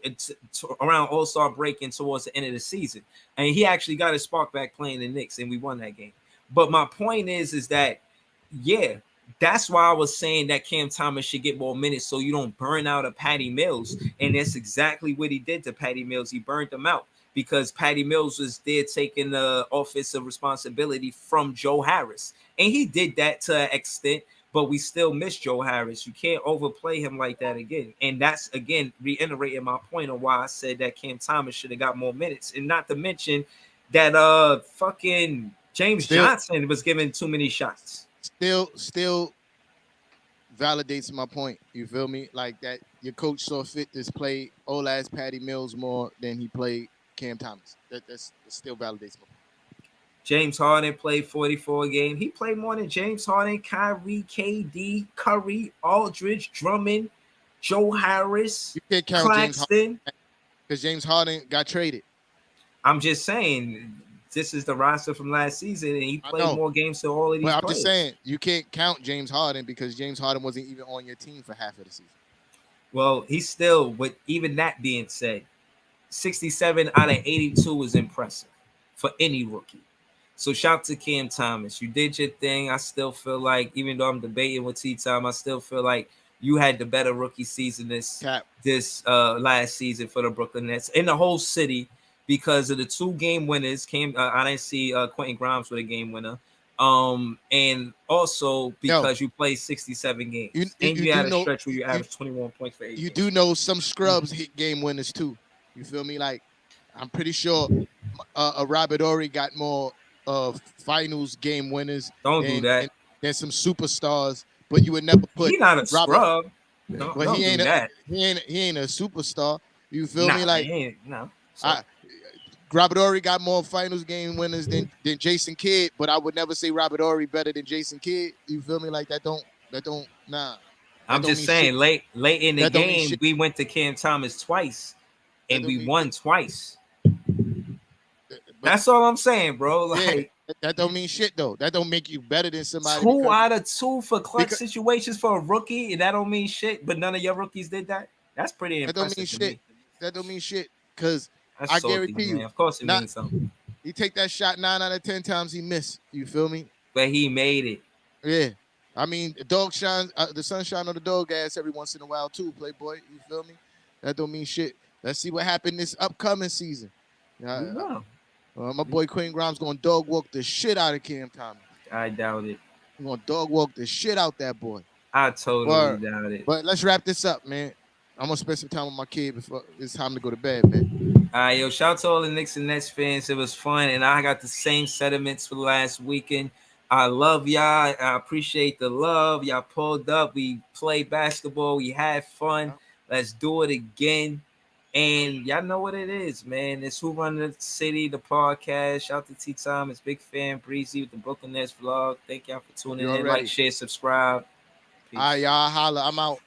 around All-Star break and towards the end of the season. And he actually got his spark back playing the Knicks, and we won that game. But my point is that, yeah, that's why I was saying that Cam Thomas should get more minutes so you don't burn out a Patty Mills. And that's exactly what he did to Patty Mills. He burned him out because Patty Mills was there taking the offensive responsibility from Joe Harris. And he did that to an extent, but we still miss Joe Harris. You can't overplay him like that again. And that's, again, reiterating my point on why I said that Cam Thomas should have got more minutes. And not to mention that fucking James Johnson was given too many shots. Still validates my point. You feel me? Like that your coach saw fit to play old ass Patty Mills more than he played Cam Thomas. That still validates my point. James Harden played 44 a game. He played more than James Harden, Kyrie, KD, Curry, Aldridge, Drummond, Joe Harris, you can't count Claxton. Because James Harden got traded. I'm just saying, this is the roster from last season, and he played more games than all of these players. I'm just saying, you can't count James Harden because James Harden wasn't even on your team for half of the season. Well, he's still, with even that being said, 67 out of 82 is impressive for any rookie. So shout to Cam Thomas. You did your thing. I still feel like, even though I'm debating with T-Time, I still feel like you had the better rookie season this last season for the Brooklyn Nets in the whole city because of the 2 game winners. I didn't see Quentin Grimes with a game winner. And also because you played 67 games. You had a stretch where you averaged 21 points for 8 games. You do know some scrubs hit game winners too. You feel me? Like, I'm pretty sure Robert Horry got more finals game winners. Don't do that. Than some superstars, but you would never put. He's not a scrub. But he ain't a superstar. You feel me? Like, no. Robert Horry got more finals game winners than Jason Kidd, but I would never say Robert Horry better than Jason Kidd. You feel me? Like that don't nah. I'm just saying, late in the game, we went to Cam Thomas twice, and we won twice. That's all I'm saying, bro. Like, that don't mean shit though. That don't make you better than somebody. 2 out of 2 for clutch situations for a rookie, and that don't mean shit. But none of your rookies did that. That's pretty impressive. That don't mean shit. That don't mean shit because I guarantee you, of course, it means something. He take that shot 9 out of 10 times he missed. You feel me? But he made it. Yeah. I mean, the sun shine on the dog ass every once in a while too, Playboy. You feel me? That don't mean shit. Let's see what happened this upcoming season. My boy Quentin Grimes gonna dog walk the shit out of Cam Thomas. I doubt it. He's gonna dog walk the shit out that boy. I totally doubt it. But let's wrap this up, man. I'm gonna spend some time with my kid before it's time to go to bed, man. All right, yo, shout out to all the Knicks and Nets fans. It was fun, and I got the same sentiments for the last weekend. I love y'all. I appreciate the love. Y'all pulled up. We played basketball. We had fun. Let's do it again. And y'all know what it is, man. It's Who Run the City, the podcast. Shout out to T-Time. It's Big Fan Breezy with the Brooklyn Nets vlog. Thank y'all for tuning in. Like, share, subscribe. Peace. All right, y'all holla. I'm out.